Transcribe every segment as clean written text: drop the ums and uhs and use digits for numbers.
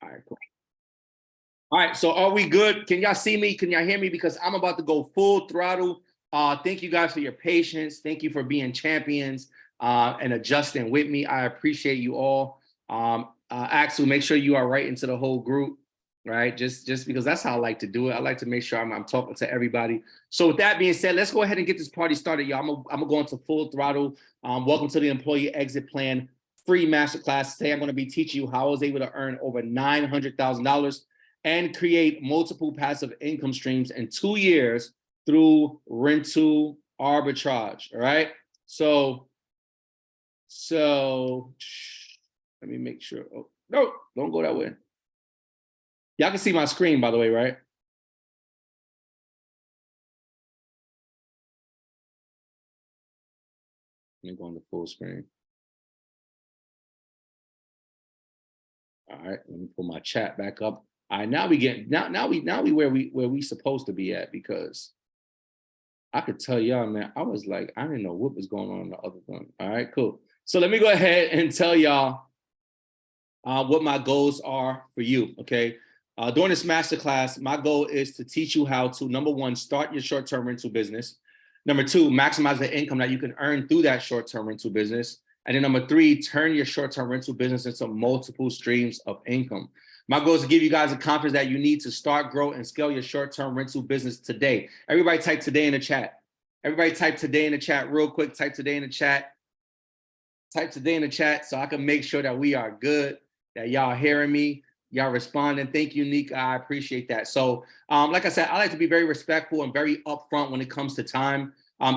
All right, cool. All right, so are we good? Can y'all see me? Can y'all hear me? Because I'm about to go full throttle. Thank you guys for your patience. Thank you for being champions and adjusting with me. I appreciate you all. Axel, make sure you are right into the whole group, right? Just because that's how I like to do it. I like to make sure I'm talking to everybody. So with that being said, let's go ahead and get this party started, y'all. I'm gonna go into full throttle. Welcome to the Employee Exit Plan free masterclass. Today I'm going to be teaching you how I was able to earn over $900,000 and create multiple passive income streams in 2 years through rental arbitrage. All right. So let me make sure. Oh, no, don't go that way. Y'all can see my screen, by the way, right? Let me go on the full screen. All right, let me pull my chat back up. All right, now we where we supposed to be at, because I could tell y'all, man, I was like, I didn't know what was going on in the other one. All right, cool. So let me go ahead and tell y'all what my goals are for you, okay? During this masterclass, my goal is to teach you how to, number one, start your short-term rental business. Number two, maximize the income that you can earn through that short-term rental business. And then number three, turn your short-term rental business into multiple streams of income. My goal is to give you guys the confidence that you need to start, grow, and scale your short-term rental business today. Everybody type today in the chat. Everybody type today in the chat real quick. Type today in the chat. Type today in the chat so I can make sure that we are good, that y'all hearing me, y'all responding. Thank you, Nika. I appreciate that. So like I said, I like to be very respectful and very upfront when it comes to time.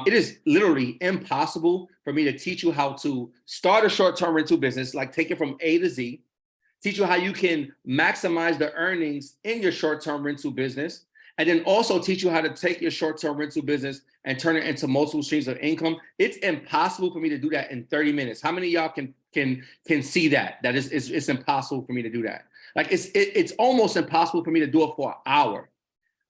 It is literally impossible for me to teach you how to start a short-term rental business, like take it from A to Z, teach you how you can maximize the earnings in your short-term rental business, and then also teach you how to take your short-term rental business and turn it into multiple streams of income. It's impossible for me to do that in 30 minutes. How many of y'all can see that? That it's impossible for me to do that. Like it's almost impossible for me to do it for an hour.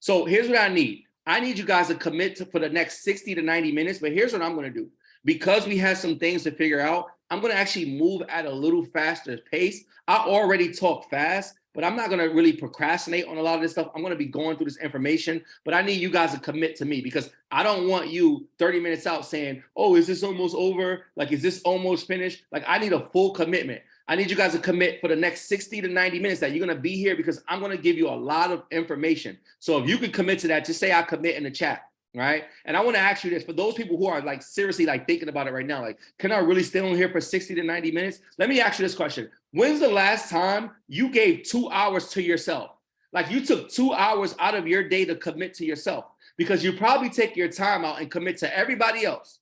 So here's what I need. I need you guys to commit to for the next 60 to 90 minutes, but here's what I'm gonna do. Because we have some things to figure out, I'm gonna actually move at a little faster pace. I already talk fast, but I'm not gonna really procrastinate on a lot of this stuff. I'm gonna be going through this information, but I need you guys to commit to me, because I don't want you 30 minutes out saying, oh, is this almost over? Like, is this almost finished? Like, I need a full commitment. I need you guys to commit for the next 60 to 90 minutes that you're gonna be here, because I'm gonna give you a lot of information. So if you can commit to that, just say I commit in the chat. Right. And I want to ask you this, for those people who are like seriously like thinking about it right now, like, can I really stay on here for 60 to 90 minutes? Let me ask you this question. When's the last time you gave 2 hours to yourself? Like, you took 2 hours out of your day to commit to yourself, because you probably take your time out and commit to everybody else.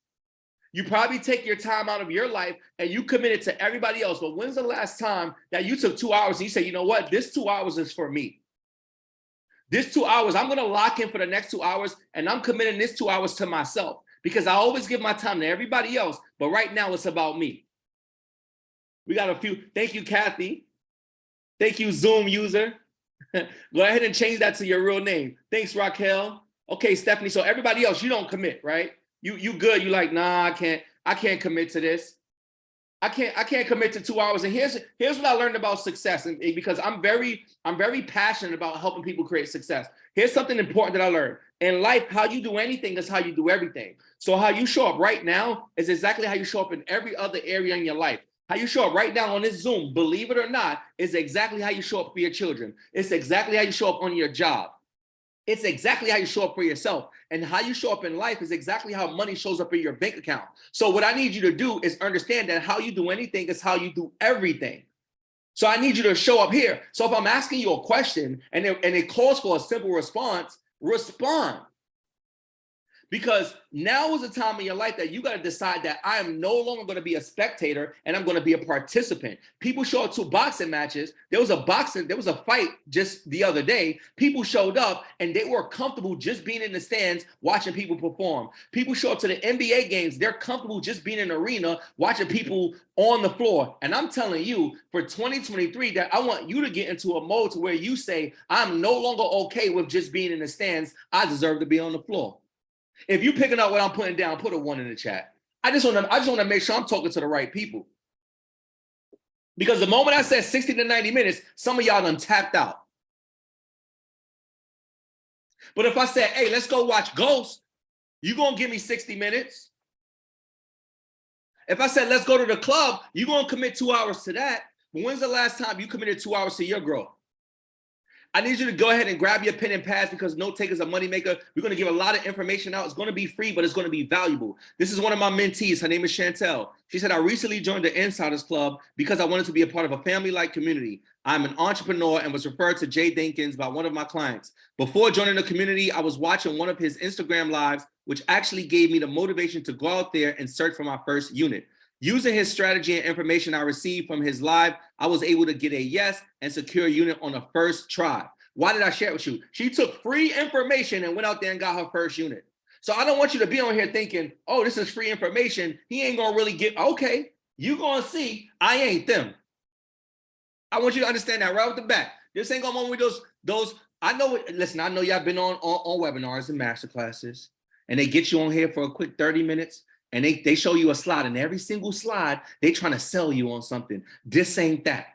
You probably take your time out of your life and you committed to everybody else. But when's the last time that you took 2 hours and you say, you know what, this 2 hours is for me? This 2 hours, I'm gonna lock in for the next 2 hours, and I'm committing this 2 hours to myself, because I always give my time to everybody else, but right now it's about me. We got a few. Thank you, Kathy. Thank you, Zoom user. Go ahead and change that to your real name. Thanks, Raquel. Okay, Stephanie. So everybody else, you don't commit, right? You good. You like, nah, I can't commit to this. I can't commit to 2 hours. And here's what I learned about success, and because I'm very passionate about helping people create success. Here's something important that I learned. In life, how you do anything is how you do everything. So how you show up right now is exactly how you show up in every other area in your life. How you show up right now on this Zoom, believe it or not, is exactly how you show up for your children. It's exactly how you show up on your job. It's exactly how you show up for yourself. And how you show up in life is exactly how money shows up in your bank account. So what I need you to do is understand that how you do anything is how you do everything. So I need you to show up here. So if I'm asking you a question and it calls for a simple response, respond. Because now is the time in your life that you got to decide that I am no longer going to be a spectator and I'm going to be a participant. People show up to boxing matches. There was a fight just the other day. People showed up and they were comfortable just being in the stands watching people perform. People show up to the NBA games. They're comfortable just being in the arena watching people on the floor. And I'm telling you, for 2023, that I want you to get into a mode to where you say, I'm no longer okay with just being in the stands. I deserve to be on the floor. If you're picking up what I'm putting down, put a 1 in the chat. I just want to make sure I'm talking to the right people. Because the moment I said 60 to 90 minutes, some of y'all done tapped out. But if I said, hey, let's go watch Ghost, you gonna give me 60 minutes. If I said, let's go to the club, you gonna commit 2 hours to that. But when's the last time you committed 2 hours to your growth? I need you to go ahead and grab your pen and pads because note takers are money maker. We're going to give a lot of information out. It's going to be free, but it's going to be valuable. This is one of my mentees. Her name is Chantel. She said, I recently joined the Insiders Club because I wanted to be a part of a family-like community. I'm an entrepreneur and was referred to Jay Dinkins by one of my clients. Before joining the community, I was watching one of his Instagram lives, which actually gave me the motivation to go out there and search for my first unit. Using his strategy and information I received from his live, I was able to get a yes and secure a unit on the first try. Why did I share it with you? She took free information and went out there and got her first unit. So I don't want you to be on here thinking, oh, this is free information. He ain't gonna really get, okay, you gonna see, I ain't them. I want you to understand that right off the bat. This ain't gonna be those, I know, listen, I know y'all been on webinars and masterclasses, and they get you on here for a quick 30 minutes. And they show you a slide, and every single slide, they trying to sell you on something. This ain't that.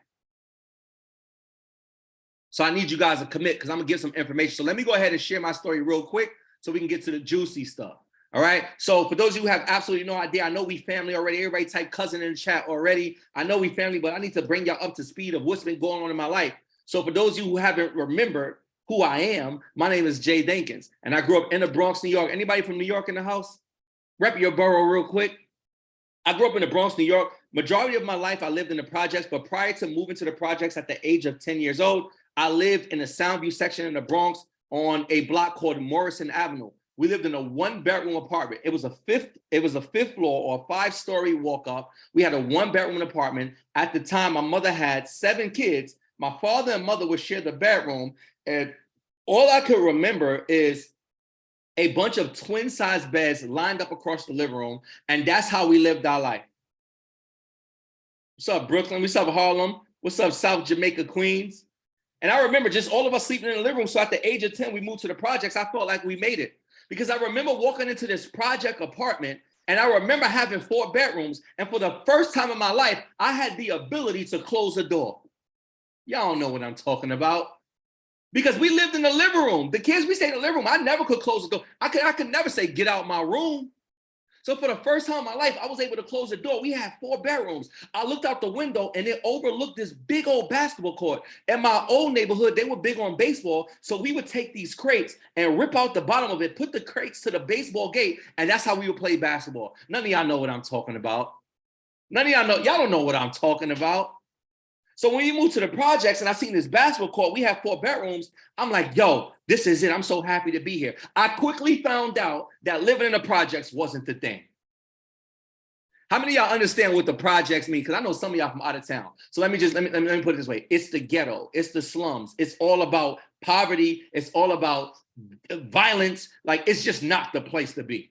So I need you guys to commit because I'm gonna give some information. So let me go ahead and share my story real quick so we can get to the juicy stuff. All right. So for those of you who have absolutely no idea, I know we family already. Everybody type cousin in the chat already. I know we family, but I need to bring y'all up to speed of what's been going on in my life. So for those of you who haven't remembered who I am, my name is Jay Dinkins, and I grew up in the Bronx, New York. Anybody from New York in the house? Rep your borough real quick. I grew up in the Bronx, New York. Majority of my life, I lived in the projects, but prior to moving to the projects at the age of 10 years old, I lived in the Soundview section in the Bronx on a block called Morrison Avenue. We lived in a 1-bedroom apartment. It was a fifth floor or 5-story walk up. We had a 1-bedroom apartment. At the time, my mother had 7 kids. My father and mother would share the bedroom. And all I could remember is a bunch of twin-sized beds lined up across the living room, and that's how we lived our life. What's up, Brooklyn? What's up, Harlem? What's up, South Jamaica, Queens? And I remember just all of us sleeping in the living room. So at the age of 10, we moved to the projects. I felt like we made it because I remember walking into this project apartment, and I remember having 4 bedrooms. And for the first time in my life, I had the ability to close the door. Y'all don't know what I'm talking about. Because we lived in the living room. The kids, we stayed in the living room. I never could close the door. I could never say, get out my room. So for the first time in my life, I was able to close the door. We had 4 bedrooms. I looked out the window and it overlooked this big old basketball court. In my old neighborhood, they were big on baseball. So we would take these crates and rip out the bottom of it, put the crates to the baseball gate, and that's how we would play basketball. None of y'all know what I'm talking about. None of y'all know. Y'all don't know what I'm talking about. So when you move to the projects and I seen this basketball court, we have 4 bedrooms. I'm like, yo, this is it. I'm so happy to be here. I quickly found out that living in the projects wasn't the thing. How many of y'all understand what the projects mean? Because I know some of y'all from out of town. So let me put it this way. It's the ghetto. It's the slums. It's all about poverty. It's all about violence. Like, it's just not the place to be.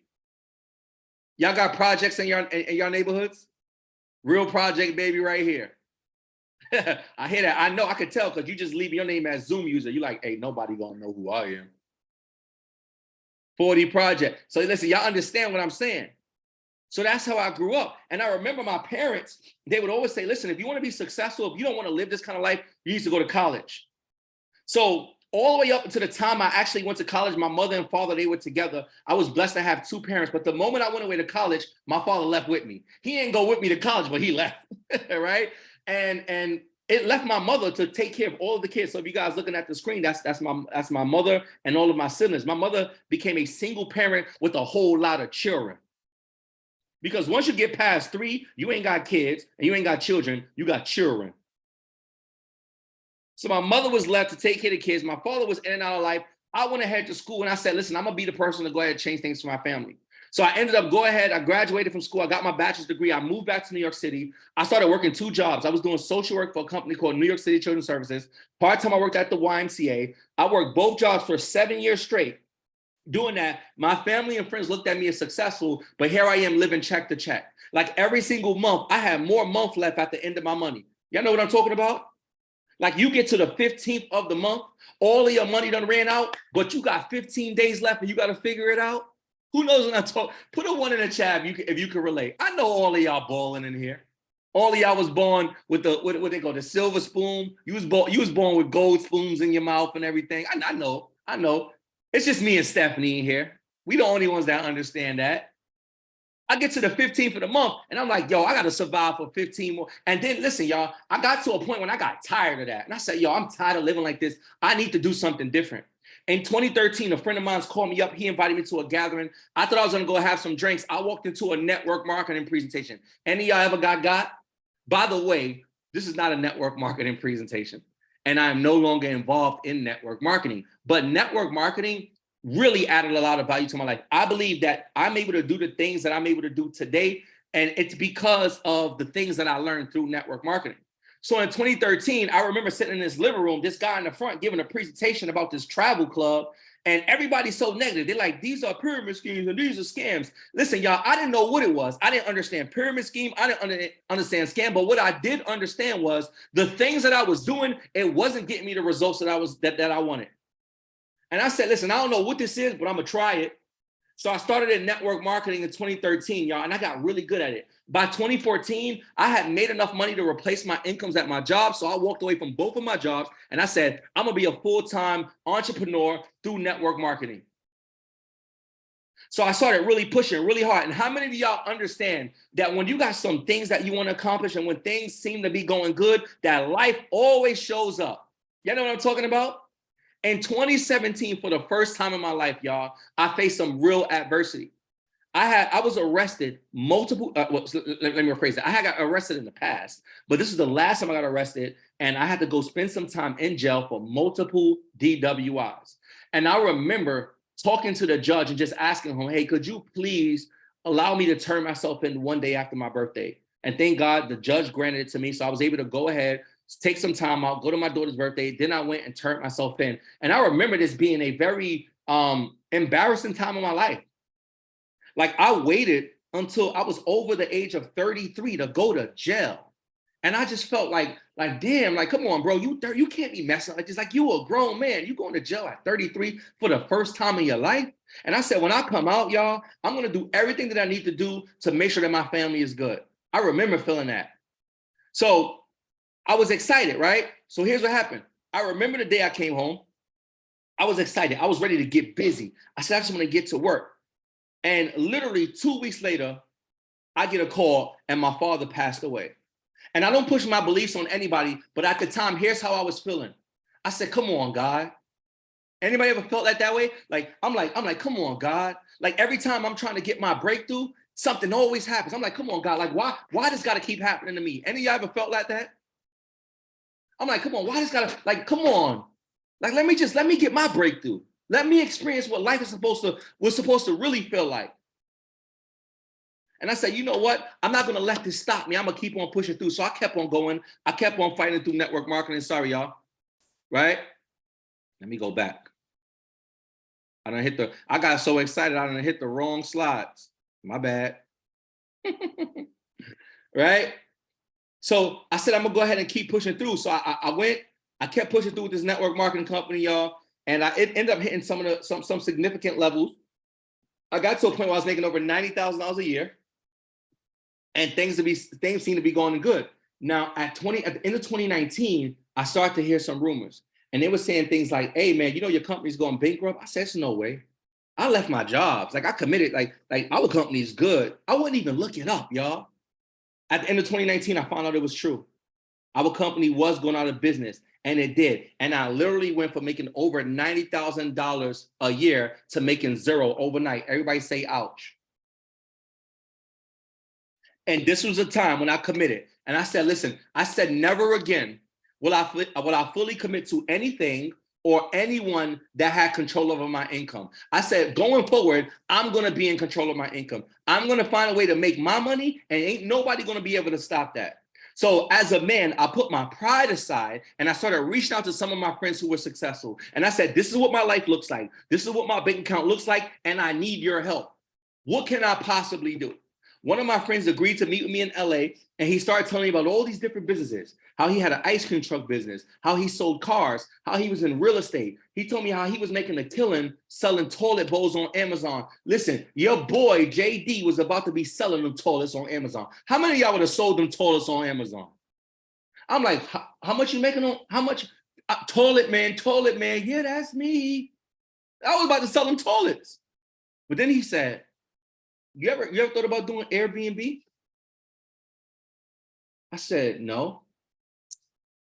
Y'all got projects in your neighborhoods? Real project baby right here. I hear that. I know. I could tell because you just leave your name as Zoom user. You're like, hey, nobody gonna know who I am. 40 project. So listen, y'all understand what I'm saying. So that's how I grew up. And I remember my parents, they would always say, listen, if you want to be successful, if you don't want to live this kind of life, you need to go to college. So all the way up until the time I actually went to college, my mother and father, they were together. I was blessed to have 2 parents. But the moment I went away to college, my father left with me. He didn't go with me to college, but he left, right? And it left my mother to take care of all of the kids. So if you guys looking at the screen, that's my mother and all of my siblings. My mother became a single parent with a whole lot of children. Because once you get past 3, you ain't got kids and you ain't got children, you got children. So my mother was left to take care of the kids. My father was in and out of life. I went ahead to school and I said, listen, I'm gonna be the person to go ahead and change things for my family. So I ended up I graduated from school. I got my bachelor's degree. I moved back to New York City. I started working 2 jobs. I was doing social work for a company called New York City Children's Services. Part-time, I worked at the YMCA. I worked both jobs for 7 years straight. Doing that, my family and friends looked at me as successful, but here I am living check to check. Like every single month, I had more month left at the end of my money. Y'all know what I'm talking about? Like you get to the 15th of the month, all of your money done ran out, but you got 15 days left and you got to figure it out. Who knows when I talk? Put a 1 in the chat if you can relate. I know all of y'all balling in here. All of y'all was born with the what they call the silver spoon. You was born with gold spoons in your mouth and everything. I know. It's just me and Stephanie in here. We the only ones that understand that. I get to the 15th of the month and I'm like, yo, I gotta survive for 15 more. And then listen, y'all, I got to a point when I got tired of that. And I said, yo, I'm tired of living like this. I need to do something different. In 2013, a friend of mine's called me up. He invited me to a gathering. I thought I was gonna go have some drinks. I walked into a network marketing presentation. Any of y'all ever got? By the way, this is not a network marketing presentation. And I'm no longer involved in network marketing. But network marketing really added a lot of value to my life. I believe that I'm able to do the things that I'm able to do today. And it's because of the things that I learned through network marketing. So in 2013, I remember sitting in this living room, this guy in the front giving a presentation about this travel club. And everybody's so negative. They're like, these are pyramid schemes and these are scams. Listen, y'all, I didn't know what it was. I didn't understand pyramid scheme. I didn't understand scam. But what I did understand was the things that I was doing, it wasn't getting me the results that I wanted. And I said, listen, I don't know what this is, but I'm gonna try it. So I started in network marketing in 2013, y'all, and I got really good at it. By 2014, I had made enough money to replace my incomes at my job. So I walked away from both of my jobs and I said, I'm gonna be a full-time entrepreneur through network marketing. So I started really pushing really hard. And how many of y'all understand that when you got some things that you want to accomplish and when things seem to be going good, that life always shows up? Y'all know what I'm talking about? In 2017, for the first time in my life, y'all, I faced some real adversity. I was arrested multiple, let me rephrase that. I got arrested in the past, but this is the last time I got arrested and I had to go spend some time in jail for multiple DWIs. And I remember talking to the judge and just asking him, hey, could you please allow me to turn myself in one day after my birthday? And thank God the judge granted it to me. So I was able to go ahead, take some time out, go to my daughter's birthday. Then I went and turned myself in. And I remember this being a very embarrassing time in my life. Like I waited until I was over the age of 33 to go to jail. And I just felt like damn, like, come on, bro, you can't be messing like this. Like you a grown man, you going to jail at 33 for the first time in your life. And I said, when I come out, y'all, I'm gonna do everything that I need to do to make sure that my family is good. I remember feeling that. So I was excited, right? So here's what happened. I remember the day I came home. I was excited. I was ready to get busy. I said, I just want to get to work. And literally 2 weeks later, I get a call and my father passed away. And I don't push my beliefs on anybody, but at the time, here's how I was feeling. I said, come on, God. Anybody ever felt like that way? Like, I'm like, come on, God. Like every time I'm trying to get my breakthrough, something always happens. I'm like, come on, God. Like, why does gotta keep happening to me? Any of y'all ever felt like that? I'm like, come on, why does gotta, like, come on. Like, let me get my breakthrough. Let me experience what life was supposed to really feel like. And I said, you know what? I'm not gonna let this stop me. I'm gonna keep on pushing through. So I kept on going. I kept on fighting through network marketing. Sorry, y'all. Right? Let me go back. I got so excited, I done hit the wrong slides. My bad. Right? So I said, I'm gonna go ahead and keep pushing through. So I kept pushing through with this network marketing company, y'all. And it ended up hitting some significant levels. I got to a point where I was making over $90,000 a year. And things seem to be going good. Now at the end of 2019, I started to hear some rumors. And they were saying things like, hey man, you know your company's going bankrupt? I said, there's no way. I left my jobs. Like I committed, like our company is good. I wouldn't even look it up, y'all. At the end of 2019, I found out it was true. Our company was going out of business, and it did. And I literally went from making over $90,000 a year to making zero overnight. Everybody say, ouch. And this was a time when I committed. And I said, listen, I said, never again will I fully commit to anything or anyone that had control over my income. I said, going forward, I'm going to be in control of my income. I'm going to find a way to make my money, and ain't nobody going to be able to stop that. So as a man, I put my pride aside and I started reaching out to some of my friends who were successful. And I said, this is what my life looks like. This is what my bank account looks like. And I need your help. What can I possibly do? One of my friends agreed to meet with me in LA, and he started telling me about all these different businesses. how he had an ice cream truck business, how he sold cars, how he was in real estate. He told me how he was making a killing selling toilet bowls on Amazon. Listen, your boy JD was about to be selling them toilets on Amazon. How many of y'all would have sold them toilets on Amazon? I'm like, how much you making on, how much? Toilet man. Yeah, that's me. I was about to sell them toilets. But then he said, you ever thought about doing Airbnb? I said, no.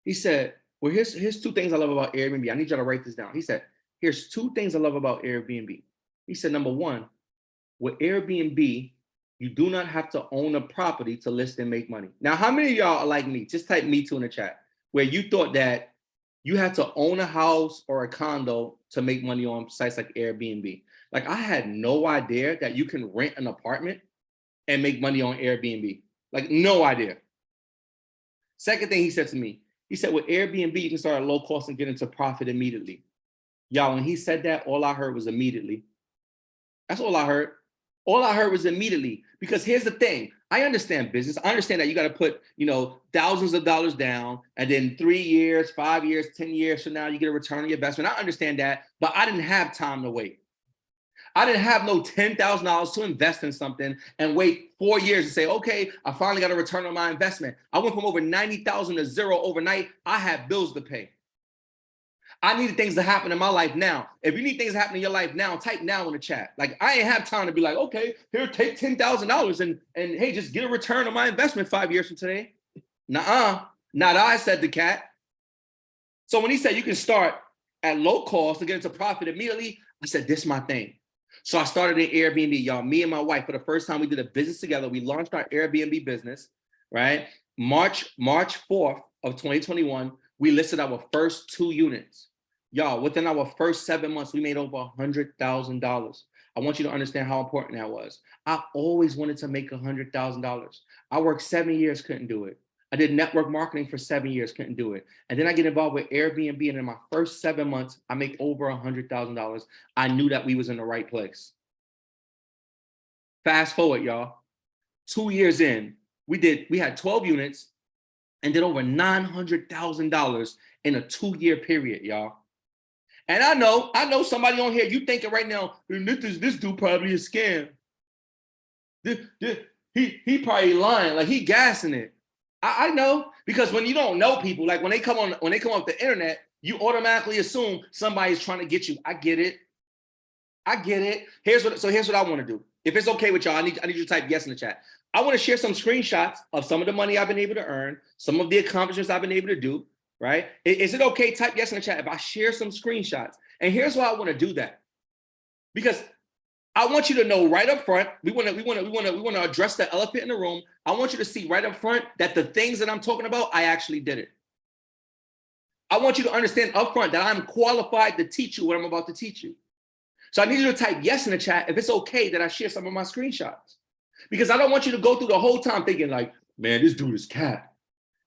He said, well, here's two things I love about Airbnb. I need y'all to write this down. He said, here's two things I love about Airbnb. He said, number one, with Airbnb, you do not have to own a property to list and make money. Now, how many of y'all are like me? Just type me too in the chat, where you thought that you had to own a house or a condo to make money on sites like Airbnb. Like, I had no idea that you can rent an apartment and make money on Airbnb. Like, no idea. Second thing he said to me, he said, with Airbnb, you can start at low cost and get into profit immediately. Y'all, when he said that, all I heard was immediately. That's all I heard. All I heard was immediately. Because here's the thing. I understand business. I understand that you got to put, thousands of dollars down, and then 3 years, 5 years, 10 years from now, you get a return on your investment. I understand that, but I didn't have time to wait. I didn't have no $10,000 to invest in something and wait 4 years to say, okay, I finally got a return on my investment. I went from over 90,000 to zero overnight. I had bills to pay. I needed things to happen in my life now. If you need things to happen in your life now, type now in the chat. Like, I ain't have time to be like, okay, here, take $10,000 and hey, just get a return on my investment 5 years from today. Nuh-uh. Not I, said the cat. So when he said you can start at low cost to get into profit immediately, I said, this is my thing. So I started an Airbnb, y'all. Me and my wife, for the first time, we did a business together. We launched our Airbnb business, right? March 4th of 2021, we listed our first 2 units. Y'all, within our first 7 months, we made over $100,000. I want you to understand how important that was. I always wanted to make $100,000. I worked 7 years, couldn't do it. I did network marketing for 7 years, couldn't do it. And then I get involved with Airbnb, and in my first 7 months, I make over $100,000. I knew that we was in the right place. Fast forward, y'all. 2 years in, we had 12 units and did over $900,000 in a 2-year period, y'all. And I know somebody on here, you thinking right now, this dude probably a scam. He probably lying, like he gassing it. I know, because when you don't know people, like when they come off the internet, you automatically assume somebody's trying to get you. I get it. Here's what I want to do. If it's okay with y'all, I need you to type yes in the chat. I want to share some screenshots of some of the money I've been able to earn, some of the accomplishments I've been able to do, right? Is it okay? Type yes in the chat if I share some screenshots. And here's why I want to do that. Because I want you to know right up front, we want to address the elephant in the room. I want you to see right up front that the things that I'm talking about, I actually did it. I want you to understand up front that I'm qualified to teach you what I'm about to teach you. So I need you to type yes in the chat if it's okay that I share some of my screenshots. Because I don't want you to go through the whole time thinking like, man, this dude is cap.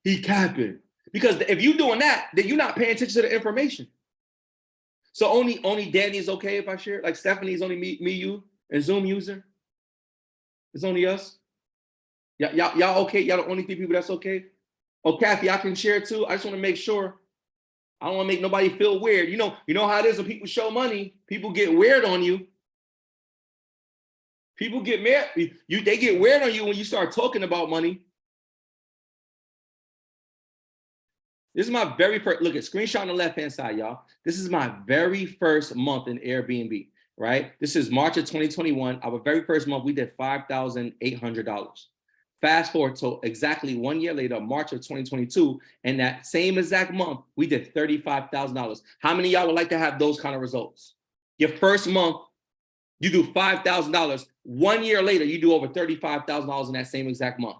He capping. Because if you're doing that, then you're not paying attention to the information. So only Danny is okay if I share? Like Stephanie's only me, you, and Zoom user? It's only us? Y'all okay? Y'all the only 3 people that's okay? Oh, Kathy, I can share too? I just want to make sure. I don't want to make nobody feel weird. You know how it is when people show money, people get weird on you. People get mad. They get weird on you when you start talking about money. This is my very first, look at screenshot on the left-hand side, y'all. This is my very first month in Airbnb, right? This is March of 2021. Our very first month, we did $5,800. Fast forward to exactly 1 year later, March of 2022, and that same exact month, we did $35,000. How many of y'all would like to have those kind of results? Your first month, you do $5,000. 1 year later, you do over $35,000 in that same exact month.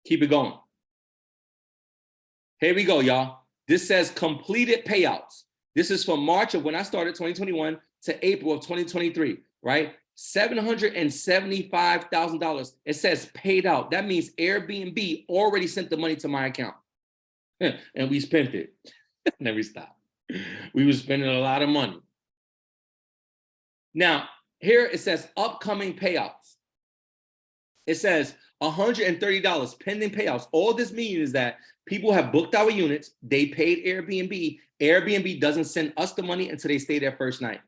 Keep it going. Here we go, y'all. This says completed payouts. This is from March of when I started 2021 to April of 2023, right? $775,000. It says paid out. That means Airbnb already sent the money to my account. And we spent it. Never stopped. We were spending a lot of money. Now, here it says upcoming payouts. It says $130 pending payouts. All this means is that people have booked our units. They paid Airbnb. Airbnb doesn't send us the money until they stay there first night.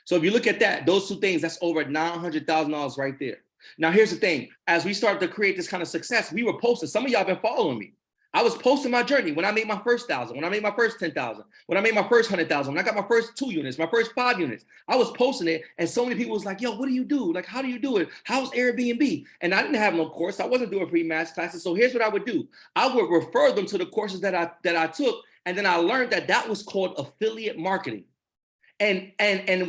So if you look at that, those two things, that's over $900,000 right there. Now, here's the thing. As we start to create this kind of success, we were posting. Some of y'all been following me. I was posting my journey when I made my first 1,000, when I made my first 10,000, when I made my first 100,000, when I got my first 2 units, my first 5 units. I was posting it, and so many people was like, "Yo, what do you do? Like, how do you do it? How's Airbnb?" And I didn't have no course. I wasn't doing free mass classes. So here's what I would do: I would refer them to the courses that I took, and then I learned that was called affiliate marketing. And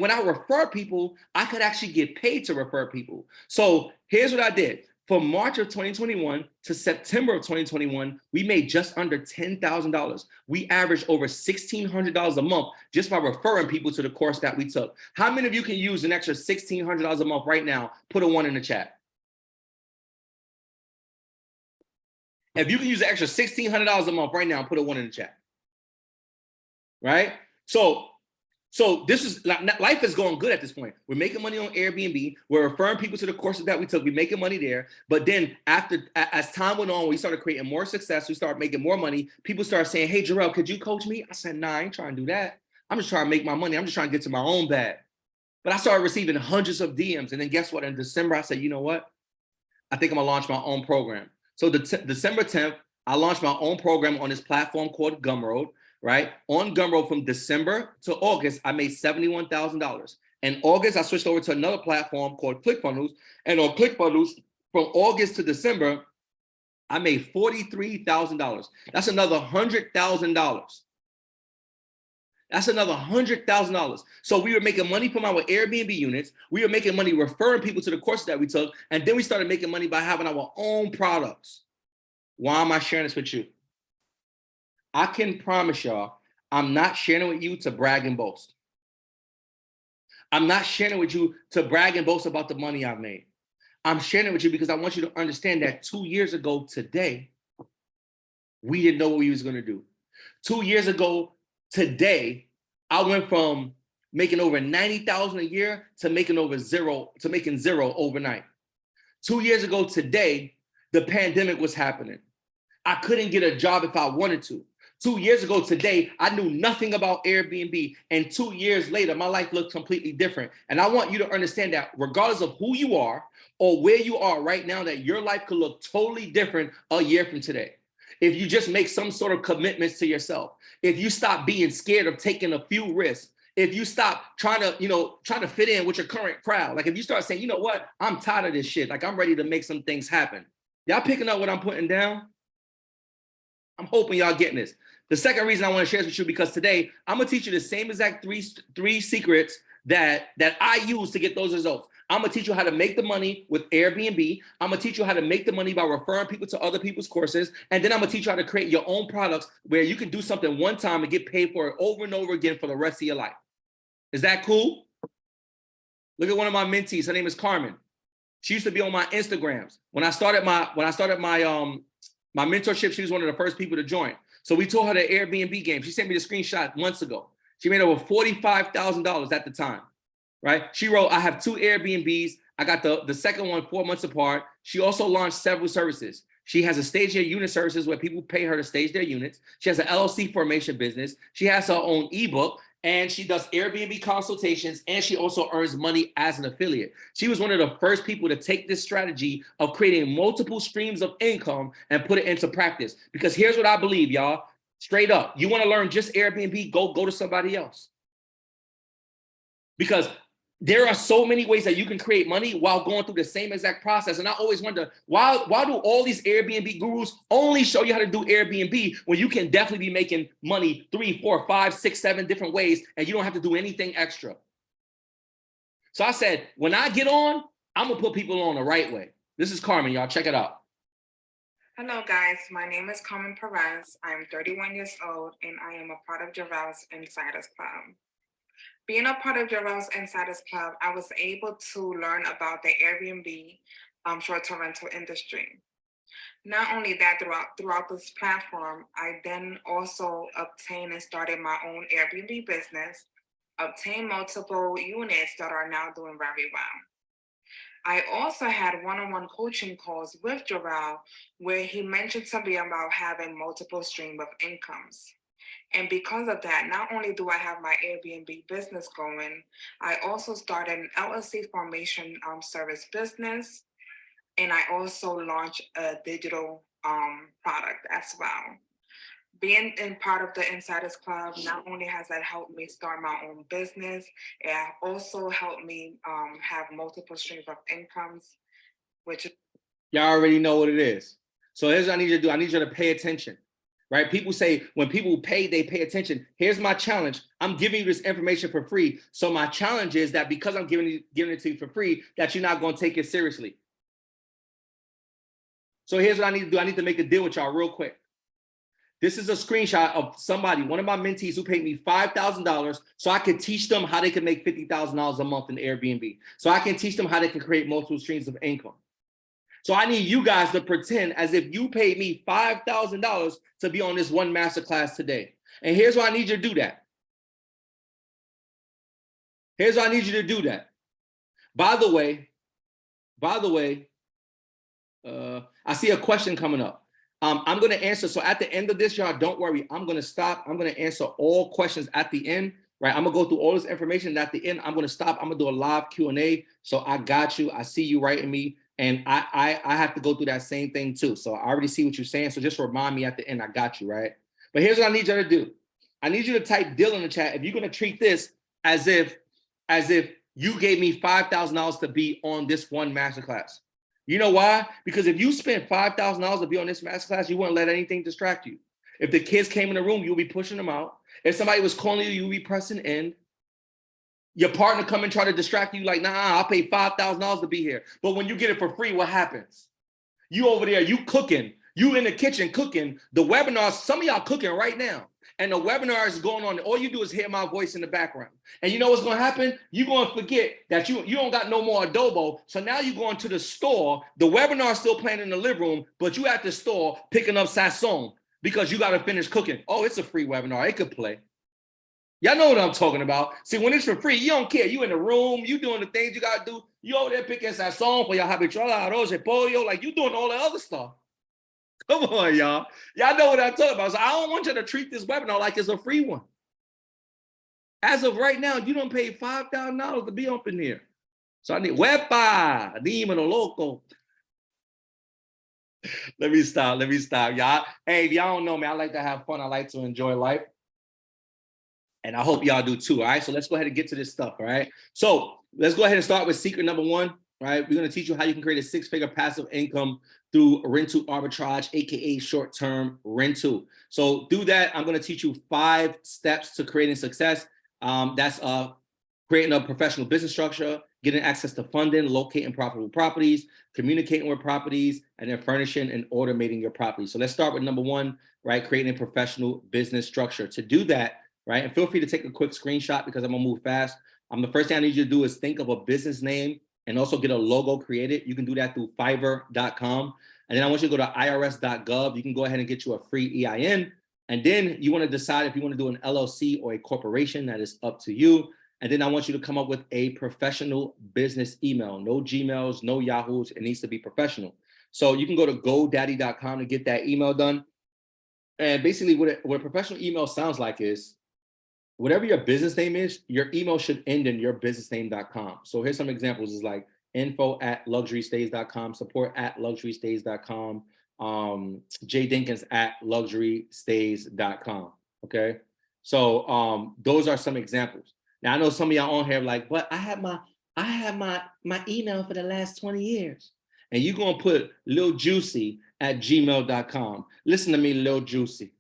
when I refer people, I could actually get paid to refer people. So here's what I did. From March of 2021 to September of 2021, we made just under $10,000. We averaged over $1,600 a month just by referring people to the course that we took. How many of you can use an extra $1,600 a month right now? Put a 1 in the chat. If you can use an extra $1,600 a month right now, put a 1 in the chat. Right? So this is, life is going good at this point. We're making money on Airbnb. We're referring people to the courses that we took. We're making money there. But then as time went on, we started creating more success. We started making more money. People started saying, "Hey, Jarrell, could you coach me?" I said, "Nah, I ain't trying to do that. I'm just trying to make my money. I'm just trying to get to my own bag." But I started receiving hundreds of DMs. And then guess what? In December, I said, "You know what? I think I'm gonna launch my own program." So December 10th, I launched my own program on this platform called Gumroad. Right? On Gumroad from December to August, I made $71,000. In August, I switched over to another platform called ClickFunnels. And on ClickFunnels, from August to December, I made $43,000. That's another $100,000. That's another $100,000. So we were making money from our Airbnb units. We were making money referring people to the courses that we took. And then we started making money by having our own products. Why am I sharing this with you? I can promise y'all, I'm not sharing with you to brag and boast. I'm not sharing with you to brag and boast about the money I've made. I'm sharing it with you because I want you to understand that 2 years ago today, we didn't know what we was going to do. 2 years ago today, I went from making over 90,000 a year to making zero overnight. 2 years ago today, the pandemic was happening. I couldn't get a job if I wanted to. 2 years ago today, I knew nothing about Airbnb. And 2 years later, my life looked completely different. And I want you to understand that regardless of who you are or where you are right now, that your life could look totally different a year from today. If you just make some sort of commitments to yourself, if you stop being scared of taking a few risks, if you stop trying to fit in with your current crowd, like if you start saying, "You know what, I'm tired of this shit. Like I'm ready to make some things happen." Y'all picking up what I'm putting down? I'm hoping y'all getting this. The second reason I want to share this with you, because today I'm gonna teach you the same exact three secrets that I use to get those results. I'm gonna teach you how to make the money with Airbnb. I'm gonna teach you how to make the money by referring people to other people's courses. And then I'm gonna teach you how to create your own products where you can do something one time and get paid for it over and over again for the rest of your life. Is that cool? Look at one of my mentees. Her name is Carmen. She used to be on my Instagrams. When I started my mentorship, she was one of the first people to join. So we taught her the Airbnb game. She sent me the screenshot months ago. She made over $45,000 at the time, right? She wrote, "I have 2 Airbnbs. I got the second one 4 months apart." She also launched several services. She has a stage their unit services where people pay her to stage their units. She has an LLC formation business. She has her own ebook. And she does Airbnb consultations, and she also earns money as an affiliate. She was one of the first people to take this strategy of creating multiple streams of income and put it into practice. Because here's what I believe, y'all. Straight up, you want to learn just Airbnb, go to somebody else. Because there are so many ways that you can create money while going through the same exact process. And I always wonder, why do all these Airbnb gurus only show you how to do Airbnb when you can definitely be making money 3, 4, 5, 6, 7 different ways, and you don't have to do anything extra? So I said, when I get on, I'm gonna put people on the right way. This is Carmen, y'all. Check it out. Hello, guys. My name is Carmen Perez. I'm 31 years old, and I am a part of Jarrell's Insiders Club. Being a part of Jarrell's Insiders Club, I was able to learn about the Airbnb short-term rental industry. Not only that, throughout this platform, I then also obtained and started my own Airbnb business, obtained multiple units that are now doing very well. I also had one-on-one coaching calls with Jarrell where he mentioned something about having multiple stream of incomes. And because of that, not only do I have my Airbnb business going, I also started an LLC formation service business, and I also launched a digital product as well. Being in part of the Insiders Club, not only has that helped me start my own business, it also helped me have multiple streams of incomes, which is Y'all already know what it is. So here's what I need you to do. I need you to pay attention, right? People say when people pay, they pay attention. Here's my challenge. I'm giving you this information for free. So my challenge is that because I'm giving it to you for free, that you're not going to take it seriously. So here's what I need to do. I need to make a deal with y'all real quick. This is a screenshot of somebody, one of my mentees who paid me $5,000 so I could teach them how they can make $50,000 a month in Airbnb. So I can teach them how they can create multiple streams of income. So I need you guys to pretend as if you paid me $5,000 to be on this one masterclass today. And here's why I need you to do that. Here's why I need you to do that. By the way, I see a question coming up. I'm going to answer. So at the end of this, y'all, don't worry. I'm going to stop. I'm going to answer all questions at the end, right? I'm going to go through all this information. And at the end, I'm going to stop. I'm going to do a live Q&A. So I got you. I see you writing me. And I have to go through that same thing too. So I already see what you're saying. So just remind me at the end, I got you, right? But here's what I need you to do. I need you to type Dill in the chat if you're going to treat this as if you gave me $5,000 to be on this one masterclass. You know why? Because if you spent $5,000 to be on this masterclass, you wouldn't let anything distract you. If the kids came in the room, you'll be pushing them out. If somebody was calling you, you'll be pressing in. Your partner come and try to distract you like, nah, I'll pay $5,000 to be here. But when you get it for free, what happens? You over there, you cooking. You in the kitchen cooking. The webinars, some of y'all cooking right now. And the webinar is going on. All you do is hear my voice in the background. And you know what's going to happen? You're going to forget that you don't got no more adobo. So now you're going to the store. The webinar is still playing in the living room, but you at the store picking up sazon because you got to finish cooking. Oh, it's a free webinar. It could play. Y'all know what I'm talking about. See, when it's for free, you don't care. You in the room, you doing the things you got to do. You over there picking sazon for your habichuela, arroz, y pollo, like you doing all the other stuff. Come on, y'all. Y'all know what I'm talking about. So I don't want you to treat this webinar like it's a free one. As of right now, you don't pay $5,000 to be up in here. So I need wepa, dímelo loco. Let me stop. Y'all. Hey, if y'all don't know me, I like to have fun. I like to enjoy life. And I hope y'all do too. All right. So let's go ahead and get to this stuff. All right. So let's go ahead and start with secret number one. Right. We're going to teach you how you can create a six-figure passive income through rental arbitrage, aka short-term rental. So do that. I'm going to teach you 5 steps to creating success. That's creating a professional business structure, getting access to funding, locating profitable properties, communicating with properties, and then furnishing and automating your property. So let's start with number 1, right? Creating a professional business structure. To do that, right? And feel free to take a quick screenshot because I'm gonna move fast. The first thing I need you to do is think of a business name and also get a logo created. You can do that through fiverr.com. And then I want you to go to irs.gov. You can go ahead and get you a free EIN. And then you want to decide if you want to do an LLC or a corporation. That is up to you. And then I want you to come up with a professional business email. No Gmails, no Yahoos. It needs to be professional. So you can go to godaddy.com to get that email done. And basically what a professional email sounds like is whatever your business name is, your email should end in yourbusinessname.com. So here's some examples. It's like info@luxurystays.com, support@luxurystays.com, jdinkins@luxurystays.com. Okay. So those are some examples. Now I know some of y'all on here like, but I have my email for the last 20 years. And you're gonna put liljuicy@gmail.com. Listen to me, Lil Juicy.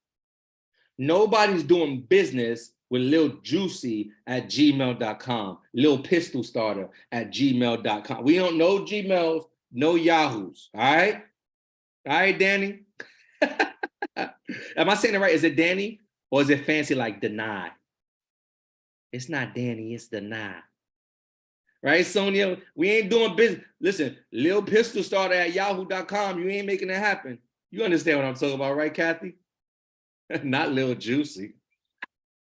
Nobody's doing business with Lil Juicy @gmail.com, Lil Pistol Starter @gmail.com. We don't know Gmails, no Yahoos. All right. All right, Danny. Am I saying it right? Is it Danny or is it fancy like Deny? It's not Danny, it's Deny. Right, Sonia? We ain't doing business. Listen, Lil Pistol Starter @yahoo.com. You ain't making it happen. You understand what I'm talking about, right, Kathy? Not Lil Juicy.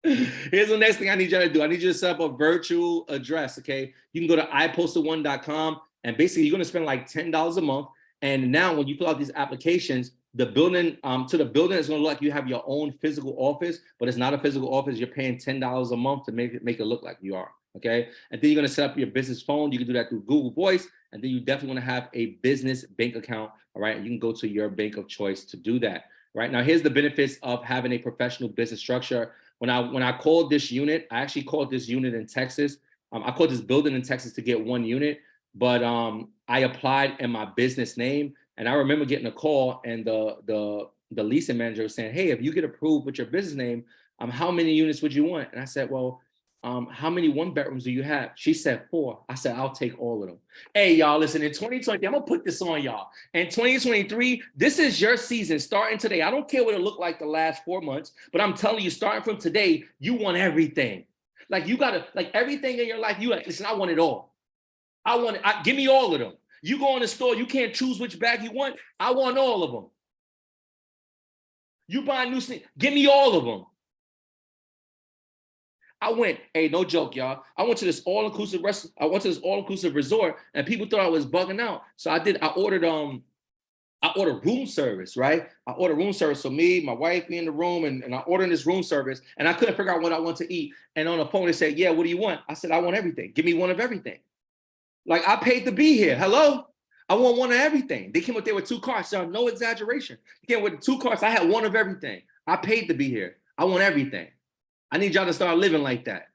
Here's the next thing I need you to do. I need you to set up a virtual address, okay? You can go to iposted1.com. And basically you're going to spend like $10 a month. And now when you fill out these applications, the building to the building is going to look like you have your own physical office, but it's not a physical office. You're paying $10 a month to make it look like you are. Okay. And then you're going to set up your business phone. You can do that through Google Voice. And then you definitely want to have a business bank account. All right. And you can go to your bank of choice to do that. Right now, here's the benefits of having a professional business structure. When I called this unit, I actually called this unit in Texas. I called this building in Texas to get one unit, but I applied in my business name. And I remember getting a call, and the leasing manager was saying, "Hey, if you get approved with your business name, how many units would you want?" And I said, "Well, how many one bedrooms do you have?" She said 4. I said, "I'll take all of them." Hey, y'all, listen, in 2020, I'm gonna put this on y'all. In 2023, this is your season starting today. I don't care what it looked like the last 4 months, but I'm telling you, starting from today, you want everything. Like you gotta, like everything in your life, you like, listen, I want it all. I want it, give me all of them. You go in the store, you can't choose which bag you want. I want all of them. You buy new sneakers, give me all of them. I went, hey, no joke, y'all. I went to this all-inclusive resort, and people thought I was bugging out. So I ordered room service, right? I ordered room service. So me, my wife, be in the room, and I ordered this room service, and I couldn't figure out what I want to eat. And on the phone, they said, "Yeah, what do you want?" I said, "I want everything. Give me one of everything." Like, I paid to be here. Hello? I want one of everything. They came up there with 2 carts, so no exaggeration. They came with 2 carts. I had one of everything. I paid to be here. I want everything. I need y'all to start living like that.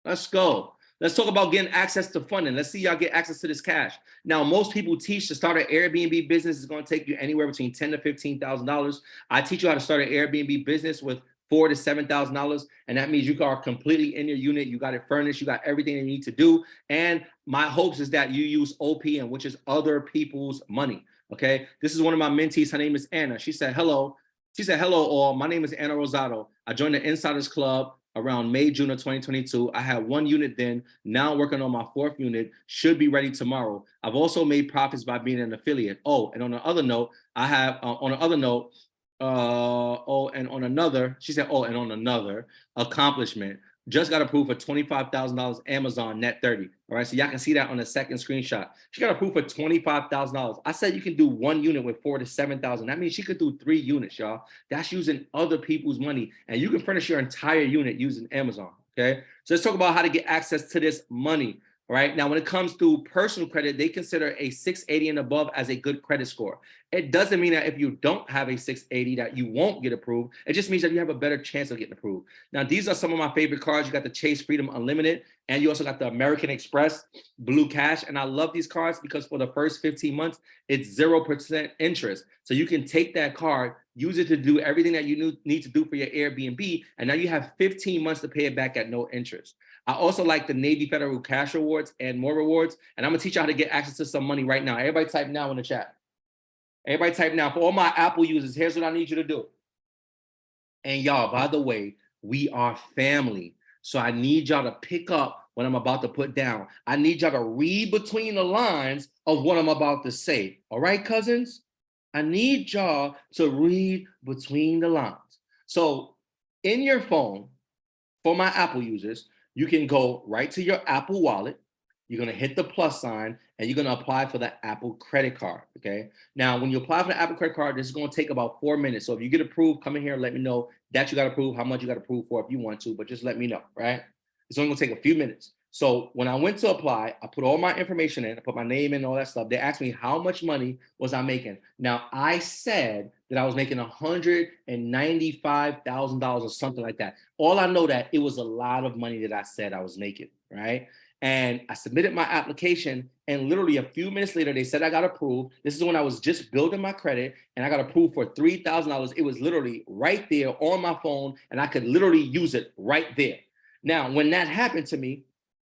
Let's go. Let's talk about getting access to funding. Let's see y'all get access to this cash. Now, most people teach to start an Airbnb business is going to take you anywhere between $10,000 to $15,000. I teach you how to start an Airbnb business with $4,000 to $7,000, and that means you are completely in your unit. You got it furnished. You got everything you need to do. And my hopes is that you use OPM, which is other people's money. Okay. This is one of my mentees. Her name is Anna. She said, "Hello." She said, "Hello, all. My name is Anna Rosado. I joined the Insiders Club around May, June of 2022. I had 1 unit then. Now I'm working on my 4th unit. Should be ready tomorrow. I've also made profits by being an affiliate. Oh, and on the other note, I have on the other note, she said, oh, and on another accomplishment, just got approved for $25,000 Amazon net 30. All right, so y'all can see that on the second screenshot. She got approved for $25,000. I said you can do 1 unit with $4,000 to $7,000. That means she could do 3 units, y'all. That's using other people's money, and you can furnish your entire unit using Amazon. Okay, so let's talk about how to get access to this money. All right, now when it comes to personal credit, they consider a 680 and above as a good credit score. It doesn't mean that if you don't have a 680 that you won't get approved. It just means that you have a better chance of getting approved. Now, these are some of my favorite cards. You got the Chase Freedom Unlimited, and you also got the American Express Blue Cash. And I love these cards because for the first 15 months, it's 0% interest. So you can take that card, use it to do everything that you need to do for your Airbnb, and now you have 15 months to pay it back at no interest. I also like the Navy Federal Cash Rewards and more rewards, and I'm gonna teach you how to get access to some money right now. Everybody type now in the chat. Everybody type now. For all my Apple users, here's what I need you to do. And y'all, by the way, we are family. So I need y'all to pick up what I'm about to put down. I need y'all to read between the lines of what I'm about to say. All right, cousins? I need y'all to read between the lines. So in your phone, for my Apple users, you can go right to your Apple wallet. You're going to hit the plus sign, and you're going to apply for the Apple credit card. Okay. Now, when you apply for the Apple credit card, this is going to take about 4 minutes. So if you get approved, come in here and let me know that you got approved, how much you got approved for if you want to, but just let me know. Right. It's only going to take a few minutes. So when I went to apply, I put all my information in, I put my name in, all that stuff. They asked me how much money was I making. Now, I said that I was making $195,000 or something like that. All I know that it was a lot of money that I said I was making, right? And I submitted my application, and literally a few minutes later, they said I got approved. This is when I was just building my credit, and I got approved for $3,000. It was literally right there on my phone, and I could literally use it right there. Now, when that happened to me,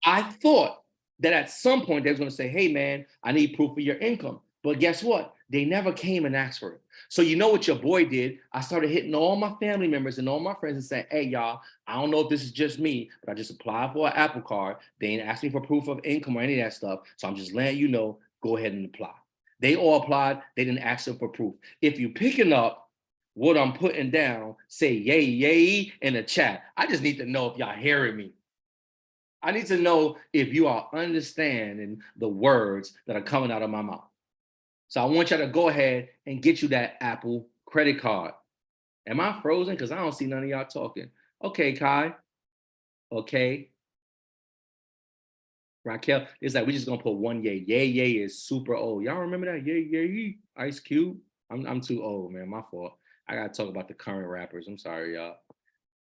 I thought that at some point they was going to say, "Hey, man, I need proof of your income." But guess what? They never came and asked for it. So you know what your boy did? I started hitting all my family members and all my friends and saying, "Hey, y'all, I don't know if this is just me, but I just applied for an Apple card. They ain't asked me for proof of income or any of that stuff. So I'm just letting you know, go ahead and apply." They all applied. They didn't ask them for proof. If you picking up what I'm putting down, say yay, yay in the chat. I just need to know if y'all hearing me. I need to know if you are understanding the words that are coming out of my mouth. So I want y'all to go ahead and get you that Apple credit card. Am I frozen? Because I don't see none of y'all talking. Okay, Kai. Okay. Raquel, it's like we just gonna put one yay. Yay, yay is super old. Y'all remember that? Yay, yay, Ice Cube. I'm too old, man. My fault. I gotta talk about the current rappers. I'm sorry, y'all.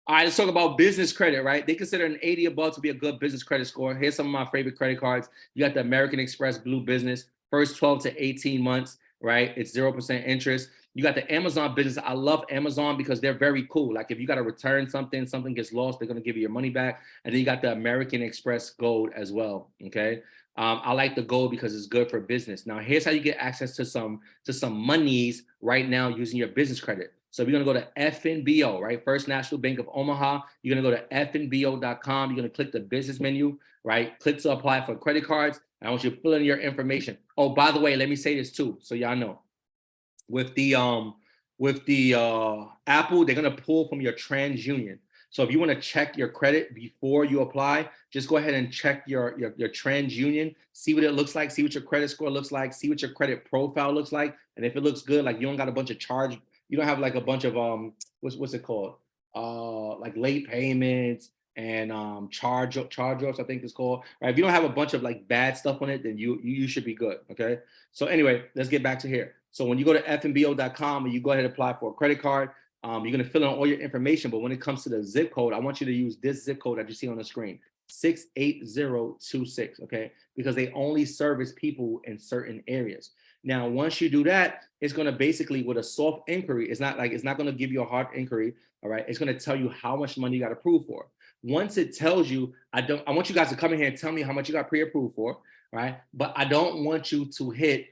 All right, let's talk about business credit, right? They consider an 80 above to be a good business credit score. Here's some of my favorite credit cards. You got the American Express Blue Business, first 12 to 18 months, right? It's 0% interest. You got the Amazon business. I love Amazon because they're very cool. Like if you got to return something, something gets lost, they're going to give you your money back. And then you got the American Express Gold as well, okay? I like the gold because it's good for business. Now, here's how you get access to some monies right now using your business credit. So if you're gonna go to FNBO, right? First National Bank of Omaha, you're gonna go to FNBO.com. You're gonna click the business menu, right? Click to apply for credit cards. I want you to fill in your information. Oh, by the way, let me say this too, so y'all know. With the Apple, they're gonna pull from your TransUnion. So if you want to check your credit before you apply, just go ahead and check your TransUnion, see what it looks like, see what your credit score looks like, see what your credit profile looks like, and if it looks good, like you don't got a bunch of charge, you don't have like a bunch of what's it called, like late payments and charge offs, I think it's called, right? If you don't have a bunch of like bad stuff on it, then you should be good. Okay. So anyway, let's get back to here. So when you go to fnbo.com and you go ahead and apply for a credit card, you're going to fill in all your information. But when it comes to the zip code, I want you to use this zip code that you see on the screen, 68026, okay? Because they only service people in certain areas. Now, once you do that, it's going to basically, with a soft inquiry, it's not going to give you a hard inquiry, all right? It's going to tell you how much money you got approved for. Once it tells you, I want you guys to come in here and tell me how much you got pre-approved for, right? But I don't want you to hit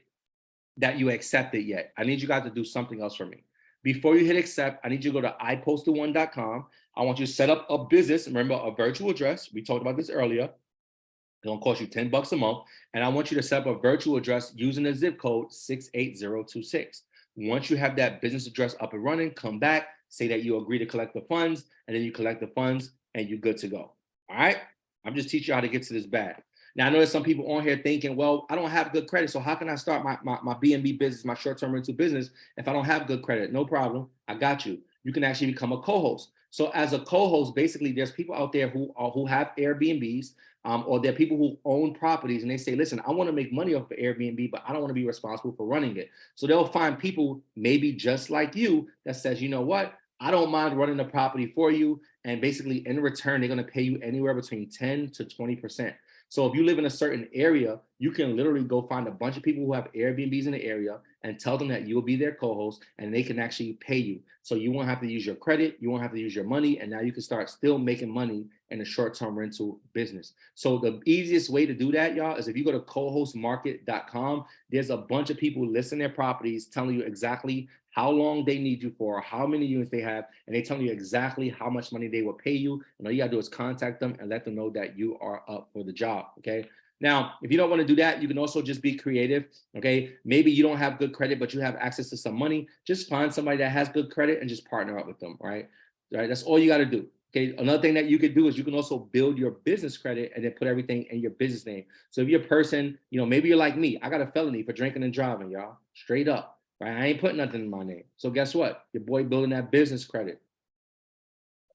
that you accept it yet. I need you guys to do something else for me. Before you hit accept, I need you to go to iposted1.com. I want you to set up a business. Remember, a virtual address. We talked about this earlier. It's gonna cost you $10 a month. And I want you to set up a virtual address using the zip code 68026. Once you have that business address up and running, come back, say that you agree to collect the funds, and then you collect the funds and you're good to go. All right? I'm just teaching you how to get to this bag. Now, I know there's some people on here thinking, well, I don't have good credit, so how can I start my BNB business, my short-term rental business, if I don't have good credit? No problem. I got you. You can actually become a co-host. So as a co-host, basically, there's people out there who have Airbnbs, or there are people who own properties, and they say, listen, I want to make money off of Airbnb, but I don't want to be responsible for running it. So they'll find people maybe just like you that says, you know what? I don't mind running the property for you. And basically, in return, they're going to pay you anywhere between 10 to 20%. So if you live in a certain area, you can literally go find a bunch of people who have Airbnbs in the area and tell them that you'll be their co-host and they can actually pay you. So you won't have to use your credit, you won't have to use your money, and now you can start still making money in the short-term rental business. So the easiest way to do that, y'all, is if you go to cohostmarket.com, there's a bunch of people listing their properties, telling you exactly how long they need you for, how many units they have, and they tell you exactly how much money they will pay you. And all you gotta do is contact them and let them know that you are up for the job, okay? Now, if you don't want to do that, you can also just be creative, okay? Maybe you don't have good credit, but you have access to some money. Just find somebody that has good credit and just partner up with them, right? Right, that's all you got to do. Okay, another thing that you could do is you can also build your business credit and then put everything in your business name. So if you're a person, you know, maybe you're like me, I got a felony for drinking and driving, y'all, straight up, right? I ain't putting nothing in my name. So guess what? Your boy building that business credit.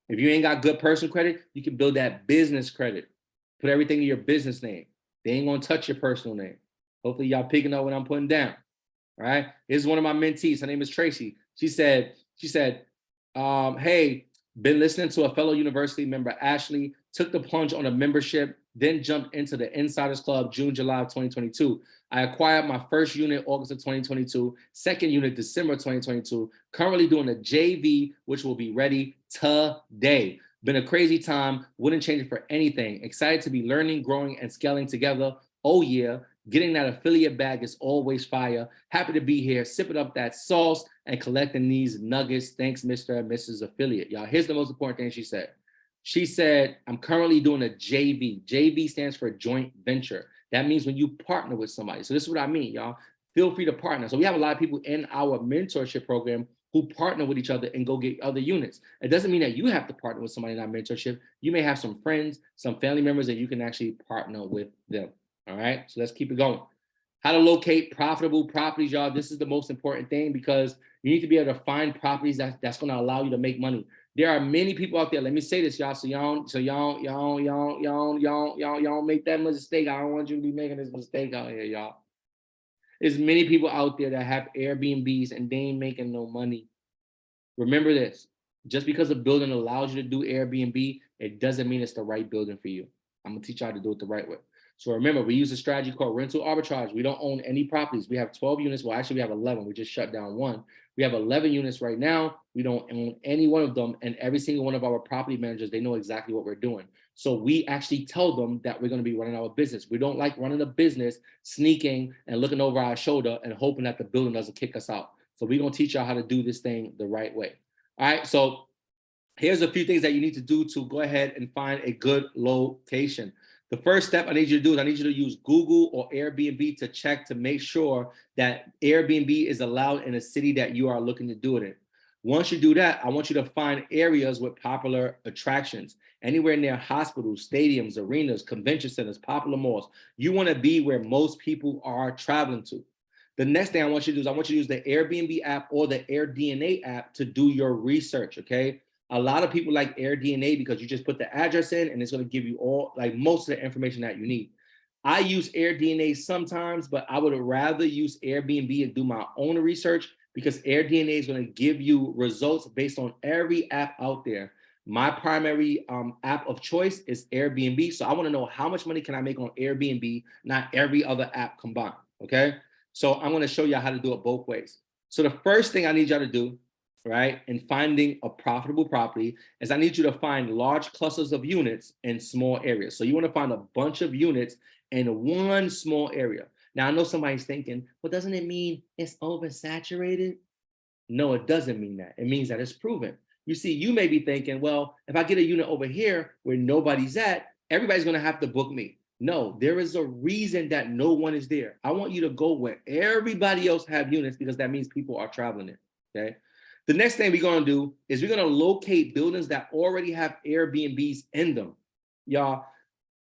If you ain't got good personal credit, you can build that business credit. Put everything in your business name. They ain't gonna touch your personal name. Hopefully y'all picking up what I'm putting down. All right. Here's one of my mentees. Her name is Tracy. She said, hey, been listening to a fellow university member, Ashley, took the plunge on a membership, then jumped into the Insiders Club June, July of 2022. I acquired my first unit August of 2022, second unit December 2022, currently doing a JV, which will be ready today. Been a crazy time, wouldn't change it for anything. Excited to be learning, growing, and scaling together. Oh yeah, getting that affiliate bag is always fire. Happy to be here, sipping up that sauce and collecting these nuggets. Thanks, Mr. and Mrs. Affiliate. Y'all, here's the most important thing she said. She said, I'm currently doing a JV. JV stands for joint venture. That means when you partner with somebody. So this is what I mean, y'all. Feel free to partner. So we have a lot of people in our mentorship program who partner with each other and go get other units. It doesn't mean that you have to partner with somebody in that mentorship. You may have some friends, some family members that you can actually partner with them. All right, so let's keep it going. How to locate profitable properties, y'all. This is the most important thing because you need to be able to find properties that's going to allow you to make money. There are many people out there. Let me say this, y'all. So y'all make that mistake. I don't want you to be making this mistake out here, y'all. There's many people out there that have Airbnbs and they ain't making no money. Remember this, just because a building allows you to do Airbnb, it doesn't mean it's the right building for you. I'm gonna teach you how to do it the right way. So remember, we use a strategy called rental arbitrage. We don't own any properties. We have 12 units. Well, actually we have 11. We just shut down one. We have 11 units right now. We don't own any one of them. And every single one of our property managers, they know exactly what we're doing. So we actually tell them that we're going to be running our business. We don't like running a business, sneaking and looking over our shoulder and hoping that the building doesn't kick us out. So we're going to teach y'all how to do this thing the right way. All right. So here's a few things that you need to do to go ahead and find a good location. The first step I need you to do is I need you to use Google or Airbnb to check to make sure that Airbnb is allowed in a city that you are looking to do it in. Once you do that, I want you to find areas with popular attractions, anywhere near hospitals, stadiums, arenas, convention centers, popular malls. You want to be where most people are traveling to. The next thing I want you to do is I want you to use the Airbnb app or the AirDNA app to do your research, okay? A lot of people like AirDNA because you just put the address in and it's going to give you all, like most of the information that you need. I use AirDNA sometimes, but I would rather use Airbnb and do my own research because AirDNA is going to give you results based on every app out there. My primary app of choice is Airbnb. So I want to know how much money can I make on Airbnb, not every other app combined, okay? So I'm going to show you how to do it both ways. So the first thing I need y'all to do, right, in finding a profitable property is I need you to find large clusters of units in small areas. So you want to find a bunch of units in one small area. Now, I know somebody's thinking, well, doesn't it mean it's oversaturated? No, it doesn't mean that. It means that it's proven. You see, you may be thinking, well, if I get a unit over here where nobody's at, everybody's going to have to book me. No, there is a reason that no one is there. I want you to go where everybody else have units because that means people are traveling it, okay? The next thing we're going to do is we're going to locate buildings that already have Airbnbs in them. Y'all,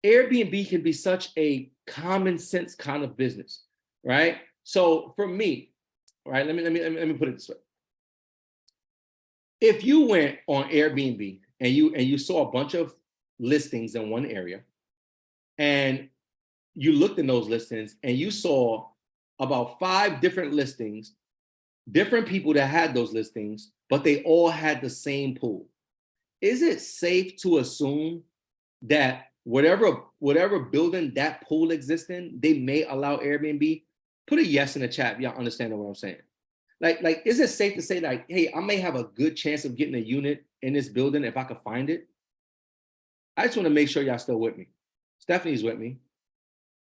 Airbnb can be such a common sense kind of business, right? So for me, right, let me put it this way. If you went on Airbnb and you saw a bunch of listings in one area and you looked in those listings and you saw about 5 different listings, different people that had those listings, but they all had the same pool. Is it safe to assume that whatever building that pool exists in, they may allow Airbnb? Put a yes in the chat if y'all understand what I'm saying. Like, is it safe to say like, hey, I may have a good chance of getting a unit in this building if I could find it? I just want to make sure y'all still with me. Stephanie's with me,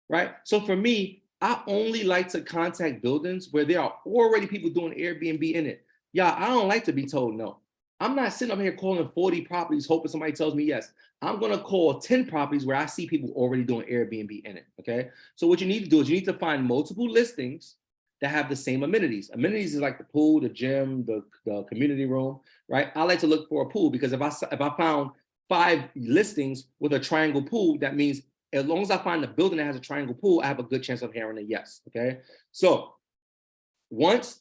right? So for me, I only like to contact buildings where there are already people doing Airbnb in it. Y'all, I don't like to be told no. I'm not sitting up here calling 40 properties hoping somebody tells me yes. I'm going to call 10 properties where I see people already doing Airbnb in it, okay? So what you need to do is you need to find multiple listings that have the same amenities. Amenities is like the pool, the gym, the community room, right? I like to look for a pool because if I found 5 listings with a triangle pool, that means as long as I find a building that has a triangle pool, I have a good chance of hearing a yes, okay? So once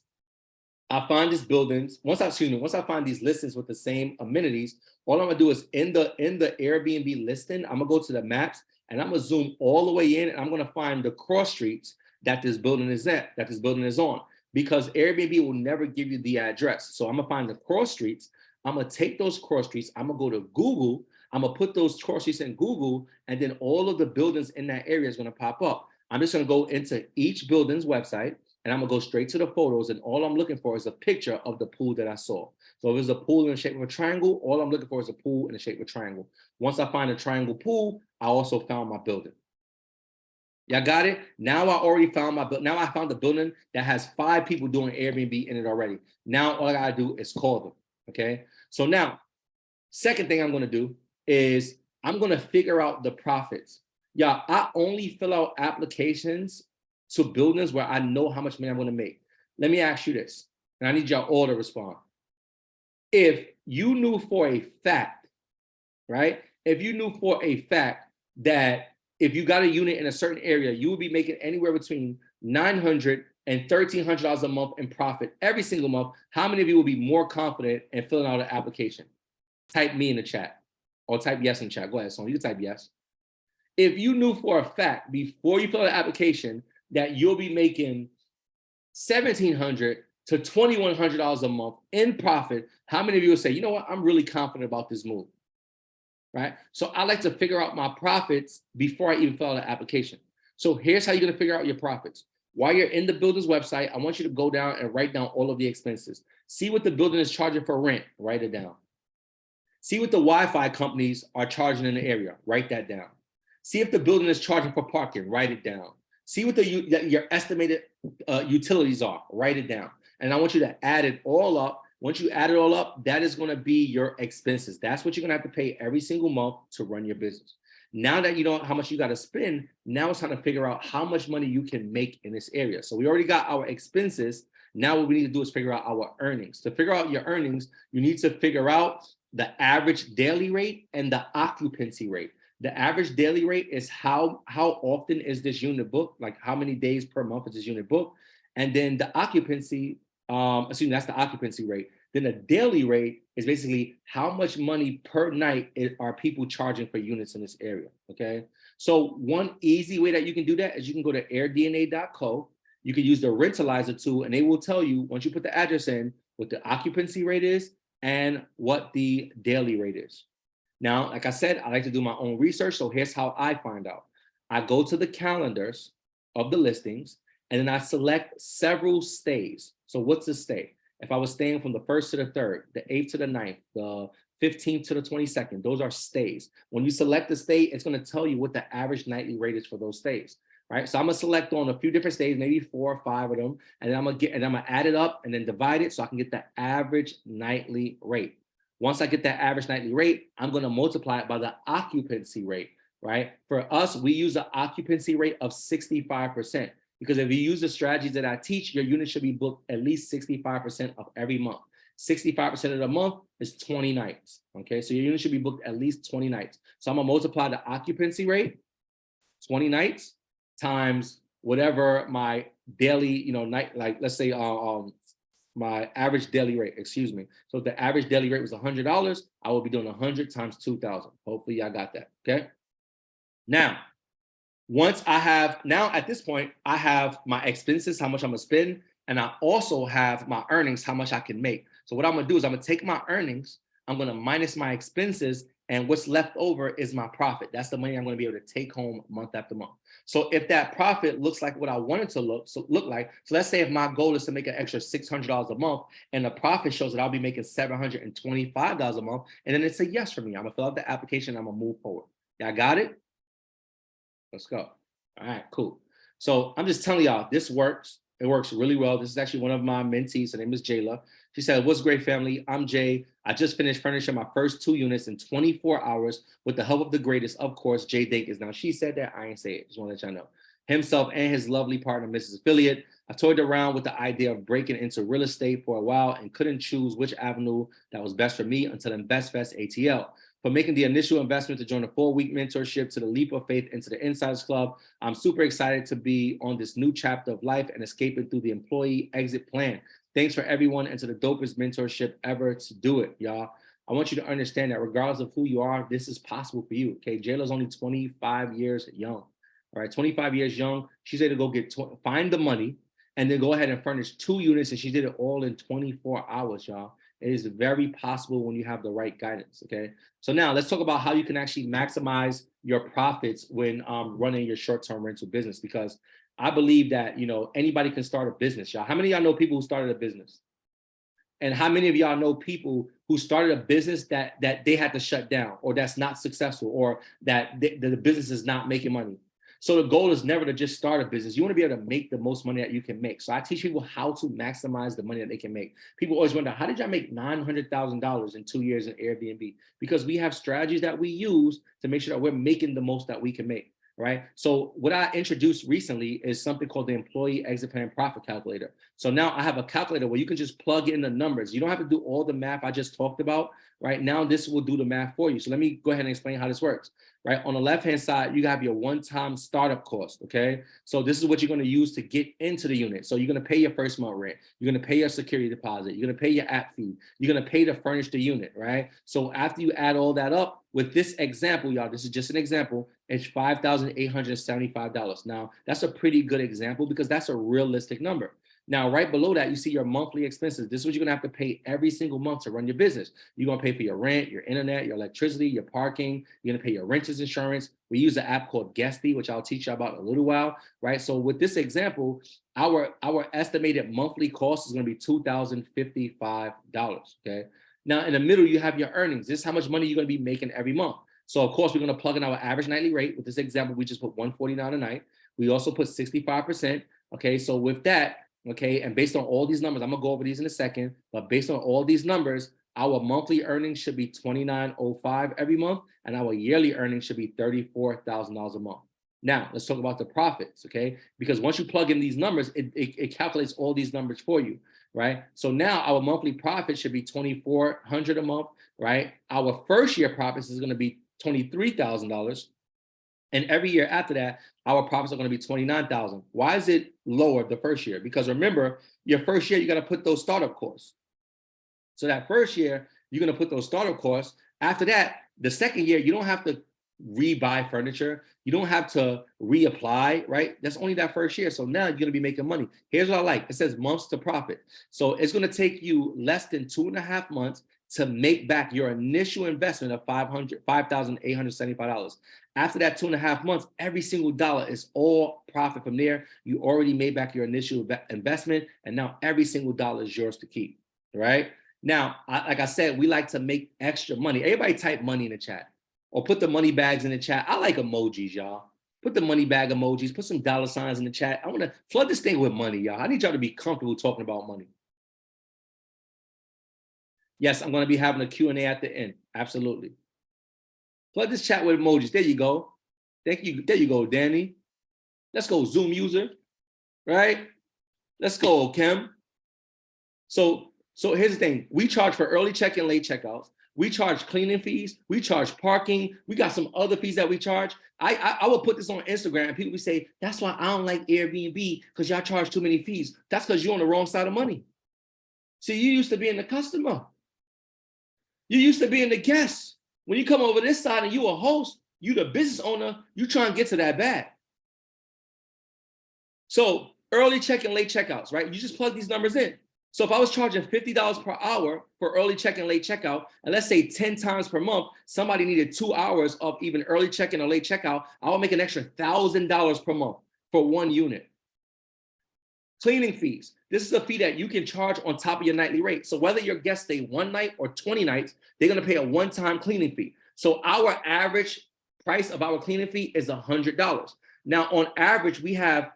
I find these buildings, once I find these listings with the same amenities, all I'm gonna do is in the Airbnb listing, I'm gonna go to the maps and I'm gonna zoom all the way in and I'm gonna find the cross streets that this building is on, because Airbnb will never give you the address. So I'm gonna find the cross streets. I'm gonna take those cross streets. I'm gonna go to Google. I'm gonna put those cross streets in Google, and then all of the buildings in that area is gonna pop up. I'm just gonna go into each building's website, and I'm gonna go straight to the photos, and all I'm looking for is a picture of the pool that I saw. So if there's a pool in the shape of a triangle, all I'm looking for is a pool in the shape of a triangle. Once I find a triangle pool, I also found my building. Y'all got it? Now I already found now I found the building that has 5 people doing Airbnb in it already. Now all I gotta do is call them, okay? So now, second thing I'm gonna do is I'm gonna figure out the profits. Yeah, I only fill out applications to buildings where I know how much money I'm gonna make. Let me ask you this, and I need y'all all to respond. If you knew for a fact, right? If you knew for a fact that if you got a unit in a certain area, you would be making anywhere between $900 and $1,300 a month in profit every single month, how many of you will be more confident in filling out an application? Type me in the chat or type yes in the chat. Go ahead, Son. You can type yes. If you knew for a fact before you fill out an application that you'll be making $1,700 to $2,100 a month in profit, how many of you will say, you know what, I'm really confident about this move, right? So I like to figure out my profits before I even fill out an application. So here's how you're gonna figure out your profits. While you're in the builder's website, I want you to go down and write down all of the expenses. See what the building is charging for rent, write it down. See what the Wi-Fi companies are charging in the area, write that down. See if the building is charging for parking, write it down. See what your estimated utilities are, write it down. And I want you to add it all up. Once you add it all up, that is gonna be your expenses. That's what you're gonna have to pay every single month to run your business. Now that you know how much you gotta spend, now it's time to figure out how much money you can make in this area. So we already got our expenses. Now what we need to do is figure out our earnings. To figure out your earnings, you need to figure out the average daily rate and the occupancy rate. The average daily rate is how often is this unit booked, like how many days per month is this unit booked, and then the occupancy, that's the occupancy rate. Then the daily rate is basically how much money per night are people charging for units in this area, okay? So one easy way that you can do that is you can go to airdna.co, you can use the rentalizer tool, and they will tell you, once you put the address in, what the occupancy rate is and what the daily rate is. Now, like I said, I like to do my own research. So here's how I find out. I go to the calendars of the listings, and then I select several stays. So what's a stay? If I was staying from the 1st to the 3rd, the 8th to the 9th, the 15th to the 22nd, those are stays. When you select the stay, it's going to tell you what the average nightly rate is for those stays, right? So I'm going to select on a few different stays, maybe 4 or 5 of them, and then I'm going to add it up and then divide it so I can get the average nightly rate. Once I get that average nightly rate, I'm going to multiply it by the occupancy rate, right? For us, we use an occupancy rate of 65%, because if you use the strategies that I teach, your unit should be booked at least 65% of every month. 65% of the month is 20 nights, okay? So your unit should be booked at least 20 nights. So I'm going to multiply the occupancy rate, 20 nights, times whatever my daily, night, like let's say my average daily rate, excuse me. So if the average daily rate was $100, I will be doing 100 times 2,000. Hopefully y'all got that, okay? Now, at this point, I have my expenses, how much I'm gonna spend, and I also have my earnings, how much I can make. So what I'm gonna do is I'm gonna take my earnings, I'm gonna minus my expenses, and what's left over is my profit. That's the money I'm gonna be able to take home month after month. So if that profit looks like what I want it to look like, so let's say if my goal is to make an extra $600 a month and the profit shows that I'll be making $725 a month, and then it's a yes for me. I'm gonna fill out the application, I'm gonna move forward. Y'all got it? Let's go. All right, cool. So I'm just telling y'all, this works. It works really well. This is actually one of my mentees. Her name is Jayla. She said, "What's great, family? I'm Jay. I just finished furnishing my first 2 units in 24 hours with the help of the greatest, of course, Jay Dinkins." Now, she said that. I ain't say it. Just want to let y'all know. Himself and his lovely partner, Mrs. Affiliate. I toyed around with the idea of breaking into real estate for a while and couldn't choose which avenue that was best for me until InvestFest ATL. For making the initial investment to join a 4-week mentorship to the Leap of Faith into the Insiders Club. I'm super excited to be on this new chapter of life and escaping through the employee exit plan. Thanks for everyone and to the dopest mentorship ever to do it, y'all. I want you to understand that regardless of who you are, this is possible for you, okay? Jayla's only 25 years young, all right? 25 years young. She's able to go find the money and then go ahead and furnish 2 units, and she did it all in 24 hours, y'all. It is very possible when you have the right guidance, okay? So now let's talk about how you can actually maximize your profits when running your short-term rental business, because I believe that, anybody can start a business, y'all. How many of y'all know people who started a business? And how many of y'all know people who started a business that they had to shut down, or that's not successful, or that the business is not making money? So the goal is never to just start a business. You want to be able to make the most money that you can make. So I teach people how to maximize the money that they can make. People always wonder, how did y'all make $900,000 in 2 years in Airbnb? Because we have strategies that we use to make sure that we're making the most that we can make. right? So what I introduced recently is something called the employee exit plan profit calculator. So now I have a calculator where you can just plug in the numbers. You don't have to do all the math I just talked about. Right now, this will do the math for you. So let me go ahead and explain how this works. Right on the left-hand side, you have your one-time startup cost. Okay, so this is what you're going to use to get into the unit. So you're going to pay your first month rent. You're going to pay your security deposit. You're going to pay your app fee. You're going to pay to furnish the unit. Right. So after you add all that up, with this example, y'all, this is just an example. It's $5,875. Now that's a pretty good example because that's a realistic number. Now, right below that, you see your monthly expenses. This is what you're gonna have to pay every single month to run your business. You're gonna pay for your rent, your internet, your electricity, your parking. You're gonna pay your renter's insurance. We use an app called Guesty, which I'll teach you about in a little while, right? So with this example, our estimated monthly cost is gonna be $2,055, okay? Now in the middle, you have your earnings. This is how much money you're gonna be making every month. So of course, we're gonna plug in our average nightly rate. With this example, we just put $149 a night. We also put 65%, okay? So with that, okay, and based on all these numbers, I'm gonna go over these in a second, but based on all these numbers, our monthly earnings should be $29.05 every month, and our yearly earnings should be $34,000 a month. Now, let's talk about the profits, okay? Because once you plug in these numbers, it calculates all these numbers for you, right? So now our monthly profit should be $2,400 a month, right? Our first year profits is gonna be $23,000. And every year after that, our profits are going to be 29,000. Why is it lower the first year? Because remember, your first year, you got to put those startup costs. So that first year, you're going to put those startup costs. After that, the second year, you don't have to rebuy furniture. You don't have to reapply, right? That's only that first year. So now you're going to be making money. Here's what I like. It says months to profit. So it's going to take you less than 2.5 months to make back your initial investment of $5,875. After that 2.5 months, every single dollar is all profit from there. You already made back your initial investment, and now every single dollar is yours to keep, right? Now, like I said, we like to make extra money. Everybody type money in the chat or put the money bags in the chat. I like emojis, y'all. Put the money bag emojis, put some dollar signs in the chat. I want to flood this thing with money, y'all. I need y'all to be comfortable talking about money. Yes, I'm going to be having a Q&A at the end. Absolutely. Flood this chat with emojis. There you go. Thank you. There you go, Danny. Let's go, Zoom user. Right? Let's go, Kim. So here's the thing. We charge for early check-in, late checkouts. We charge cleaning fees. We charge parking. We got some other fees that we charge. I will put this on Instagram and people will say, that's why I don't like Airbnb because y'all charge too many fees. That's because you're on the wrong side of money. See, you used to be in the customer. You used to be in the guest. When you come over this side and you a host, you the business owner, you try and get to that bag. So early check-in, late checkouts, right? You just plug these numbers in. So if I was charging $50 per hour for early check-in, late checkout, and let's say 10 times per month, somebody needed 2 hours of even early check-in or late checkout, I will make an extra $1,000 per month for one unit. Cleaning fees. This is a fee that you can charge on top of your nightly rate. So whether your guests stay 1 night or 20 nights, they're going to pay a one-time cleaning fee. So our average price of our cleaning fee is $100. Now, on average, we have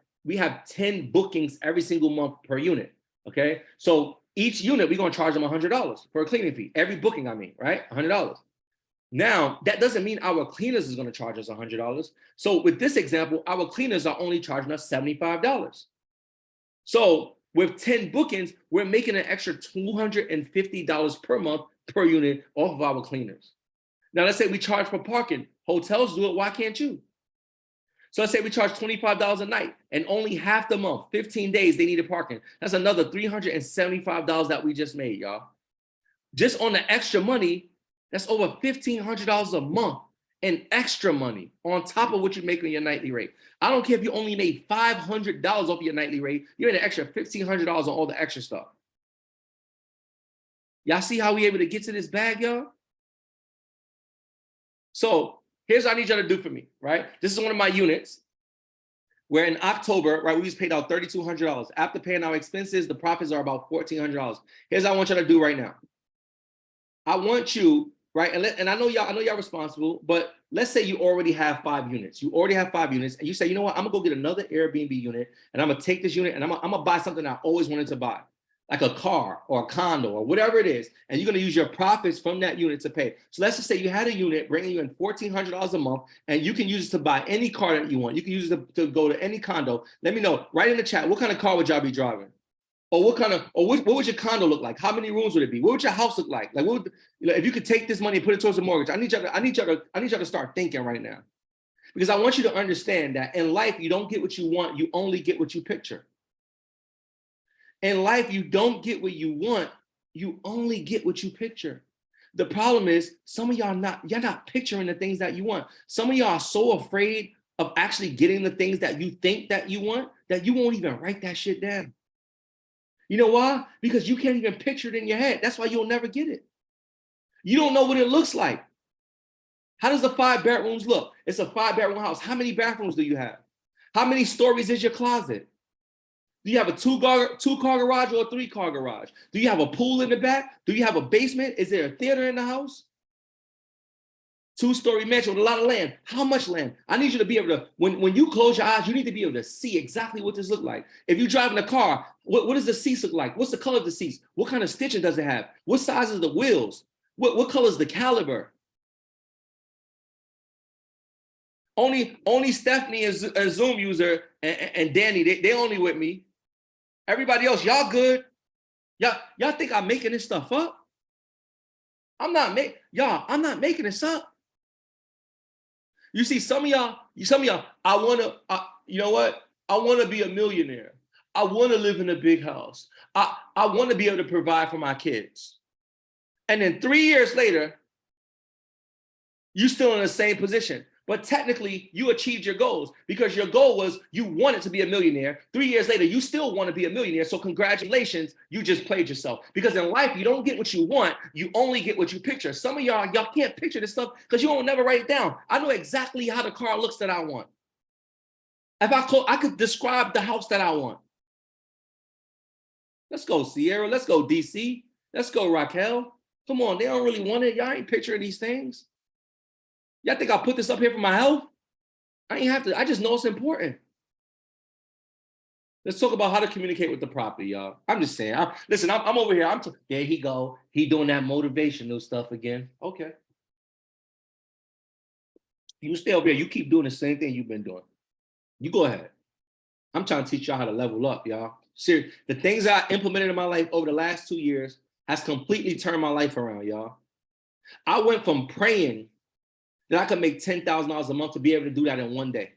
10 bookings every single month per unit. Okay. So each unit, we're going to charge them $100 for a cleaning fee. Every booking, I mean, right? $100. Now, that doesn't mean our cleaners is going to charge us $100. So with this example, our cleaners are only charging us $75. So with 10 bookings, we're making an extra $250 per month per unit off of our cleaners. Now, let's say we charge for parking. Hotels do it. Why can't you? So let's say we charge $25 a night and only half the month, 15 days, they needed parking. That's another $375 that we just made, y'all. Just on the extra money, that's over $1,500 a month in extra money on top of what you make on your nightly rate. I don't care if you only made $500 off your nightly rate, you're in an extra $1,500 on all the extra stuff. Y'all see how we able to get to this bag, y'all? So here's what I need y'all to do for me, right? This is one of my units where in October, right, we just paid out $3,200. After paying our expenses, the profits are about $1,400. Here's what I want y'all to do right now. I want you, right, and I know y'all responsible, but let's say you already have 5 units. You already have 5 units, and you say, you know what, I'm gonna go get another Airbnb unit, and I'm gonna take this unit, and I'm gonna buy something I always wanted to buy. like a car or a condo or whatever it is, and you're going to use your profits from that unit to pay. So let's just say you had a unit bringing you in $1,400 a month, and you can use it to buy any car that you want. You can use it to go to any condo. Let me know right in the chat, what kind of car would y'all be driving? Or what would your condo look like? How many rooms would it be? What would your house look like? Like, what would, if you could take this money and put it towards a mortgage? I need y'all to start thinking right now, because I want you to understand that in life, you don't get what you want. You only get what you picture. In life, you don't get what you want. You only get what you picture. The problem is some of y'all you're not picturing the things that you want. Some of y'all are so afraid of actually getting the things that you think that you want that you won't even write that shit down. You know why? Because you can't even picture it in your head. That's why you'll never get it. You don't know what it looks like. How does the 5 bedrooms look? It's a 5-bedroom house. How many bathrooms do you have? How many stories is your closet? Do you have a two-car garage or a 3-car garage? Do you have a pool in the back? Do you have a basement? Is there a theater in the house? 2-story mansion with a lot of land. How much land? I need you to be able to, when you close your eyes, you need to be able to see exactly what this looks like. If you're driving a car, what does the seats look like? What's the color of the seats? What kind of stitching does it have? What size is the wheels? What color is the caliber? Only Stephanie is a Zoom user and Danny, they only with me. Everybody else, y'all good. Y'all think I'm making this stuff up? I'm not making this up. You see, some of y'all, you know what? I want to be a millionaire. I want to live in a big house. I want to be able to provide for my kids. And then 3 years later, you're still in the same position. But technically, you achieved your goals because your goal was you wanted to be a millionaire. 3 years later, you still want to be a millionaire. So congratulations, you just played yourself. Because in life, you don't get what you want. You only get what you picture. Some of y'all can't picture this stuff because you won't never write it down. I know exactly how the car looks that I want. If I could describe the house that I want. Let's go, Sierra. Let's go, DC. Let's go, Raquel. Come on, they don't really want it. Y'all ain't picturing these things. Y'all think I put this up here for my health? I ain't have to. I just know it's important. Let's talk about how to communicate with the property, y'all. I'm just saying. I'm over here. There he go. He doing that motivational stuff again. Okay. You stay over here. You keep doing the same thing you've been doing. You go ahead. I'm trying to teach y'all how to level up, y'all. Seriously, the things I implemented in my life over the last 2 years has completely turned my life around, y'all. I went from praying that I could make $10,000 a month to be able to do that in one day.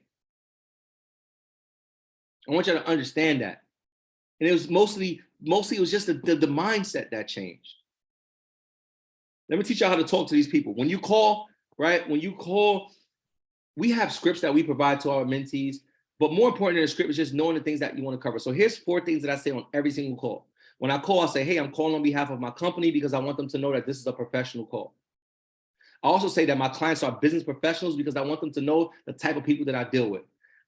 I want you to understand that. And it was mostly it was just the mindset that changed. Let me teach y'all how to talk to these people. When you call, right? We have scripts that we provide to our mentees, but more important than the script is just knowing the things that you want to cover. So here's 4 things that I say on every single call. When I call, I say, hey, I'm calling on behalf of my company because I want them to know that this is a professional call. I also say that my clients are business professionals because I want them to know the type of people that I deal with.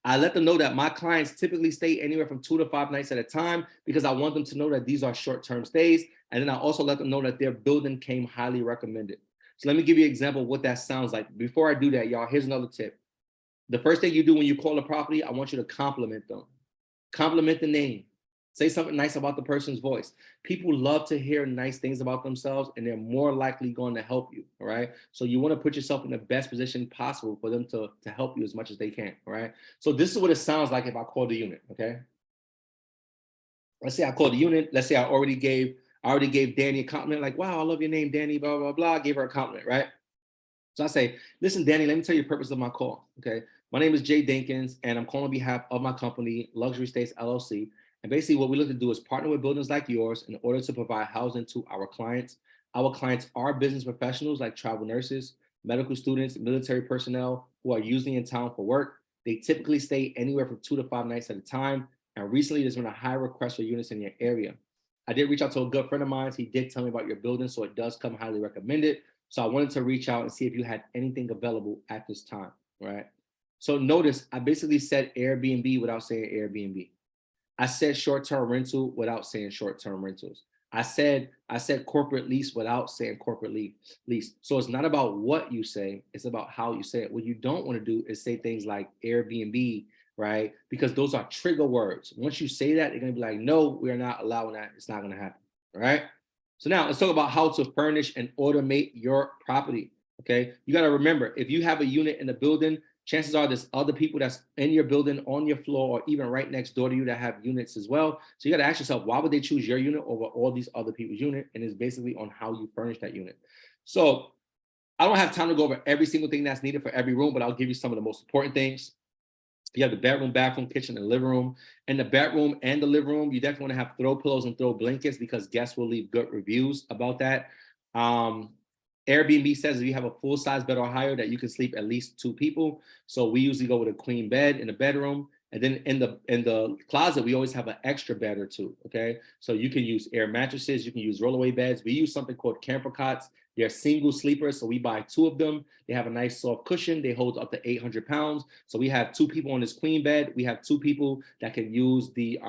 I let them know that my clients typically stay anywhere from 2 to 5 nights at a time because I want them to know that these are short-term stays. And then I also let them know that their building came highly recommended. So let me give you an example of what that sounds like. Before I do that, y'all, here's another tip. The first thing you do when you call a property, I want you to compliment them. Compliment the name. Say something nice about the person's voice. People love to hear nice things about themselves, and they're more likely going to help you, all right? So you want to put yourself in the best position possible for them to help you as much as they can, all right? So this is what it sounds like if I call the unit, okay? Let's say I called the unit. Let's say I already gave Danny a compliment, like, wow, I love your name, Danny, blah, blah, blah. I gave her a compliment, right? So I say, listen, Danny, let me tell you the purpose of my call, okay? My name is Jay Dinkins, and I'm calling on behalf of my company, Luxury Estates LLC. And basically what we look to do is partner with buildings like yours in order to provide housing to our clients. Our clients are business professionals like travel nurses, medical students, military personnel who are usually in town for work. They typically stay anywhere from 2 to 5 nights at a time. And recently there's been a high request for units in your area. I did reach out to a good friend of mine. He did tell me about your building, so it does come highly recommended. So I wanted to reach out and see if you had anything available at this time, right? So notice I basically said Airbnb without saying Airbnb. I said short-term rental without saying short-term rentals. I said corporate lease without saying corporate lease. So it's not about what you say, it's about how you say it. What you don't want to do is say things like Airbnb, right? Because those are trigger words. Once you say that, they're gonna be like, no, we're not allowing that. It's not gonna happen, all right? So now let's talk about how to furnish and automate your property, okay? You gotta remember, if you have a unit in the building, chances are there's other people that's in your building, on your floor, or even right next door to you that have units as well. So you gotta ask yourself, why would they choose your unit over all these other people's unit? And it's basically on how you furnish that unit. So I don't have time to go over every single thing that's needed for every room, but I'll give you some of the most important things. You have the bedroom, bathroom, kitchen, and living room. In the bedroom and the living room, you definitely want to have throw pillows and throw blankets because guests will leave good reviews about that. Um, Airbnb says if you have a full-size bed or higher that you can sleep at least 2 people. So we usually go with a queen bed in the bedroom. And then in the closet, we always have an extra bed or 2. Okay. So you can use air mattresses, you can use rollaway beds. We use something called camper cots. They're single sleepers. So we buy 2 of them. They have a nice soft cushion. They hold up to 800 pounds. So we have 2 people on this queen bed. We have 2 people that can use the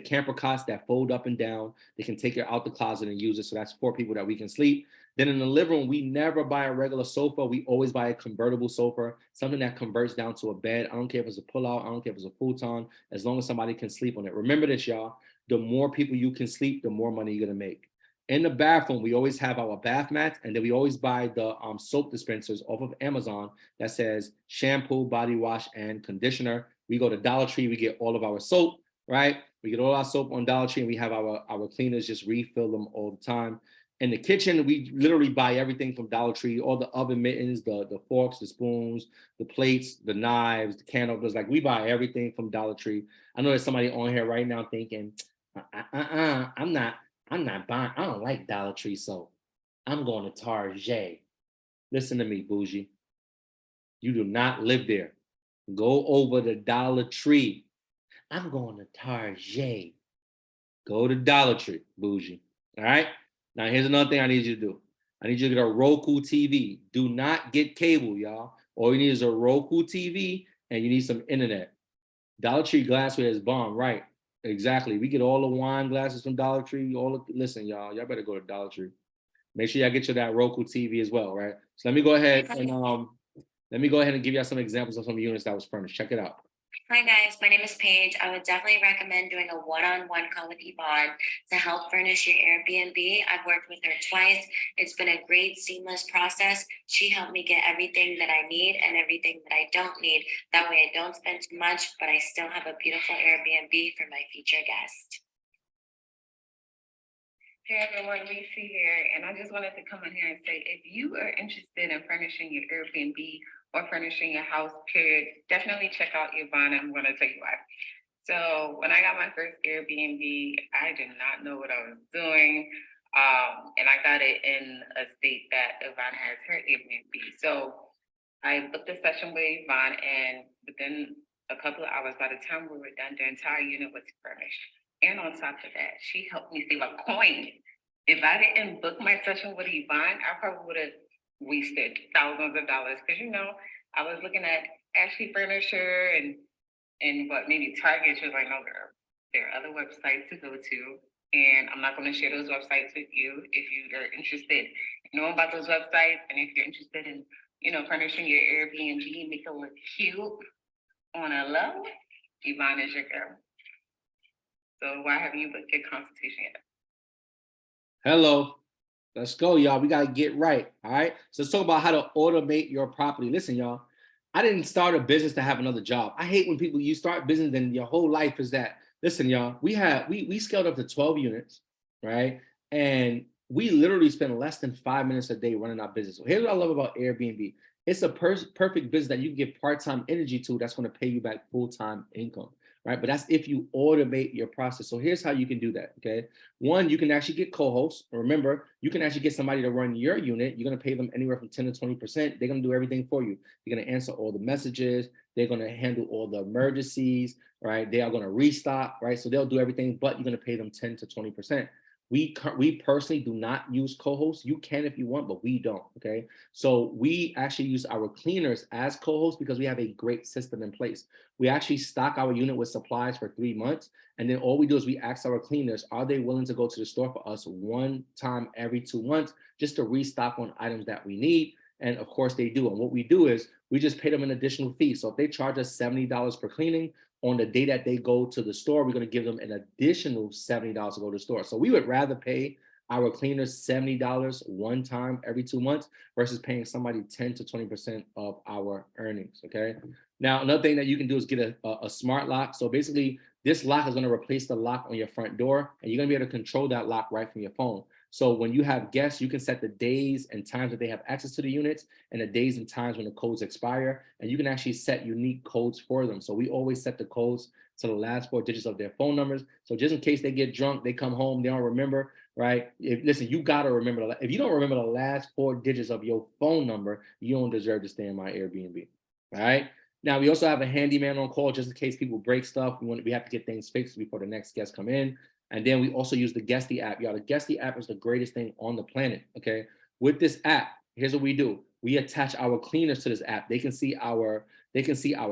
camper cots that fold up and down. They can take it out the closet and use it. So that's 4 people that we can sleep. Then in the living room, we never buy a regular sofa. We always buy a convertible sofa, something that converts down to a bed. I don't care if it's a pullout. I don't care if it's a futon, as long as somebody can sleep on it. Remember this, y'all. The more people you can sleep, the more money you're going to make. In the bathroom, we always have our bath mats, and then we always buy the soap dispensers off of Amazon that says shampoo, body wash, and conditioner. We go to Dollar Tree, we get all of our soap, right? We get all our soap on Dollar Tree, and we have our cleaners just refill them all the time. In the kitchen, we literally buy everything from Dollar Tree, all the oven mittens, the forks, the spoons, the plates, the knives, the can openers. Like, we buy everything from Dollar Tree. I know there's somebody on here right now thinking, I'm not buying, I don't like Dollar Tree soap. I'm going to Target. Listen to me, bougie. You do not live there. Go over to Dollar Tree. I'm going to Target. Go to Dollar Tree, bougie. All right. Now, here's another thing I need you to do. I need you to get a Roku TV. Do not get cable, y'all. All you need is a Roku TV and you need some internet. Dollar Tree glassware is bomb, right? Exactly. We get all the wine glasses from Dollar Tree. Listen, y'all better go to Dollar Tree. Make sure y'all get you that Roku TV as well, right? So let me go ahead and give y'all some examples of some units that was furnished. Check it out. Hi guys, my name is Paige. I would definitely recommend doing a one-on-one call with Yvonne to help furnish your Airbnb. I've worked with her twice. It's been a great, seamless process. She helped me get everything that I need and everything that I don't need. That way I don't spend too much, but I still have a beautiful Airbnb for my future guest. Hey everyone, Lisa here, and I just wanted to come in here and say, if you are interested in furnishing your Airbnb or furnishing your house, period, definitely check out Yvonne, and I'm going to tell you why. So when I got my first Airbnb, I did not know what I was doing, and I got it in a state that Yvonne has her Airbnb. So I booked a session with Yvonne, and within a couple of hours, by the time we were done, the entire unit was furnished. And on top of that, she helped me save a coin. If I didn't book my session with Yvonne, I probably would have wasted thousands of dollars. Because I was looking at Ashley Furniture and what maybe Target. She was like, no, girl, there are other websites to go to. And I'm not going to share those websites with you if you are interested in knowing about those websites. And if you're interested in, furnishing your Airbnb, make it look cute on a low, Yvonne is your girl. So why haven't you booked your consultation yet? Hello. Let's go, y'all. We got to get right. All right. So let's talk about how to automate your property. Listen, y'all, I didn't start a business to have another job. I hate when you start business and your whole life is that. Listen, y'all, we scaled up to 12 units, right? And we literally spend less than 5 minutes a day running our business. So here's what I love about Airbnb. It's a perfect business that you can give part-time energy to that's going to pay you back full-time income, right? But that's if you automate your process. So here's how you can do that, okay? One, you can actually get co-hosts. Remember, you can actually get somebody to run your unit. You're going to pay them anywhere from 10 to 20%. They're going to do everything for you. They're going to answer all the messages. They're going to handle all the emergencies, right? They are going to restock, right? So they'll do everything, but you're going to pay them 10 to 20%. We personally do not use co-hosts. You can if you want, but we don't, okay? So we actually use our cleaners as co-hosts because we have a great system in place. We actually stock our unit with supplies for 3 months. And then all we do is we ask our cleaners, are they willing to go to the store for us one time every 2 months just to restock on items that we need? And of course they do. And what we do is we just pay them an additional fee. So if they charge us $70 per cleaning, on the day that they go to the store, we're going to give them an additional $70 to go to the store. So we would rather pay our cleaners $70 one time every 2 months versus paying somebody 10 to 20% of our earnings. Okay. Now, another thing that you can do is get a smart lock. So basically, this lock is going to replace the lock on your front door, and you're going to be able to control that lock right from your phone. So when you have guests, you can set the days and times that they have access to the units and the days and times when the codes expire, and you can actually set unique codes for them. So we always set the codes to the last 4 digits of their phone numbers. So just in case they get drunk, they come home, they don't remember, right? Listen, you got to remember, if you don't remember the last 4 digits of your phone number, you don't deserve to stay in my Airbnb, all right? Now, we also have a handyman on call just in case people break stuff. We have to get things fixed before the next guests come in. And then we also use the Guesty app. Y'all, the Guesty app is the greatest thing on the planet, okay? With this app, here's what we do. We attach our cleaners to this app. They can see our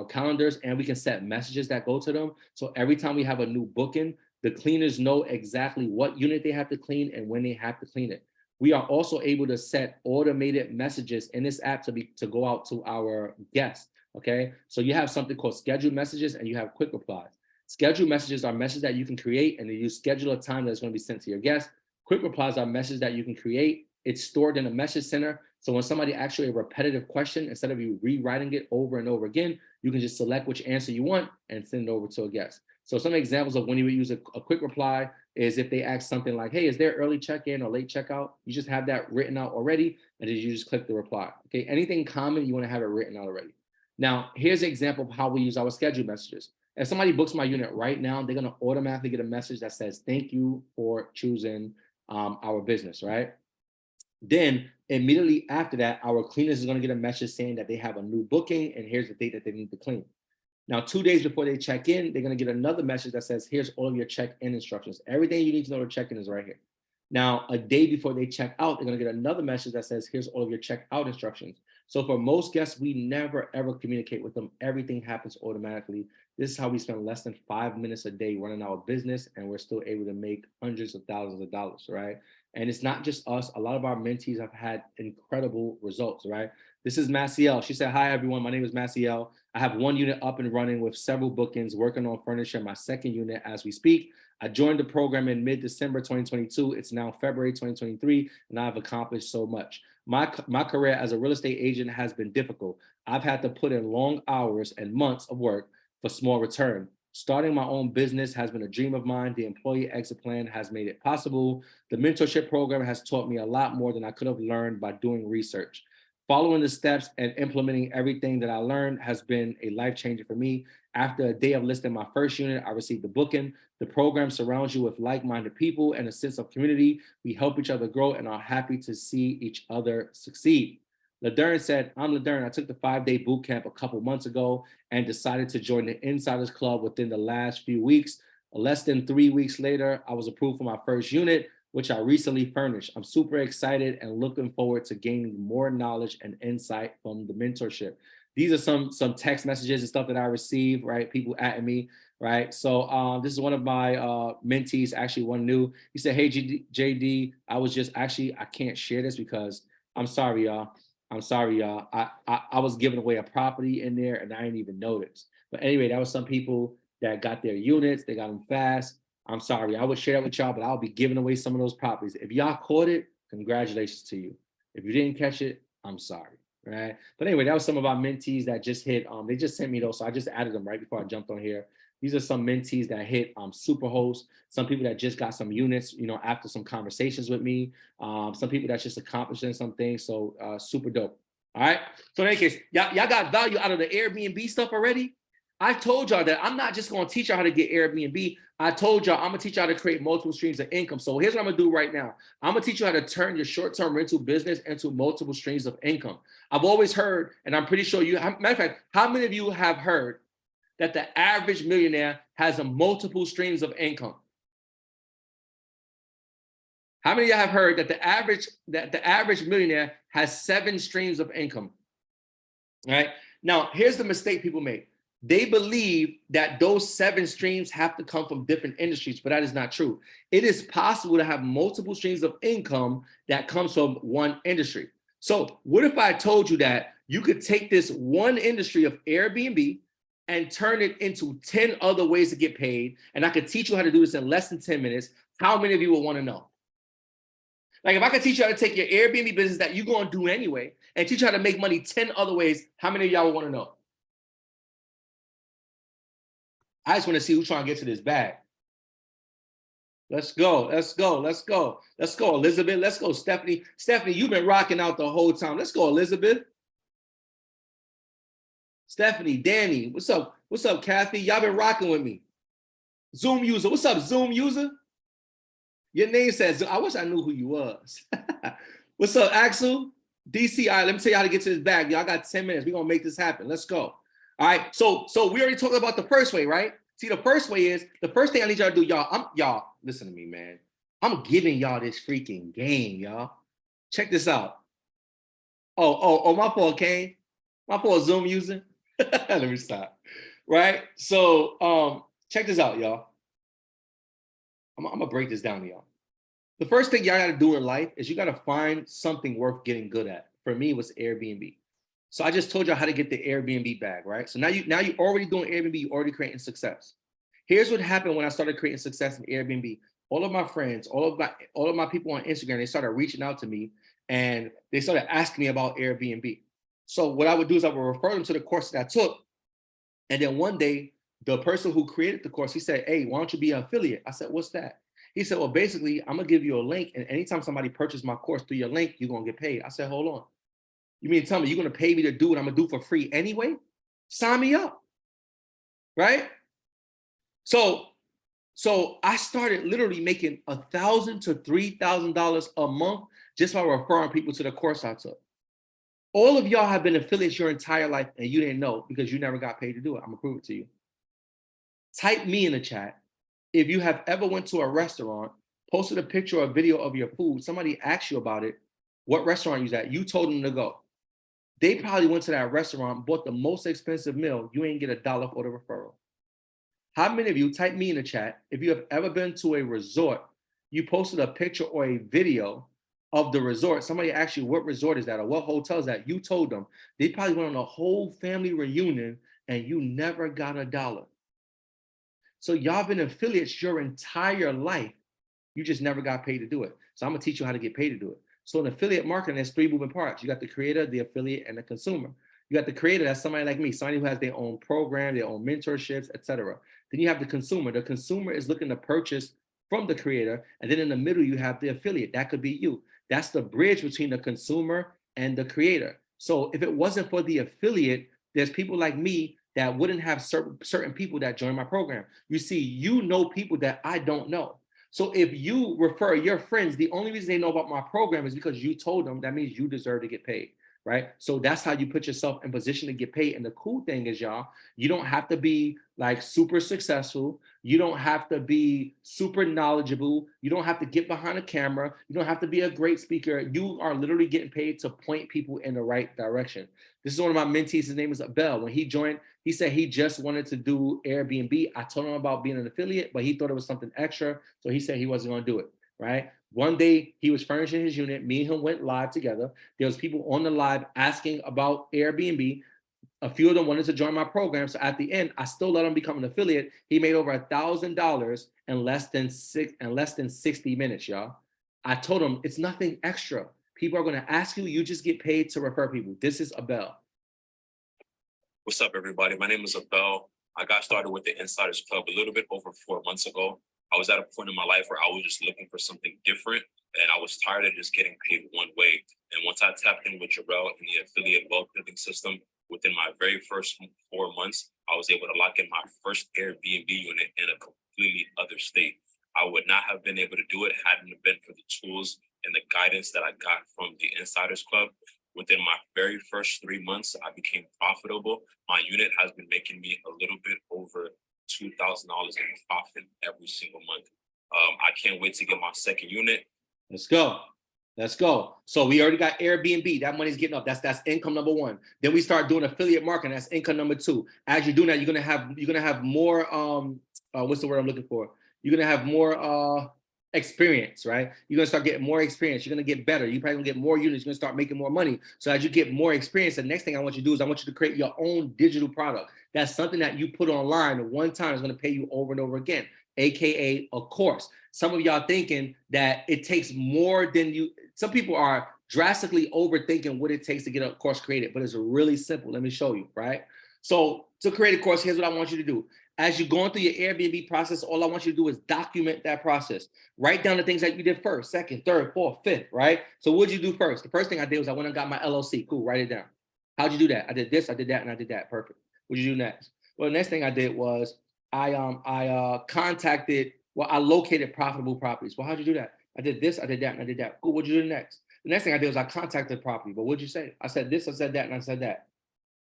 calendars, and we can set messages that go to them. So every time we have a new booking, the cleaners know exactly what unit they have to clean and when they have to clean it. We are also able to set automated messages in this app to go out to our guests, okay? So you have something called scheduled messages and you have quick replies. Scheduled messages are messages that you can create, and you schedule a time that's going to be sent to your guests. Quick replies are messages that you can create. It's stored in a message center. So when somebody asks you a repetitive question, instead of you rewriting it over and over again, you can just select which answer you want and send it over to a guest. So some examples of when you would use a quick reply is if they ask something like, hey, is there early check-in or late checkout? You just have that written out already, and then you just click the reply. Okay, anything common, you want to have it written out already. Now, here's an example of how we use our scheduled messages. If somebody books my unit right now, they're going to automatically get a message that says, thank you for choosing our business, right? Then immediately after that, our cleaners is going to get a message saying that they have a new booking and here's the date that they need to clean. Now, 2 days before they check in, they're going to get another message that says, here's all of your check-in instructions. Everything you need to know to check in is right here. Now, a day before they check out, they're going to get another message that says, here's all of your check-out instructions. So for most guests, we never, ever communicate with them. Everything happens automatically. This is how we spend less than 5 minutes a day running our business, and we're still able to make hundreds of thousands of dollars, right? And it's not just us. A lot of our mentees have had incredible results, right? This is Maciel. She said, hi, everyone. My name is Maciel. I have 1 unit up and running with several bookings, working on furnishing my 2nd unit as we speak. I joined the program in mid-December 2022. It's now February 2023, and I've accomplished so much. My career as a real estate agent has been difficult. I've had to put in long hours and months of work for small return. Starting my own business has been a dream of mine. The employee exit plan has made it possible. The mentorship program has taught me a lot more than I could have learned by doing research. Following the steps and implementing everything that I learned has been a life changer for me. After a day of listing my first unit, I received a booking. The program surrounds you with like-minded people and a sense of community. We help each other grow and are happy to see each other succeed. Ladern said, I'm Ladern. I took the 5-day boot camp a couple months ago and decided to join the Insiders Club within the last few weeks. Less than 3 weeks later, I was approved for my first unit, which I recently furnished. I'm super excited and looking forward to gaining more knowledge and insight from the mentorship. These are some text messages and stuff that I received, right? People at me, right? So this is one of my mentees, actually one new. He said, hey, JD, I can't share this because I'm sorry, y'all. I was giving away a property in there and I didn't even notice. But anyway, that was some people that got their units. They got them fast. I'm sorry. I would share that with y'all, but I'll be giving away some of those properties. If y'all caught it, congratulations to you. If you didn't catch it, I'm sorry. Right. But anyway, that was some of our mentees that just hit. They just sent me those. So I just added them right before I jumped on here. These are some mentees that hit Superhost. Some people that just got some units, after some conversations with me. Some people that's just accomplishing some things. So super dope. All right. So in any case, y'all got value out of the Airbnb stuff already. I told y'all that I'm not just going to teach y'all how to get Airbnb. I told y'all I'm going to teach y'all to create multiple streams of income. So here's what I'm going to do right now. I'm going to teach you how to turn your short-term rental business into multiple streams of income. I've always heard, and I'm pretty sure matter of fact, how many of you have heard that the average millionaire has a multiple streams of income? How many of you have heard that the average millionaire has 7 streams of income? All right. Now, here's the mistake people make. They believe that those 7 streams have to come from different industries, but that is not true. It is possible to have multiple streams of income that comes from one industry. So what if I told you that you could take this one industry of Airbnb and turn it into 10 other ways to get paid. And I could teach you how to do this in less than 10 minutes. How many of you would want to know? Like if I could teach you how to take your Airbnb business that you're going to do anyway and teach you how to make money 10 other ways, how many of y'all would want to know? I just want to see who's trying to get to this bag. Let's go. Let's go. Let's go. Let's go, Elizabeth. Let's go, Stephanie. Stephanie, you've been rocking out the whole time. Let's go, Elizabeth. Stephanie, Danny, what's up? What's up, Kathy? Y'all been rocking with me. Zoom user, what's up, Zoom user? Your name says, I wish I knew who you was. What's up, Axel? DC, all right, let me tell you how to get to this bag. Y'all got 10 minutes. We're going to make this happen. Let's go. All right, so we already talked about the first way, right? See, the first way is, the first thing I need y'all to do, y'all, listen to me, man. I'm giving y'all this freaking game, y'all. Check this out. Oh, my fault, Kane. My fault, Zoom user. Let me stop. Right? So check this out, y'all. I'm gonna break this down to y'all. The first thing y'all gotta do in life is you gotta find something worth getting good at. For me, it was Airbnb. So I just told y'all how to get the Airbnb bag, right? So now you already doing Airbnb, you already creating success. Here's what happened when I started creating success in Airbnb. All of my friends, all of my people on Instagram, they started reaching out to me and they started asking me about Airbnb. So what I would do is I would refer them to the course that I took. And then one day, the person who created the course, he said, hey, why don't you be an affiliate? I said, what's that? He said, well, basically, I'm gonna give you a link. And anytime somebody purchases my course through your link, you're gonna get paid. I said, hold on. You mean to tell me you're gonna pay me to do what I'm gonna do for free anyway? Sign me up, right? So I started literally making $1,000 to $3,000 a month just by referring people to the course I took. All of y'all have been affiliates your entire life and you didn't know because you never got paid to do it. I'm gonna prove it to you. Type me in the chat if you have ever went to a restaurant, posted a picture or a video of your food, somebody asked you about it, what restaurant you was at, you told them to go. They probably went to that restaurant, bought the most expensive meal, you ain't get $1 for the referral. How many of you, type me in the chat, if you have ever been to a resort, you posted a picture or a video of the resort, somebody asked you what resort is that or what hotel is that, you told them, they probably went on a whole family reunion and you never got $1. So y'all been affiliates your entire life. You just never got paid to do it. So I'm gonna teach you how to get paid to do it. So in affiliate marketing, there's 3 moving parts. You got the creator, the affiliate, and the consumer. You got the creator, that's somebody like me, somebody who has their own program, their own mentorships, etc. Then you have the consumer. The consumer is looking to purchase from the creator. And then in the middle, you have the affiliate. That could be you. That's the bridge between the consumer and the creator. So if it wasn't for the affiliate, there's people like me that wouldn't have certain people that join my program. You see, you know people that I don't know. So if you refer your friends, the only reason they know about my program is because you told them. That means you deserve to get paid, right? So that's how you put yourself in position to get paid. And the cool thing is, y'all, you don't have to be like super successful. You don't have to be super knowledgeable. You don't have to get behind a camera. You don't have to be a great speaker. You are literally getting paid to point people in the right direction. This is one of my mentees. His name is Abel. When he joined, he said he just wanted to do Airbnb. I told him about being an affiliate, but he thought it was something extra. So he said he wasn't going to do it, right? One day he was furnishing his unit. Me and him went live together. There was people on the live asking about Airbnb. A few of them wanted to join my program. So at the end, I still let him become an affiliate. He made over $1,000 in less than 60 minutes, y'all. I told him it's nothing extra. People are going to ask you. You just get paid to refer people. This is Abel. What's up, everybody? My name is Abel. I got started with the Insiders Club a little bit over 4 months ago. I was at a point in my life where I was just looking for something different, and I was tired of just getting paid one way. And once I tapped in with Jarrell in the affiliate wealth building system, within my very first 4 months, I was able to lock in my first Airbnb unit in a completely other state. I would not have been able to do it hadn't it been for the tools and the guidance that I got from the Insiders Club. Within my very first 3 months, I became profitable. My unit has been making me a little bit over $2,000 in profit every single month. I can't wait to get my second unit. Let's go. Let's go. So we already got Airbnb. That money's getting up. That's income number 1. Then we start doing affiliate marketing. That's income number 2. As you're doing that, you're gonna have more. What's the word I'm looking for? You're gonna have more Experience, right? You're gonna start getting more experience. You're gonna get better. You're probably gonna get more units. You're gonna start making more money. So as you get more experience, the next thing I want you to do is I want you to create your own digital product. That's something that you put online at one time is gonna pay you over and over again, AKA a course. Some of y'all thinking that it takes more than you, some people are drastically overthinking what it takes to get a course created, but it's really simple. Let me show you, right? So to create a course, here's what I want you to do. As you're going through your Airbnb process, all I want you to do is document that process. Write down the things that you did first, second, third, fourth, fifth, right? So what'd you do first? The first thing I did was I went and got my LLC. Cool, write it down. How'd you do that? I did this, I did that, and I did that. Perfect. What'd you do next? Well, the next thing I did was I located profitable properties. Well, how'd you do that? I did this, I did that, and I did that. Cool, what'd you do next? The next thing I did was I contacted property. But what'd you say? I said this, I said that, and I said that.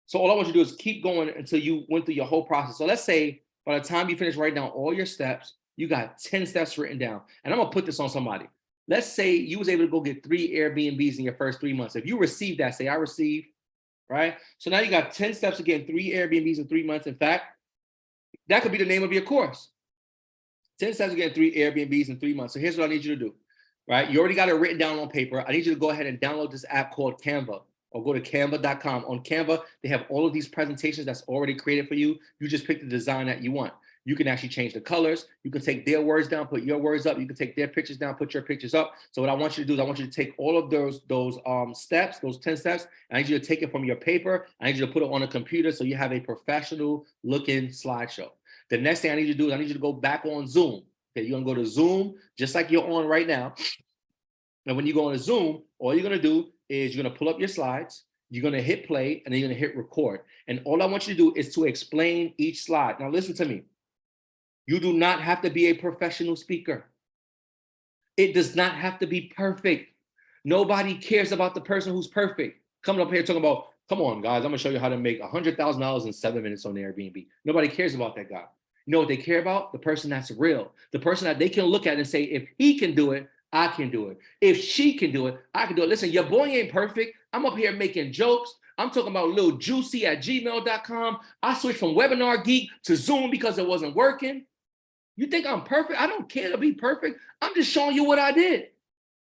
So all I want you to do is keep going until you went through your whole process. So let's say by the time you finish writing down all your steps, you got 10 steps written down. And I'm gonna put this on somebody. Let's say you was able to go get 3 Airbnbs in your first 3 months. If you received that, say I received, right? So now you got 10 steps to getting 3 Airbnbs in 3 months. In fact, that could be the name of your course. 10 steps to getting 3 Airbnbs in 3 months. So here's what I need you to do, right? You already got it written down on paper. I need you to go ahead and download this app called Canva, or go to canva.com. On Canva, they have all of these presentations that's already created for you. You just pick the design that you want. You can actually change the colors. You can take their words down, put your words up. You can take their pictures down, put your pictures up. So what I want you to do is I want you to take all of those steps, those 10 steps, and I need you to take it from your paper. I need you to put it on a computer so you have a professional looking slideshow. The next thing I need you to do is I need you to go back on Zoom. Okay, you're gonna go to Zoom, just like you're on right now. And when you go on Zoom, all you're gonna do is you're gonna pull up your slides, you're gonna hit play, and then you're gonna hit record. And all I want you to do is to explain each slide. Now listen to me. You do not have to be a professional speaker. It does not have to be perfect. Nobody cares about the person who's perfect. Coming up here talking about, come on guys, I'm gonna show you how to make $100,000 in 7 minutes on Airbnb. Nobody cares about that guy. You know what they care about? The person that's real. The person that they can look at and say, if he can do it, I can do it. If she can do it, I can do it. Listen, your boy ain't perfect. I'm up here making jokes. I'm talking about Lil Juicy at gmail.com. I switched from Webinar Geek to Zoom because it wasn't working. You think I'm perfect? I don't care to be perfect. I'm just showing you what I did.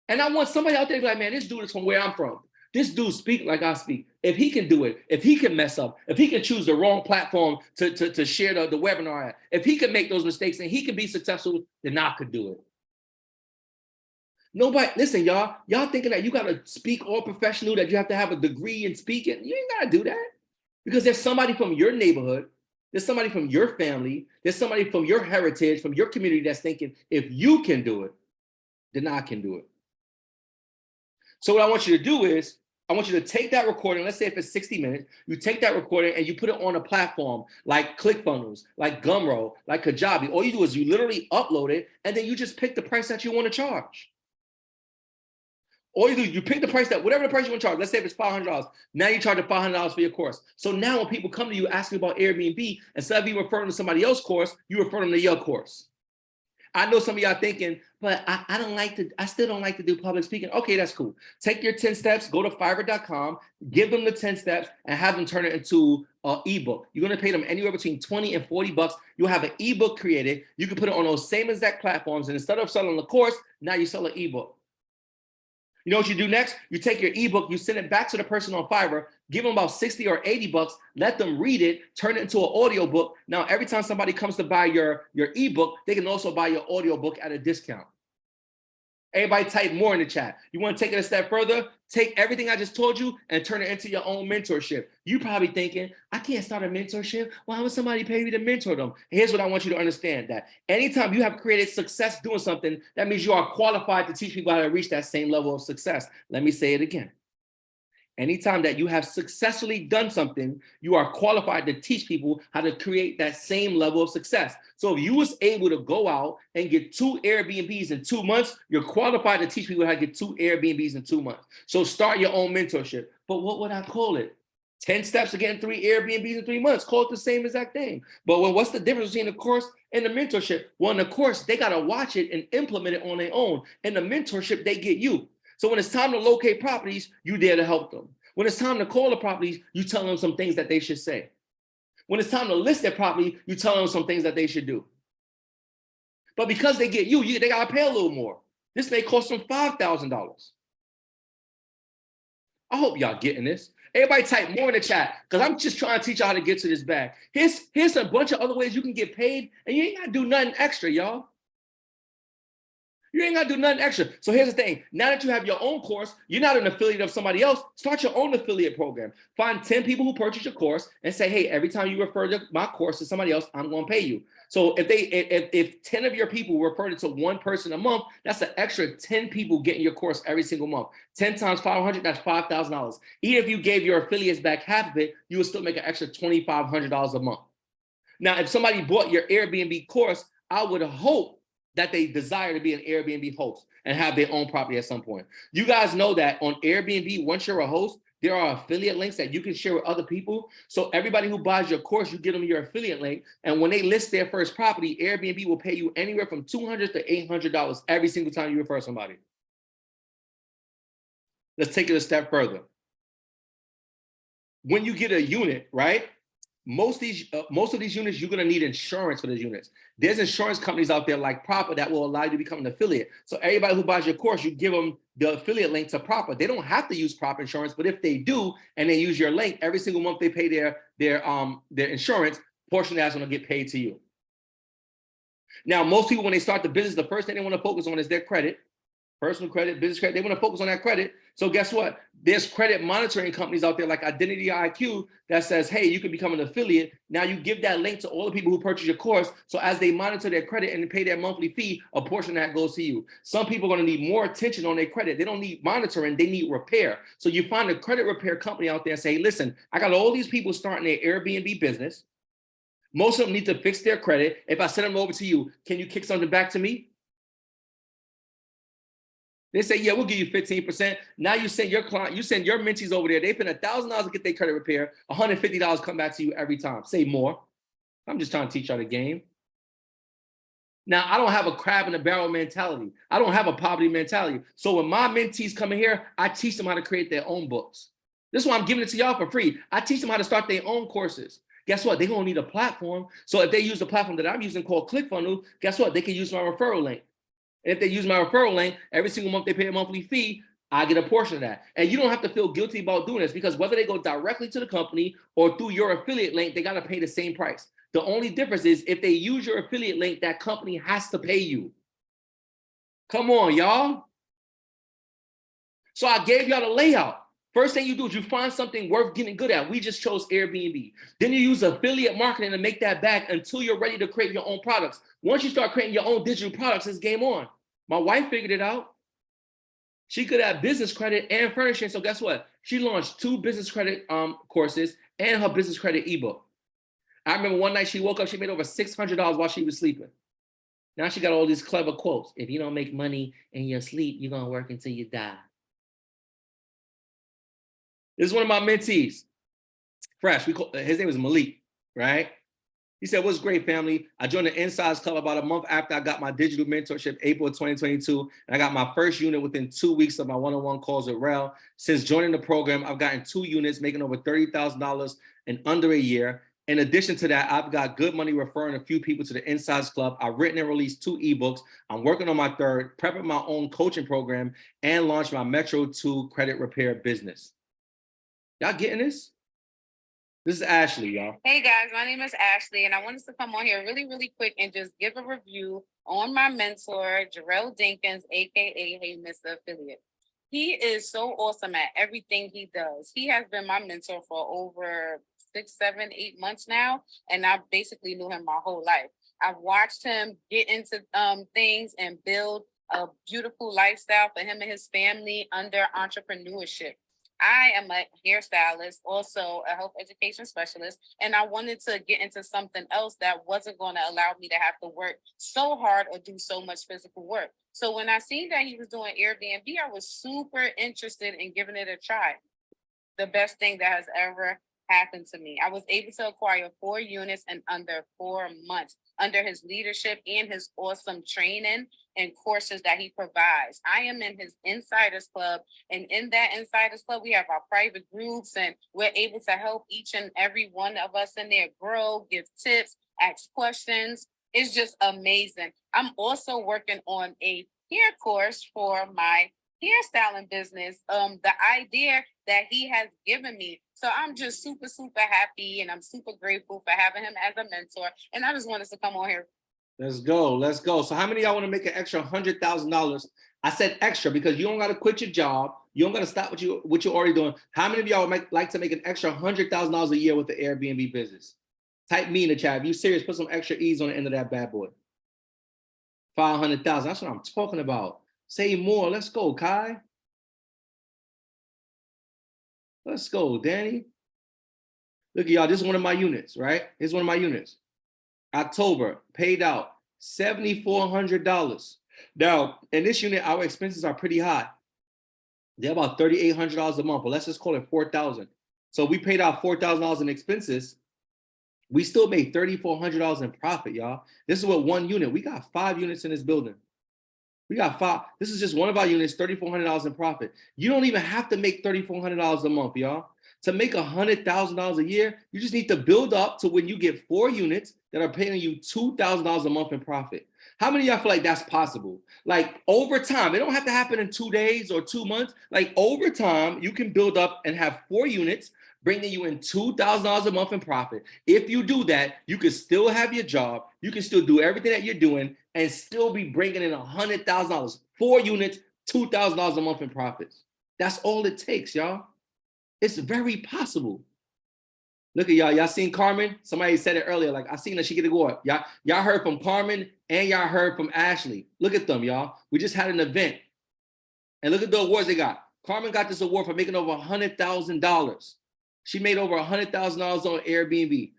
And I want somebody out there to be like, man, this dude is from where I'm from. This dude speak like I speak. If he can do it, if he can mess up, if he can choose the wrong platform to share the webinar at, if he can make those mistakes and he can be successful, then I could do it. Nobody, listen, y'all thinking that you got to speak all professional, that you have to have a degree in speaking. You ain't got to do that, because there's somebody from your neighborhood, there's somebody from your family, there's somebody from your heritage, from your community that's thinking, if you can do it, then I can do it. So what I want you to do is, I want you to take that recording, let's say if it's 60 minutes, you take that recording and you put it on a platform like ClickFunnels, like Gumroad, like Kajabi. All you do is you literally upload it, and then you just pick the price that you want to charge. All you do, you pick the price that, whatever the price you want to charge. Let's say if it's $500. Now you charge $500 for your course. So now when people come to you asking about Airbnb, instead of you referring to somebody else's course, you refer them to your course. I know some of y'all thinking, but I still don't like to do public speaking. Okay, that's cool. Take your 10 steps, go to fiverr.com, give them the 10 steps, and have them turn it into an ebook. You're gonna pay them anywhere between 20 and 40 bucks. You'll have an ebook created. You can put it on those same exact platforms, and instead of selling the course, now you sell an ebook. You know what you do next? You take your ebook, you send it back to the person on Fiverr, give them about 60 or 80 bucks, let them read it, turn it into an audio book. Now, every time somebody comes to buy your ebook, they can also buy your audio book at a discount. Everybody type more in the chat. You want to take it a step further? Take everything I just told you and turn it into your own mentorship. You probably thinking, I can't start a mentorship. Why would somebody pay me to mentor them? Here's what I want you to understand, that anytime you have created success doing something, that means you are qualified to teach people how to reach that same level of success. Let me say it again. Anytime that you have successfully done something, you are qualified to teach people how to create that same level of success. So if you was able to go out and get 2 Airbnbs in 2 months, you're qualified to teach people how to get 2 Airbnbs in 2 months. So start your own mentorship. But what would I call it? 10 steps to getting 3 Airbnbs in 3 months. Call it the same exact thing. But what's the difference between the course and the mentorship? Well, in the course, they got to watch it and implement it on their own. In the mentorship, they get you. So when it's time to locate properties, you there to help them. When it's time to call the properties, you tell them some things that they should say. When it's time to list their property, you tell them some things that they should do. But because they get you, they gotta pay a little more. This may cost them $5,000. I hope y'all getting this. Everybody type more in the chat because I'm just trying to teach you how to get to this bag. Here's a bunch of other ways you can get paid, and you ain't gotta do nothing extra, y'all. You ain't gotta do nothing extra. So here's the thing. Now that you have your own course, you're not an affiliate of somebody else. Start your own affiliate program. Find 10 people who purchase your course and say, hey, every time you refer my course to somebody else, I'm gonna pay you. So if 10 of your people refer it to one person a month, that's an extra 10 people getting your course every single month. 10 times 500, that's $5,000. Even if you gave your affiliates back half of it, you would still make an extra $2,500 a month. Now, if somebody bought your Airbnb course, I would hope that they desire to be an Airbnb host and have their own property at some point. You guys know that on Airbnb, once you're a host, there are affiliate links that you can share with other people. So everybody who buys your course, you give them your affiliate link. And when they list their first property, Airbnb will pay you anywhere from $200 to $800 every single time you refer somebody. Let's take it a step further. When you get a unit, right? Most of these units, you're going to need insurance for those units. There's insurance companies out there like Proper that will allow you to become an affiliate. So everybody who buys your course, you give them the affiliate link to Proper. They don't have to use Proper insurance, but if they do and they use your link, every single month they pay their insurance, portion of that's going to get paid to you. Now, most people when they start the business, the first thing they want to focus on is their credit. Personal credit, business credit, they want to focus on that credit. So guess what? There's credit monitoring companies out there like Identity IQ that says, hey, you can become an affiliate. Now you give that link to all the people who purchase your course. So as they monitor their credit and pay their monthly fee, a portion of that goes to you. Some people are going to need more attention on their credit. They don't need monitoring, they need repair. So you find a credit repair company out there and say, listen, I got all these people starting their Airbnb business. Most of them need to fix their credit. If I send them over to you, can you kick something back to me? They say, yeah, we'll give you 15%. Now you send your client, you send your mentees over there. They pay $1,000 to get their credit repair. $150 come back to you every time. Say more. I'm just trying to teach y'all the game. Now, I don't have a crab in a barrel mentality. I don't have a poverty mentality. So when my mentees come in here, I teach them how to create their own books. This is why I'm giving it to y'all for free. I teach them how to start their own courses. Guess what? They're going to need a platform. So if they use the platform that I'm using called ClickFunnels, guess what? They can use my referral link. And if they use my referral link, every single month they pay a monthly fee, I get a portion of that. And you don't have to feel guilty about doing this because whether they go directly to the company or through your affiliate link, they got to pay the same price. The only difference is if they use your affiliate link, that company has to pay you. Come on, y'all. So I gave y'all the layout. First thing you do is you find something worth getting good at. We just chose Airbnb. Then you use affiliate marketing to make that back until you're ready to create your own products. Once you start creating your own digital products, it's game on. My wife figured it out. She could have business credit and furnishing. So guess what? She launched 2 business credit courses and her business credit ebook. I remember one night she woke up, she made over $600 while she was sleeping. Now she got all these clever quotes. If you don't make money in your sleep, you're going to work until you die. This is one of my mentees, fresh. His name is Malik, right? He said, what's great, family? I joined the Insides Club about a month after I got my digital mentorship, April of 2022. And I got my first unit within 2 weeks of my one-on-one calls with Rel. Since joining the program, I've gotten 2 units, making over $30,000 in under a year. In addition to that, I've got good money referring a few people to the Insides Club. I've written and released 2 ebooks. I'm working on my 3rd, prepping my own coaching program, and launched my Metro 2 credit repair business. Y'all getting this? This is Ashley, y'all. Hey guys, my name is Ashley, and I wanted to come on here really quick and just give a review on my mentor, Jarrell Dinkins, aka Hey Mr. Affiliate. He is so awesome at everything he does. He has been my mentor for over 6, 7, 8 months now, and I basically knew him my whole life. I've watched him get into things and build a beautiful lifestyle for him and his family under entrepreneurship. I am a hairstylist, also a health education specialist, and I wanted to get into something else that wasn't going to allow me to have to work so hard or do so much physical work. So when I seen that he was doing Airbnb, I was super interested in giving it a try. The best thing that has ever happened to me. I was able to acquire 4 units in under 4 months under his leadership and his awesome training and courses that he provides. I am in his Insiders Club, and in that Insiders Club, we have our private groups, and we're able to help each and every one of us in there grow, give tips, ask questions. It's just amazing. I'm also working on a hair course for my hairstyling business. The idea that he has given me. So I'm just super, super happy and I'm super grateful for having him as a mentor. And I just wanted to come on here. Let's go. Let's go. So how many of y'all want to make an extra $100,000? I said extra because you don't got to quit your job. You don't got to stop what you're already doing. How many of y'all would like to make an extra $100,000 a year with the Airbnb business? Type me in the chat. If you serious, put some extra E's on the end of that bad boy. 500,000. That's what I'm talking about. Say more. Let's go, Kai. Let's go, Danny. Look at y'all. This is one of my units, right? Here's one of my units. October, paid out $7,400. Now, in this unit, our expenses are pretty high. They're about $3,800 a month, but let's just call it $4,000. So we paid out $4,000 in expenses. We still made $3,400 in profit, y'all. This is what one unit. We got 5 units in this building. We got 5. This is just one of our units, $3,400 in profit. You don't even have to make $3,400 a month, y'all. To make $100,000 a year, you just need to build up to when you get 4 units that are paying you $2,000 a month in profit. How many of y'all feel like that's possible? Like over time, it don't have to happen in 2 days or 2 months. Like over time, you can build up and have 4 units bringing you in $2,000 a month in profit. If you do that, you can still have your job. You can still do everything that you're doing and still be bringing in $100,000. 4 units, $2,000 a month in profits. That's all it takes, y'all. It's very possible. Look at y'all. Y'all seen Carmen? Somebody said it earlier. Like I seen that she get to go up. Y'all heard from Carmen and y'all heard from Ashley. Look at them, y'all. We just had an event. And look at the awards they got. Carmen got this award for making over $100,000. She made over $100,000 on Airbnb.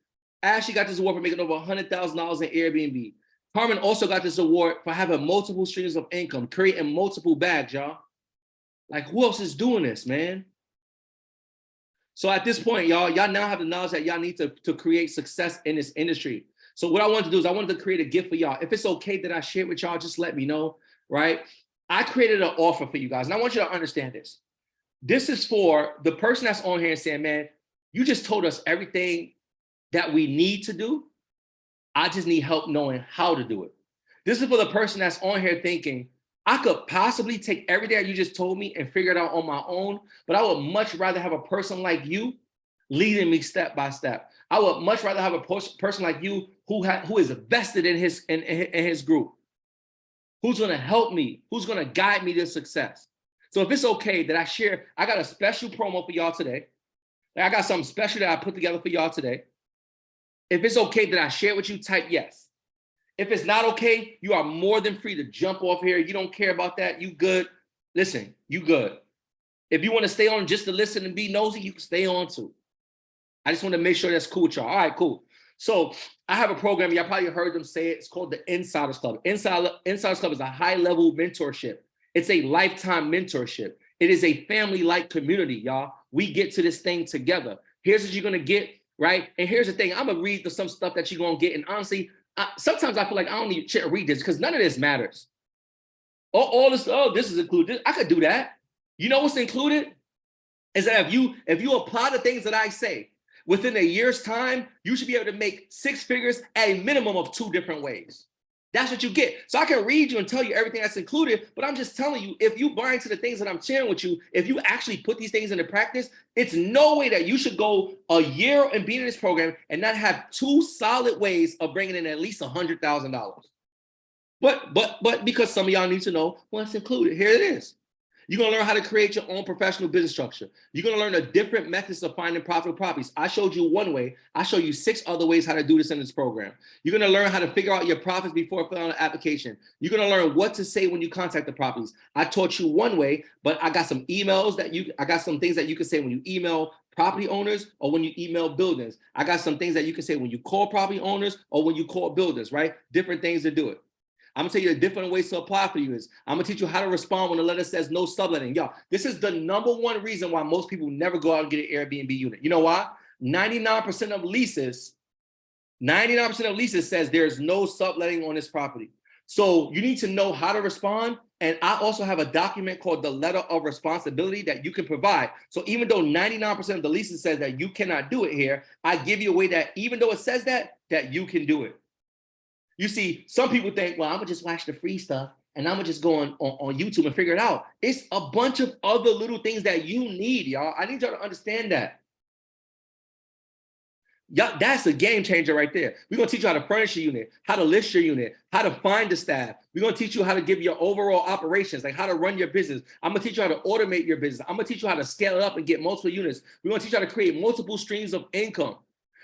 Ashley got this award for making over $100,000 in Airbnb. Carmen also got this award for having multiple streams of income, creating multiple bags, y'all. Like who else is doing this, man? So at this point, y'all now have the knowledge that y'all need to create success in this industry. So what I wanted to do is I wanted to create a gift for y'all. If it's okay that I share it with y'all, just let me know, right? I created an offer for you guys, and I want you to understand this. This is for the person that's on here and saying, man, you just told us everything that we need to do. I just need help knowing how to do it. This is for the person that's on here thinking, I could possibly take everything that you just told me and figure it out on my own, but I would much rather have a person like you leading me step by step. I would much rather have a person like you who is vested in his group, who's going to help me, who's going to guide me to success. So if it's okay that I share, I got a special promo for y'all today. I got something special that I put together for y'all today. If it's okay that I share with you, type yes. If it's not okay, you are more than free to jump off here. You don't care about that. You good. Listen, you good. If you want to stay on just to listen and be nosy, you can stay on too. I just want to make sure that's cool with y'all. All right, cool. So I have a program. Y'all probably heard them say it. It's called the Insiders Club. Insiders Club is a high-level mentorship. It's a lifetime mentorship. It is a family-like community, y'all. We get to this thing together. Here's what you're going to get, right? And here's the thing. I'm going to read some stuff that you're going to get. And honestly, sometimes I feel like I don't need to read this because none of this matters. All this, this is included. I could do that. You know what's included? Is that if you apply the things that I say, within a year's time, you should be able to make 6 figures at a minimum of 2 different ways. That's what you get. So I can read you and tell you everything that's included, but I'm just telling you, if you buy into the things that I'm sharing with you, if you actually put these things into practice, it's no way that you should go a year and be in this program and not have 2 solid ways of bringing in at least $100,000. But because some of y'all need to know what's included, here it is. You're going to learn how to create your own professional business structure. You're going to learn the different methods of finding profitable properties. I showed you one way. I show you 6 other ways how to do this in this program. You're going to learn how to figure out your profits before filling out an application. You're going to learn what to say when you contact the properties. I taught you one way, but I got some emails I got some things that you can say when you email property owners or when you email builders. I got some things that you can say when you call property owners or when you call builders, right? Different things to do it. I'm gonna tell you the different ways to apply for you is I'm gonna teach you how to respond when the letter says no subletting. Y'all, this is the #1 reason why most people never go out and get an Airbnb unit. You know why? 99% of leases says there's no subletting on this property. So you need to know how to respond. And I also have a document called the letter of responsibility that you can provide. So even though 99% of the leases says that you cannot do it here, I give you a way that even though it says that you can do it. You see, some people think, well, I'm gonna just watch the free stuff and I'm gonna just go on YouTube and figure it out. It's a bunch of other little things that you need, y'all. I need y'all to understand that. Yeah, that's a game changer right there. We're gonna teach you how to furnish your unit, how to list your unit, how to find the staff. We're gonna teach you how to give your overall operations, like how to run your business. I'm gonna teach you how to automate your business. I'm gonna teach you how to scale it up and get multiple units. We're gonna teach you how to create multiple streams of income.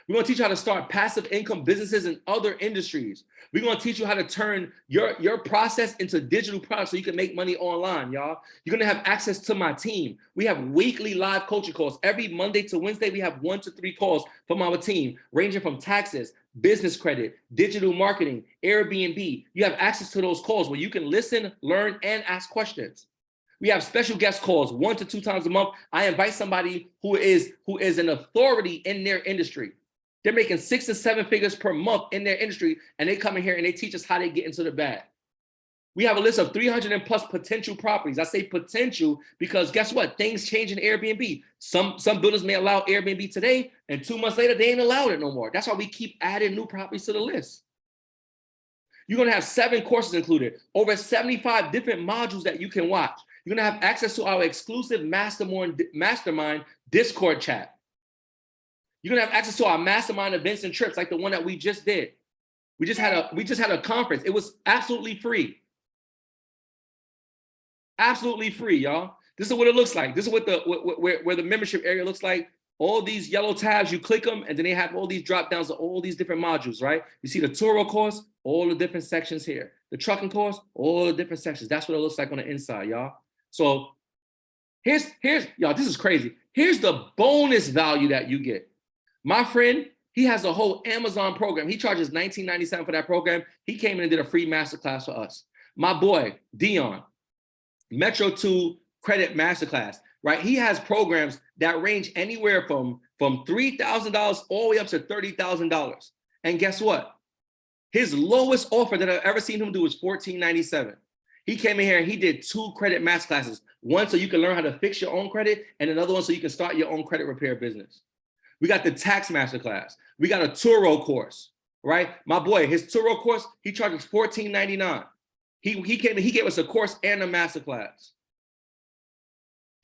We're gonna teach you how to start passive income businesses in other industries. We're gonna teach you how to turn your process into digital products so you can make money online, y'all. You're gonna have access to my team. We have weekly live coaching calls. Every Monday to Wednesday, we have 1 to 3 calls from our team, ranging from taxes, business credit, digital marketing, Airbnb. You have access to those calls where you can listen, learn, and ask questions. We have special guest calls 1 to 2 times a month. I invite somebody who is an authority in their industry. They're making 6 to 7 figures per month in their industry, and they come in here and they teach us how they get into the bag. We have a list of 300 and plus potential properties. I say potential because guess what? Things change in Airbnb. Some builders may allow Airbnb today, and 2 months later, they ain't allowed it no more. That's why we keep adding new properties to the list. You're gonna have 7 courses included, over 75 different modules that you can watch. You're gonna have access to our exclusive mastermind Discord chat. You're gonna have access to our mastermind events and trips like the one that we just did. We just had a conference. It was absolutely free. Absolutely free, y'all. This is what it looks like. This is what where the membership area looks like. All these yellow tabs, you click them, and then they have all these drop downs of all these different modules, right? You see the Turo course, all the different sections here. The trucking course, all the different sections. That's what it looks like on the inside, y'all. So here's y'all, this is crazy. Here's the bonus value that you get. My friend, he has a whole Amazon program. He charges $19.97 for that program. He came in and did a free masterclass for us. My boy, Dion, Metro 2 Credit Masterclass, right? He has programs that range anywhere from $3,000 all the way up to $30,000. And guess what? His lowest offer that I've ever seen him do was $14.97. He came in here and he did 2 credit masterclasses. One so you can learn how to fix your own credit, and another one so you can start your own credit repair business. We got the tax masterclass. We got a Turo course, right? My boy, his Turo course, he charges $14.99. He came and he gave us a course and a masterclass.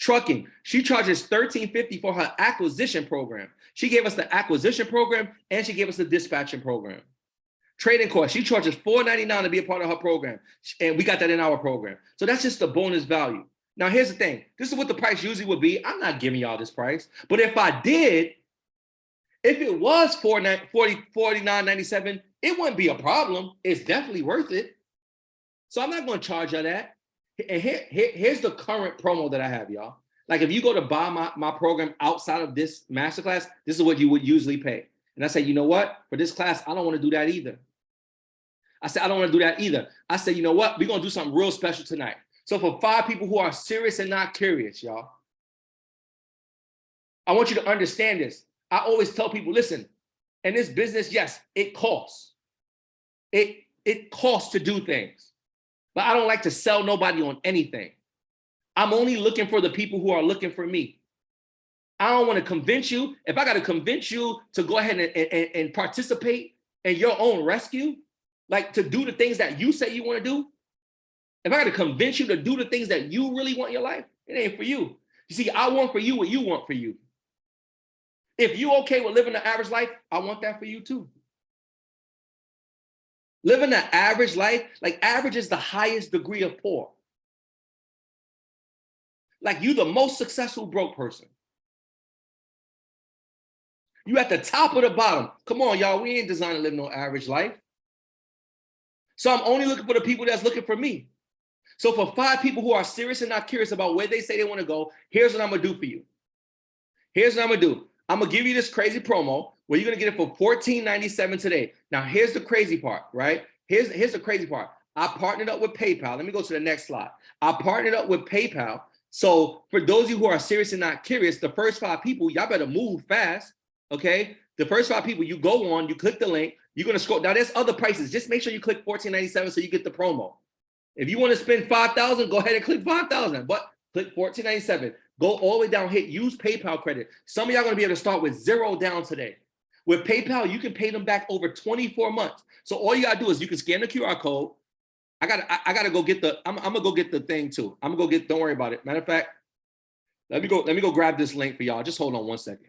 Trucking, she charges $13.50 for her acquisition program. She gave us the acquisition program and she gave us the dispatching program. Trading course, she charges $4.99 to be a part of her program. And we got that in our program. So that's just the bonus value. Now, here's the thing. This is what the price usually would be. I'm not giving y'all this price. But if I did, if it was $49.97, it wouldn't be a problem. It's definitely worth it. So I'm not going to charge you that. And here's the current promo that I have, y'all. Like if you go to buy my program outside of this masterclass, this is what you would usually pay. And I say, you know what? For this class, I don't want to do that either. I said, I don't want to do that either. I said, you know what? We're going to do something real special tonight. So for 5 people who are serious and not curious, y'all, I want you to understand this. I always tell people, listen, in this business, yes, it costs. It costs to do things. But I don't like to sell nobody on anything. I'm only looking for the people who are looking for me. I don't want to convince you. If I got to convince you to go ahead and participate in your own rescue, like to do the things that you say you want to do, if I got to convince you to do the things that you really want in your life, it ain't for you. You see, I want for you what you want for you. If you're okay with living the average life, I want that for you too. Living the average life, like average is the highest degree of poor. Like you the most successful broke person. You at the top of the bottom. Come on, y'all, we ain't designed to live no average life. So I'm only looking for the people that's looking for me. So for 5 people who are serious and not curious about where they say they want to go, here's what I'm gonna do for you. Here's what I'm gonna do. I'm gonna give you this crazy promo where you're gonna get it for $14.97 today. Now, here's the crazy part, right? Here's the crazy part. I partnered up with PayPal. Let me go to the next slide. I partnered up with PayPal. So for those of you who are serious and not curious, the first 5 people, y'all better move fast, okay? The first 5 people, you go on, you click the link, you're gonna scroll. Now, there's other prices. Just make sure you click $14.97 so you get the promo. If you wanna spend $5,000, go ahead and click $5,000, but click $14.97. Go all the way down, hit use PayPal credit. Some of y'all gonna be able to start with $0 down today. With PayPal, you can pay them back over 24 months. So all you gotta do is you can scan the QR code. I gotta go get the, I'm gonna go get the thing too. I'm gonna go get, don't worry about it. Matter of fact, let me go grab this link for y'all. Just hold on one second.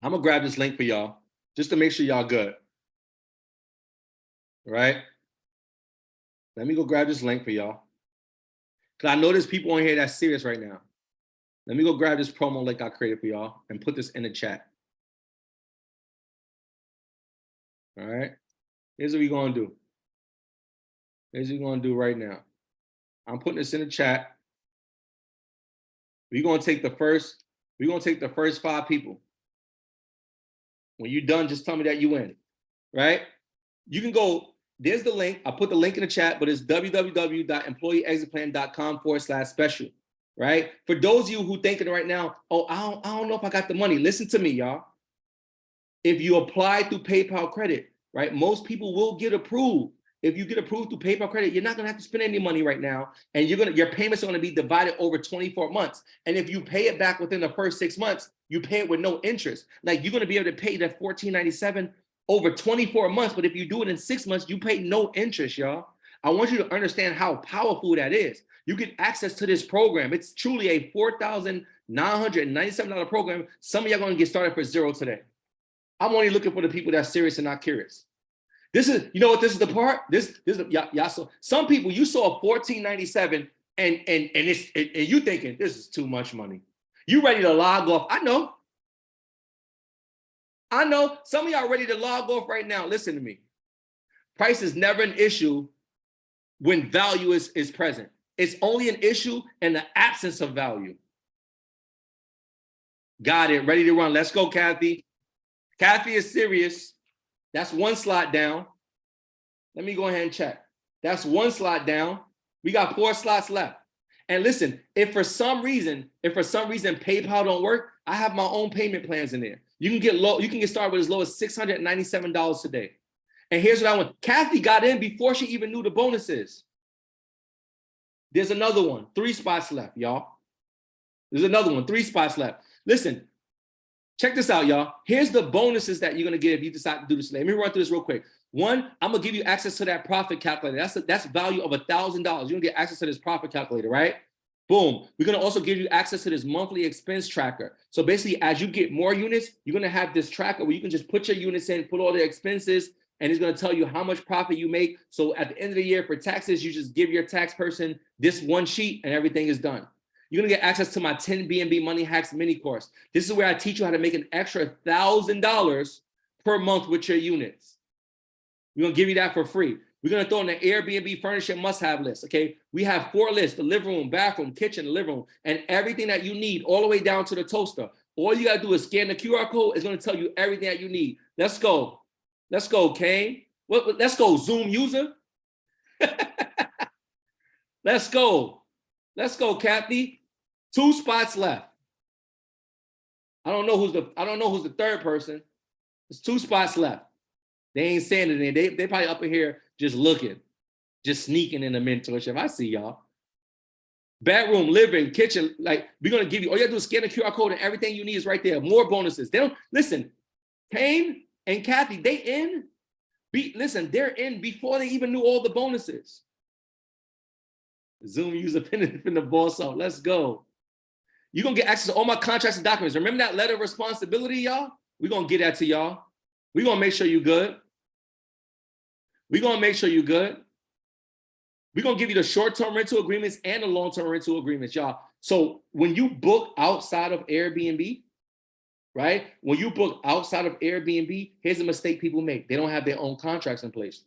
I'm gonna grab this link for y'all just to make sure y'all good. All right? Let me go grab this link for y'all. Cause I know there's people on here that's serious right now. Let me go grab this promo link I created for y'all and put this in the chat. All right? Here's what we're gonna do. Here's what we're gonna do right now. I'm putting this in the chat. We're gonna take the first 5 people. When you're done, just tell me that you win, right? You can go, there's the link. I put the link in the chat, but it's www.employeeexitplan.com/special, right? For those of you who thinking right now, oh, I don't know if I got the money. Listen to me, y'all. If you apply through PayPal credit, right? Most people will get approved. If you get approved through PayPal credit, you're not gonna have to spend any money right now, and your payments are gonna be divided over 24 months. And if you pay it back within the first 6 months, you pay it with no interest. Like you're gonna be able to pay that $14.97 over 24 months, but if you do it in 6 months, you pay no interest, y'all. I want you to understand how powerful that is. You get access to this program. It's truly a $4,997 program. Some of y'all gonna get started for $0 today. I'm only looking for the people that's serious and not curious. This is, you know what, this is the part, this is y'all saw, some people, you saw $14.97 and you thinking this is too much money. You ready to log off. I know some of y'all ready to log off right now. Listen to me. Price is never an issue when value is present. It's only an issue in the absence of value. Got it, ready to run. Let's go, Kathy. Kathy is serious. That's 1 slot down. Let me go ahead and check. That's 1 slot down. We got 4 slots left. And listen, if for some reason PayPal don't work, I have my own payment plans in there. You can get started with as low as $697 today. And here's what I want. Kathy got in before she even knew the bonuses. There's another one. 3 spots left, y'all. There's another one. 3 spots left. Listen, check this out, y'all. Here's the bonuses that you're gonna get if you decide to do this today. Let me run through this real quick. 1, I'm gonna give you access to that profit calculator. That's value of $1,000. You're gonna get access to this profit calculator, right? Boom. We're gonna also give you access to this monthly expense tracker. So basically, as you get more units, you're gonna have this tracker where you can just put your units in, put all the expenses, and it's gonna tell you how much profit you make. So at the end of the year for taxes, you just give your tax person this one sheet and everything is done. You're gonna get access to my 10 BNB Money Hacks mini course. This is where I teach you how to make an extra $1,000 per month with your units. We're gonna give you that for free. We're gonna throw in the Airbnb furniture must-have list, okay? We have 4 lists: the living room, bathroom, kitchen, the living room, and everything that you need all the way down to the toaster. All you gotta do is scan the QR code. It's gonna tell you everything that you need. Let's go. Let's go, Kane. Let's go, Zoom user. Let's go. Let's go, Kathy. 2 spots left. I don't know who's the third person. There's 2 spots left. They ain't saying it. They probably up in here just looking, just sneaking in the mentorship. I see y'all. Bedroom, living, kitchen, like we're gonna give you, all you gotta do is scan the QR code and everything you need is right there. More bonuses. They don't, listen, Kane and Kathy, they're in before they even knew all the bonuses. Zoom user pin the boss out. Let's go. You're gonna get access to all my contracts and documents. Remember that letter of responsibility, y'all? We're gonna get that to y'all. We're gonna make sure you're good. We're gonna make sure you're good. We're gonna give you the short-term rental agreements and the long-term rental agreements, y'all. So when you book outside of Airbnb, right? When you book outside of Airbnb, here's a mistake people make. They don't have their own contracts in place.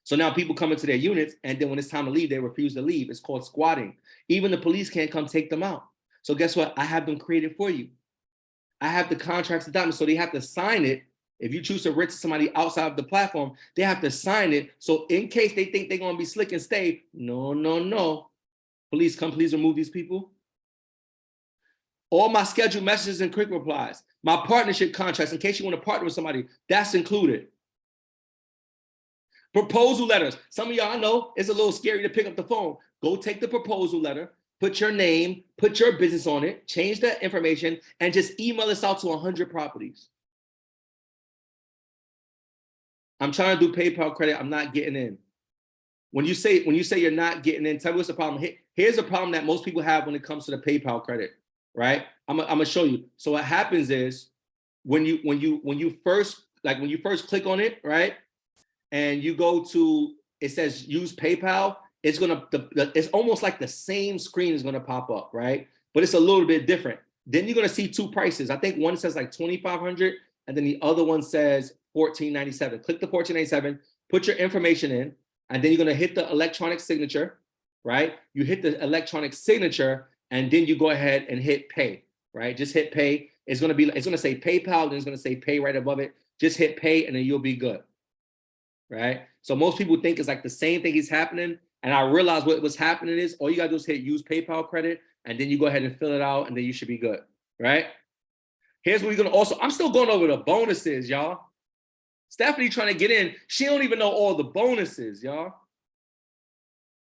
So now people come into their units, and then when it's time to leave, they refuse to leave. It's called squatting. Even the police can't come take them out. So guess what? I have them created for you. I have the contracts and documents, so they have to sign it. If you choose to rent to somebody outside of the platform, they have to sign it. So in case they think they're gonna be slick and stay, no. Please remove these people. All my scheduled messages and quick replies, my partnership contracts, in case you want to partner with somebody, that's included. Proposal letters. Some of y'all know it's a little scary to pick up the phone. Go take the proposal letter, put your name, put your business on it, change that information, and just email us out to 100 properties. I'm trying to do PayPal credit. I'm not getting in. When you say you're not getting in, tell me what's the problem. Here's a problem that most people have when it comes to the PayPal credit, right? I'm gonna show you. So what happens is when you first click on it, right? And you go to, it says use PayPal, it's it's almost like the same screen is gonna pop up, right? But it's a little bit different. Then you're gonna see two prices. I think one says like 2,500 and then the other one says 1497. Click the 1497, put your information in, and then you're gonna hit the electronic signature, right? You hit the electronic signature and then you go ahead and hit pay, right? Just hit pay. It's gonna say PayPal, then it's gonna say pay right above it. Just hit pay and then you'll be good, right? So most people think it's like the same thing is happening. And I realized what was happening is all you gotta do is hit use PayPal credit and then you go ahead and fill it out and then you should be good, right? Here's what you're gonna also, I'm still going over the bonuses, y'all. Stephanie trying to get in, she don't even know all the bonuses, y'all.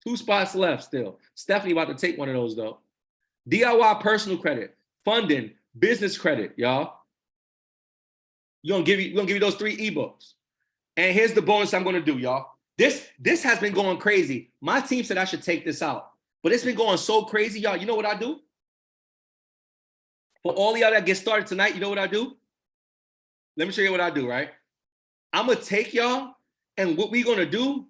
2 spots left still. Stephanie about to take one of those though. DIY personal credit, funding, business credit, y'all. We're gonna give you those 3 ebooks. And here's the bonus I'm gonna do, y'all. This has been going crazy. My team said I should take this out, but it's been going so crazy, y'all. You know what I do? For all y'all that get started tonight, you know what I do? Let me show you what I do, right? I'm gonna take y'all, and what we're gonna do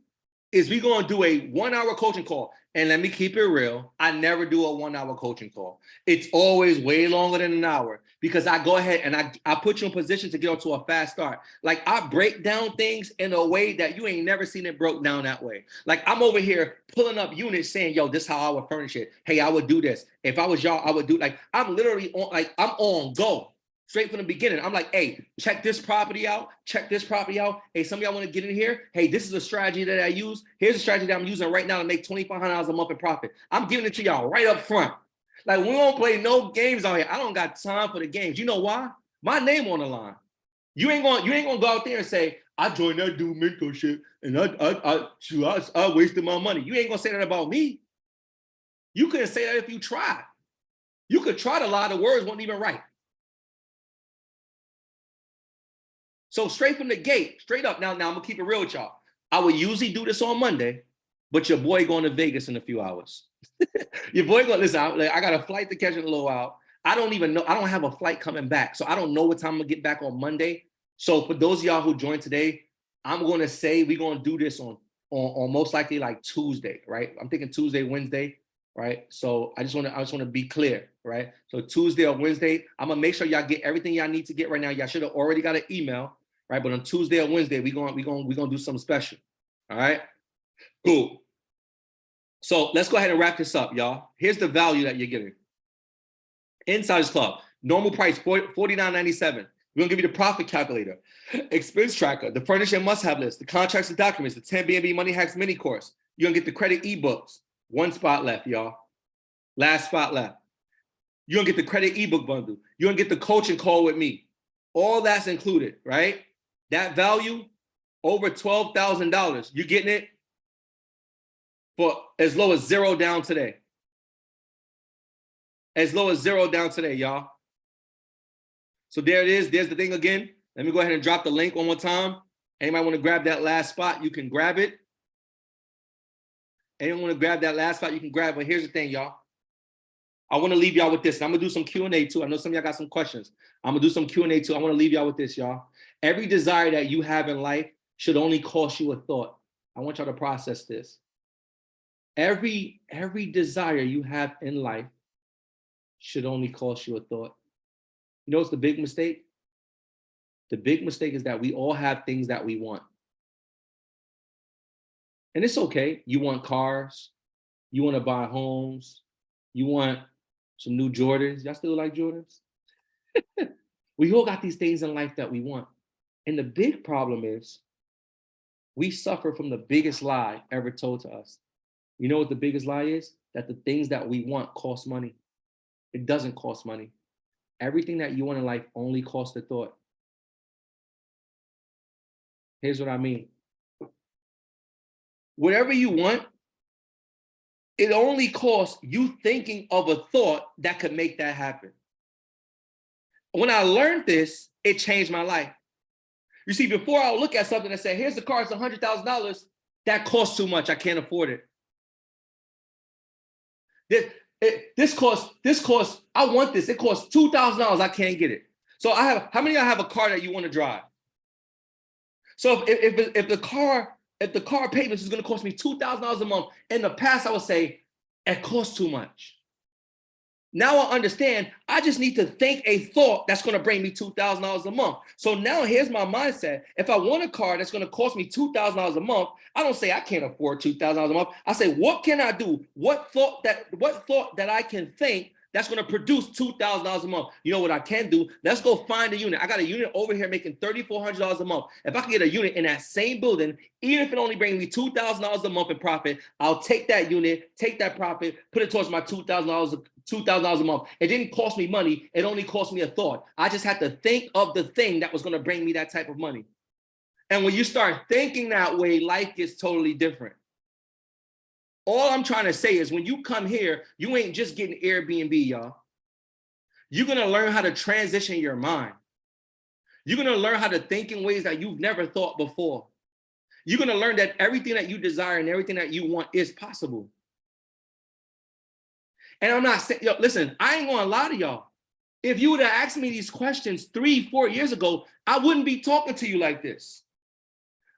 is we're gonna do a 1-hour coaching call. And let me keep it real, I never do a 1-hour coaching call. It's always way longer than an hour because I go ahead and I put you in position to get onto a fast start. Like I break down things in a way that you ain't never seen it broke down that way. Like I'm over here pulling up units saying, yo, this is how I would furnish it. Hey, I would do this. If I was y'all, I would do, like, I'm literally on, like I'm on go. Straight from the beginning. I'm like, hey, check this property out. Check this property out. Hey, some of y'all want to get in here? Hey, this is a strategy that I use. Here's a strategy that I'm using right now to make $2,500 a month in profit. I'm giving it to y'all right up front. Like, we don't play no games out here. I don't got time for the games. You know why? My name on the line. You ain't gonna go out there and say, I joined that dude mentorship and I wasted my money. You ain't gonna say that about me. You couldn't say that if you tried. You could try to lie, the words weren't even right. So straight from the gate, straight up. Now I'm gonna keep it real with y'all. I would usually do this on Monday, but your boy going to Vegas in a few hours. Your boy going, listen, I got a flight to catch in a little while. I don't even know, I don't have a flight coming back. So I don't know what time I'm gonna get back on Monday. So for those of y'all who joined today, I'm gonna say we're gonna do this on most likely like Tuesday, right? I'm thinking Tuesday, Wednesday, right? So I just wanna be clear, right? So Tuesday or Wednesday, I'm gonna make sure y'all get everything y'all need to get right now. Y'all should have already got an email. Right, but on Tuesday or Wednesday, we're gonna do something special. All right, cool. So let's go ahead and wrap this up, y'all. Here's the value that you're getting. Insiders Club, normal price $49.97. We're gonna give you the profit calculator, expense tracker, the furniture must-have list, the contracts and documents, the 10 BNB Money Hacks mini course. You're gonna get the credit ebooks. 1 spot left, y'all. Last spot left. You're gonna get the credit ebook bundle. You're gonna get the coaching call with me. All that's included, right? That value, over $12,000. You're getting it for as low as $0 down today. As low as $0 down today, y'all. So there it is. There's the thing again. Let me go ahead and drop the link one more time. Anybody want to grab that last spot, you can grab it. Anyone want to grab that last spot, you can grab it. But here's the thing, y'all. I want to leave y'all with this. I'm going to do some Q&A too. I know some of y'all got some questions. I'm going to do some Q&A too. I want to leave y'all with this, y'all. Every desire that you have in life should only cost you a thought. I want y'all to process this. Every desire you have in life should only cost you a thought. You know what's the big mistake? The big mistake is that we all have things that we want. And it's okay. You want cars. You want to buy homes. You want some new Jordans. Y'all still like Jordans? We all got these things in life that we want. And the big problem is we suffer from the biggest lie ever told to us. You know what the biggest lie is? That the things that we want cost money. It doesn't cost money. Everything that you want in life only costs a thought. Here's what I mean. Whatever you want, it only costs you thinking of a thought that could make that happen. When I learned this, it changed my life. You see, before I'll look at something and say, here's the car, it's $100,000. That costs too much. I can't afford it. This costs, I want this. It costs $2,000. I can't get it. So how many of y'all have a car that you want to drive? So if the car payments is going to cost me $2,000 a month, in the past I would say it costs too much. Now I understand. I just need to think a thought that's going to bring me $2,000 a month. So now here's my mindset. If I want a car that's going to cost me $2,000 a month, I don't say I can't afford $2,000 a month. I say, what can I do? What thought that I can think that's going to produce $2,000 a month? You know what I can do? Let's go find a unit. I got a unit over here making $3,400 a month. If I can get a unit in that same building, even if it only brings me $2,000 a month in profit, I'll take that unit, take that profit, put it towards my $2,000 a month. It didn't cost me money. It only cost me a thought. I just had to think of the thing that was going to bring me that type of money. And when you start thinking that way, life gets totally different. All I'm trying to say is when you come here, you ain't just getting Airbnb, y'all. You're going to learn how to transition your mind. You're going to learn how to think in ways that you've never thought before. You're going to learn that everything that you desire and everything that you want is possible. And I'm not saying, listen, I ain't going to lie to y'all. If you would have asked me these questions 3-4 years ago, I wouldn't be talking to you like this.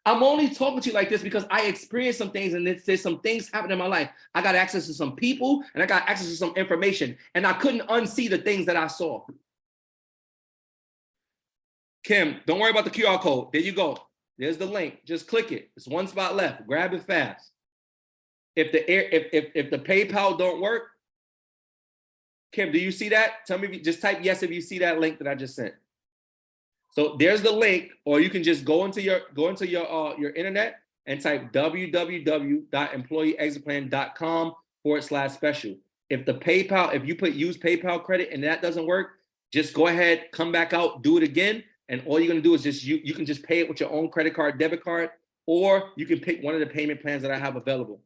I'm only talking to you like this because I experienced some things and there's some things happening in my life. I got access to some people and I got access to some information and I couldn't unsee the things that I saw. Kim, don't worry about the QR code. There you go. There's the link. Just click it. It's one spot left. Grab it fast. If the PayPal don't work, Kim, do you see that? Tell me, just type yes if you see that link that I just sent. So there's the link, or you can just go into your internet and type www.employeeexitplan.com/special. If you use PayPal credit and that doesn't work, just go ahead, come back out, do it again. And all you're gonna do is you can just pay it with your own credit card, debit card, or you can pick one of the payment plans that I have available.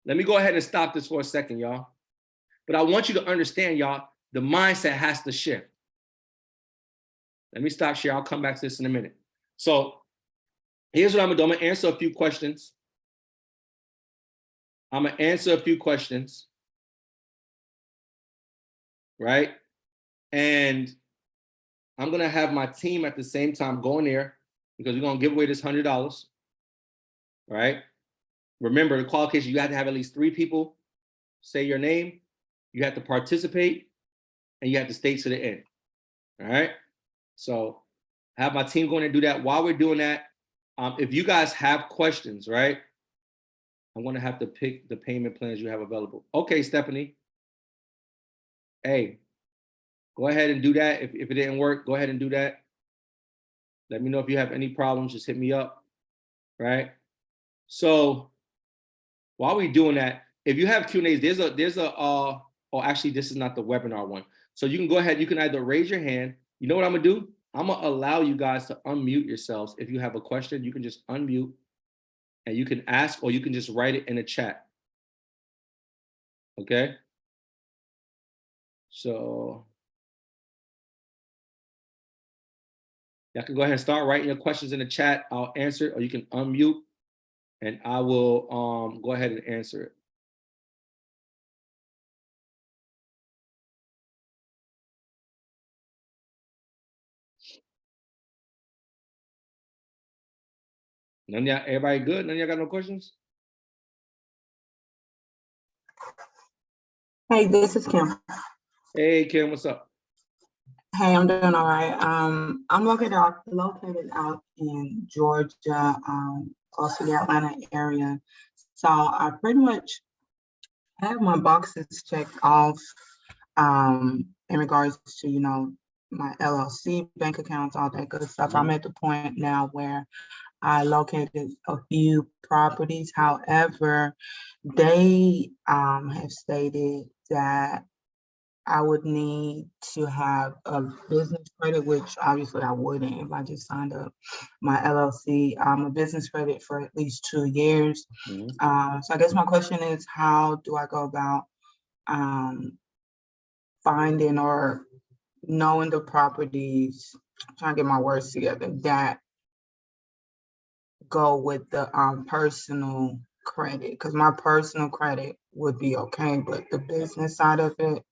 Let me go ahead and stop this for a second, y'all. But I want you to understand, y'all, the mindset has to shift. Let me stop share. I'll come back to this in a minute. So here's what I'm gonna do. I'm gonna answer a few questions. Right? And I'm gonna have my team at the same time go in there because we're gonna give away this $100. Right? Remember the qualification, you have to have at least 3 people say your name, you have to participate, and you have to stay to the end. All right. So have my team go in and do that. While we're doing that, if you guys have questions, right, I'm going to have to pick the payment plans you have available. Okay, Stephanie. Hey, go ahead and do that. If it didn't work, go ahead and do that. Let me know if you have any problems. Just hit me up, right? So while we're doing that, if you have Q&As, actually, this is not the webinar one. So you can go ahead. You can either raise your hand. You know what I'm going to do? I'm going to allow you guys to unmute yourselves. If you have a question, you can just unmute and you can ask, or you can just write it in the chat. Okay? So y'all can go ahead and start writing your questions in the chat. I'll answer it, or you can unmute and I will go ahead and answer it. None of y'all, everybody good? None of y'all got no questions? Hey, this is Kim. Hey, Kim, what's up? Hey, I'm doing all right. I'm located out in Georgia, close to the Atlanta area. So I pretty much have my boxes checked off in regards to, my LLC, bank accounts, all that good stuff. I'm at the point now where I located a few properties. However, they have stated that I would need to have a business credit, which obviously I wouldn't if I just signed up my LLC. A business credit for at least 2 years. So I guess my question is, how do I go about finding or knowing the properties trying to get my words together, that go with the personal credit, because my personal credit would be okay, but the business side of it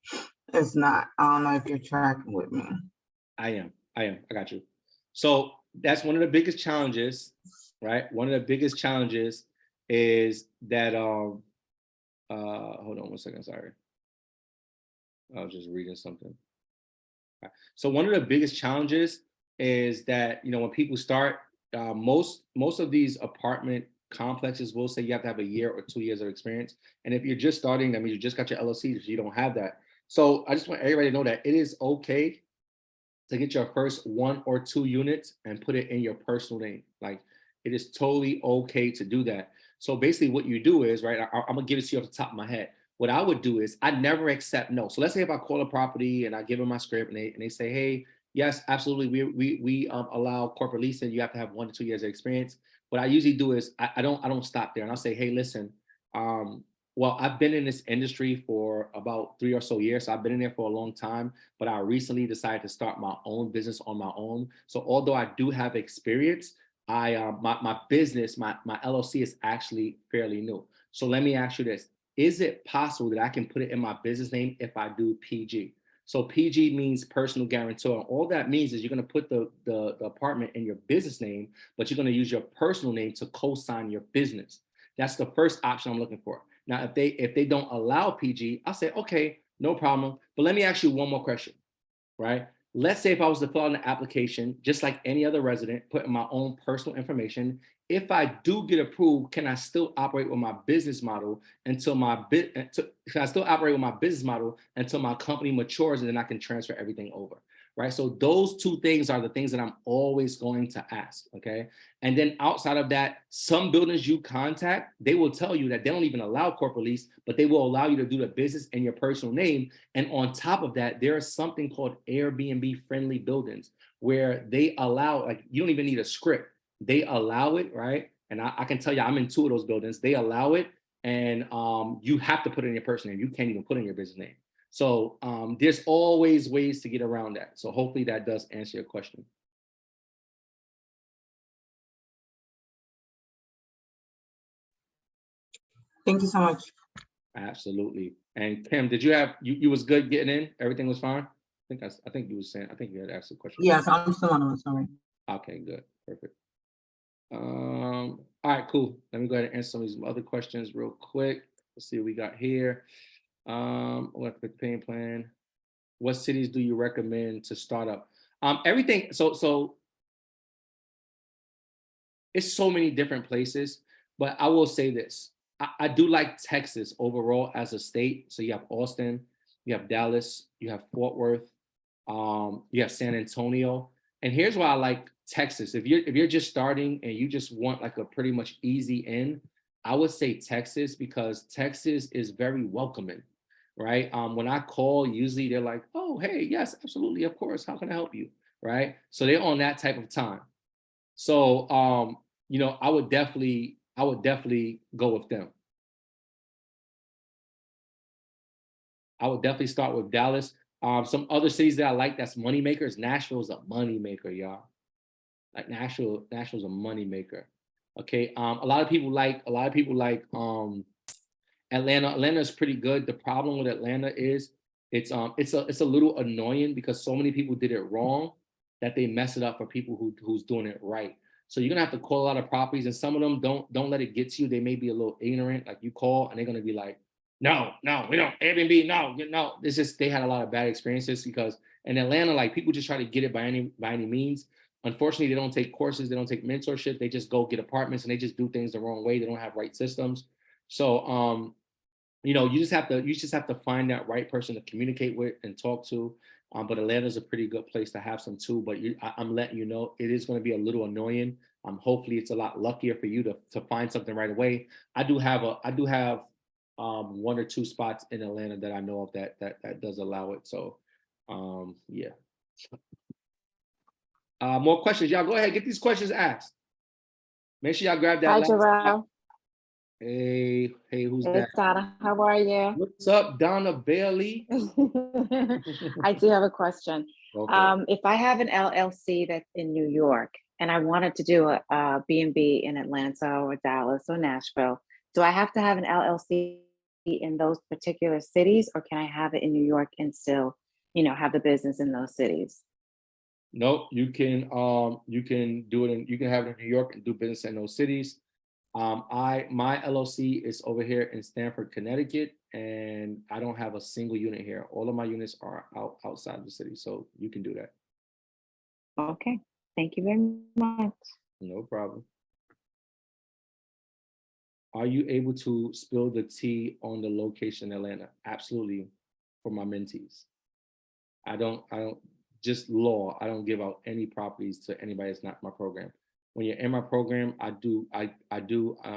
is not. I don't know if you're tracking with me. I am. I got you. So that's one of the biggest challenges, right? One of the biggest challenges is that hold on one second, sorry. I was just reading something. So one of the biggest challenges is that, you know, when people start, most of these apartment complexes will say you have to have a year or 2 years of experience. And if you're just starting, that means you just got your LLC, so you don't have that. So I just want everybody to know that it is okay to get your first 1 or 2 units and put it in your personal name. Like, it is totally okay to do that. So basically what you do is, right, I'm gonna give it to you off the top of my head. What I would do is I never accept no. So let's say if I call a property and I give them my script and they say, hey, yes, absolutely, we allow corporate leasing. You have to have 1 to 2 years of experience. What I usually do is I don't stop there, and I'll say, hey, listen, well, I've been in this industry for about 3 or so years. So I've been in there for a long time, but I recently decided to start my own business on my own. So although I do have experience, my business, my LLC is actually fairly new. So let me ask you this: is it possible that I can put it in my business name if I do PG? So PG means personal guarantor. And all that means is you're going to put the apartment in your business name, but you're going to use your personal name to co-sign your business. That's the first option I'm looking for. Now, if they don't allow PG, I'll say, okay, no problem. But let me ask you one more question, right? Let's say if I was to fill out an application, just like any other resident, put in my own personal information. If I do get approved, can I still operate with my business model until can I still operate with my business model until my company matures and then I can transfer everything over, right? So those two things are the things that I'm always going to ask, okay? And then outside of that, some buildings you contact, they will tell you that they don't even allow corporate lease, but they will allow you to do the business in your personal name. And on top of that, there is something called Airbnb friendly buildings where they allow, like, you don't even need a script. They allow it, right? And I can tell you, I'm in 2 of those buildings. They allow it, and you have to put it in your personal name. You can't even put it in your business name. So there's always ways to get around that. So hopefully that does answer your question. Thank you so much. Absolutely. And Kim, did you have you was good getting in? Everything was fine? I think you was saying, I think you had asked a question. Yes, I'm still on. Sorry. Okay, good. Perfect. All right, cool. Let me go ahead and answer some of these other questions real quick. Let's see what we got here. What the paying plan? What cities do you recommend to start up? Everything. So it's so many different places, but I will say this. I do like Texas overall as a state. So you have Austin, you have Dallas, you have Fort Worth, you have San Antonio. And here's why I like Texas. If you're just starting and you just want like a pretty much easy in, I would say Texas, because Texas is very welcoming, right? When I call, usually they're like, oh, hey, yes, absolutely, of course, how can I help you, right? So they're on that type of time. So you know, I would definitely go with them. I would definitely start with Dallas. Some other cities that I like that's money makers. Nashville is a money maker, y'all. Like Nashville's a money maker. Okay. A lot of people like Atlanta. Atlanta is pretty good. The problem with Atlanta is it's a little annoying because so many people did it wrong that they mess it up for people who's doing it right. So you're gonna have to call a lot of properties, and some of them don't let it get to you. They may be a little ignorant. Like, you call and they're gonna be like, no, we don't Airbnb, no. It's just they had a lot of bad experiences because in Atlanta, like, people just try to get it by any means. Unfortunately, they don't take courses, they don't take mentorship, they just go get apartments and they just do things the wrong way. They don't have right systems. So you know, you just have to find that right person to communicate with and talk to. But Atlanta's a pretty good place to have some too. But I'm letting you know, it is going to be a little annoying. Hopefully, it's a lot luckier for you to find something right away. I do have 1 or 2 spots in Atlanta that I know of that does allow it. So yeah. More questions, y'all. Go ahead, get these questions asked. Make sure y'all grab that. Hi, last spot. Jarrell. Hey, who's that? It's Donna. How are you? What's up, Donna Bailey? I do have a question. Go for it. If I have an LLC that's in New York and I wanted to do a B&B in Atlanta or Dallas or Nashville, do I have to have an LLC in those particular cities, or can I have it in New York and still, have the business in those cities? Nope, you can do it you can have it in New York and do business in those cities. My LLC is over here in Stamford, Connecticut, and I don't have a single unit here. All of my units are outside the city, so you can do that. Okay. Thank you very much. No problem. Are you able to spill the tea on the location in Atlanta? Absolutely, for my mentees. I don't just law. I don't give out any properties to anybody that's not my program. When you're in my program, I do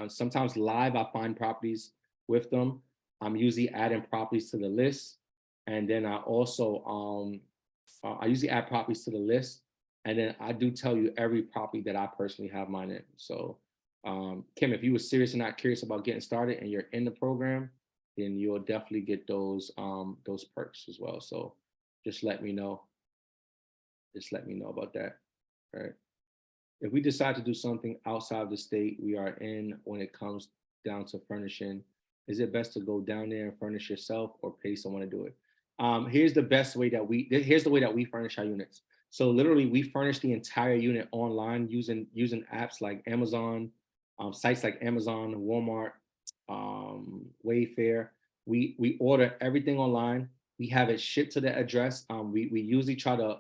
sometimes live. I find properties with them. I'm usually adding properties to the list, and then I also I usually add properties to the list, and then I do tell you every property that I personally have mine in. So, Kim, if you were serious and not curious about getting started, and you're in the program, then you'll definitely get those perks as well. So, just let me know. Just let me know about that. All right. If we decide to do something outside the state we are in when it comes down to furnishing, is it best to go down there and furnish yourself or pay someone to do it? Here's the way that we furnish our units. So literally we furnish the entire unit online using apps like Amazon, sites like Amazon, Walmart, Wayfair. We order everything online. We have it shipped to the address. We usually try to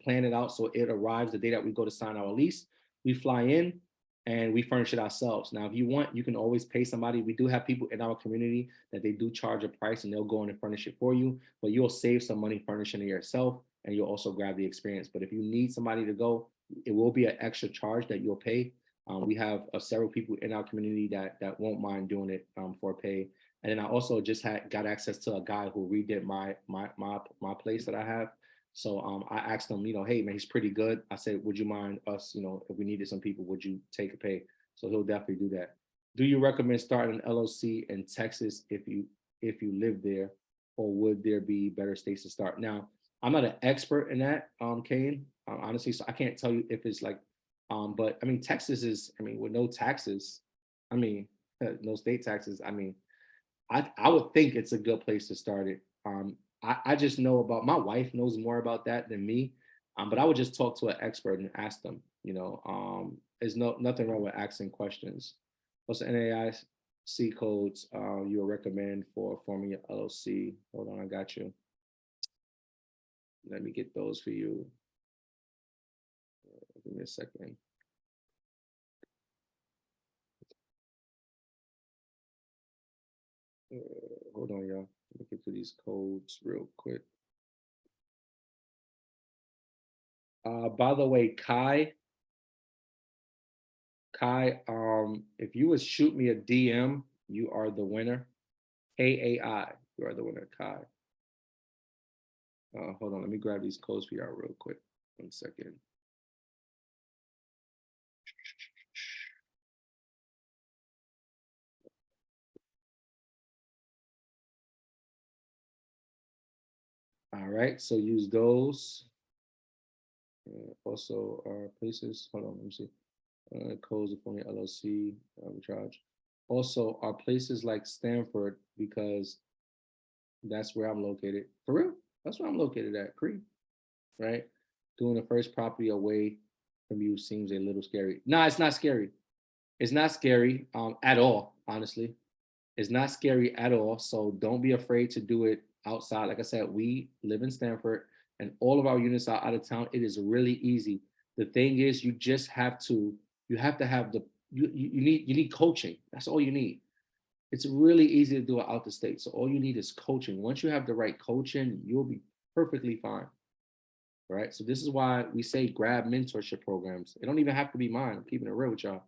plan it out so it arrives the day that we go to sign our lease. We fly in and we furnish it ourselves. Now, if you want, you can always pay somebody. We do have people in our community that they do charge a price and they'll go in and furnish it for you, but you'll save some money furnishing it yourself and you'll also grab the experience. But if you need somebody to go, it will be an extra charge that you'll pay. We have several people in our community that won't mind doing it for pay. And then I also just got access to a guy who redid my place that I have. So I asked him, hey man, he's pretty good. I said, would you mind us, if we needed some people, would you take a pay? So he'll definitely do that. Do you recommend starting an LLC in Texas if you live there, or would there be better states to start? Now, I'm not an expert in that, Kane, honestly, so I can't tell you if it's like, but I mean, Texas is, with no taxes, no state taxes. I would think it's a good place to start it. I just know my wife knows more about that than me, but I would just talk to an expert and ask them. There's nothing wrong with asking questions. What's the NAIC codes you would recommend for forming your LLC? Hold on, I got you. Let me get those for you. Give me a second. Hold on, y'all. Let me get through these codes real quick. By the way, Kai, if you would shoot me a DM, you are the winner. KAI, you are the winner, Kai. Hold on, let me grab these codes for y'all real quick. 1 second. All right, so use those. Also, places. Hold on, let me see. Codes of forming LLC arbitrage. Also, are places like Stanford, because that's where I'm located. For real, that's where I'm located at, Crete. Right, doing the first property away from you seems a little scary. No, it's not scary. It's not scary at all. Honestly, it's not scary at all. So don't be afraid to do it outside. Like I said, we live in Stanford and all of our units are out of town. It is really easy. The thing is, you just have to, have you need coaching. That's all you need. It's really easy to do it out the state. So all you need is coaching. Once you have the right coaching, you'll be perfectly fine. Right. So this is why we say grab mentorship programs. It don't even have to be mine. I'm keeping it real with y'all.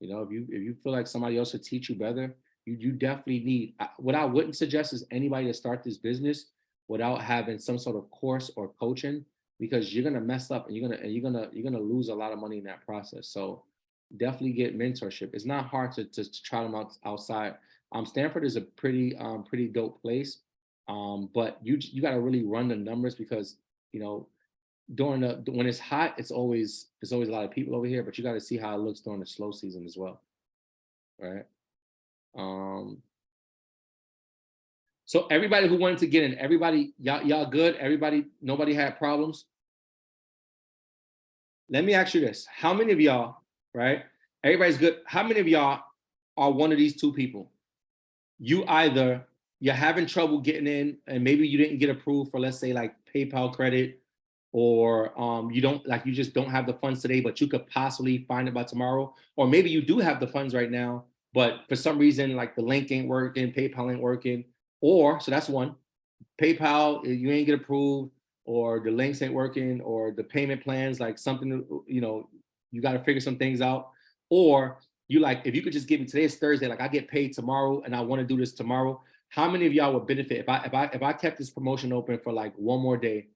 If you feel like somebody else will teach you better, you definitely need. What I wouldn't suggest is anybody to start this business without having some sort of course or coaching, because you're gonna mess up and you're gonna lose a lot of money in that process. So definitely get mentorship. It's not hard to try them outside. Stanford is a pretty dope place. But you got to really run the numbers because, you know, during when it's hot, it's always a lot of people over here, but you got to see how it looks during the slow season as well, right? Um, so everybody who wanted to get in, everybody, y'all good? Everybody, nobody had problems? Let me ask you this. How many of y'all, right? Everybody's good. How many of y'all are one of these two people? You're having trouble getting in and maybe you didn't get approved for, let's say, like PayPal credit, or you just don't have the funds today, but you could possibly find it by tomorrow. Or maybe you do have the funds right now, but for some reason, like the link ain't working, PayPal ain't working. Or, so that's one, PayPal, you ain't get approved, or the links ain't working, or the payment plans, like something, you got to figure some things out. Or you like, if you could just give me, today is Thursday, like I get paid tomorrow and I want to do this tomorrow. How many of y'all would benefit if I kept this promotion open for like one more day?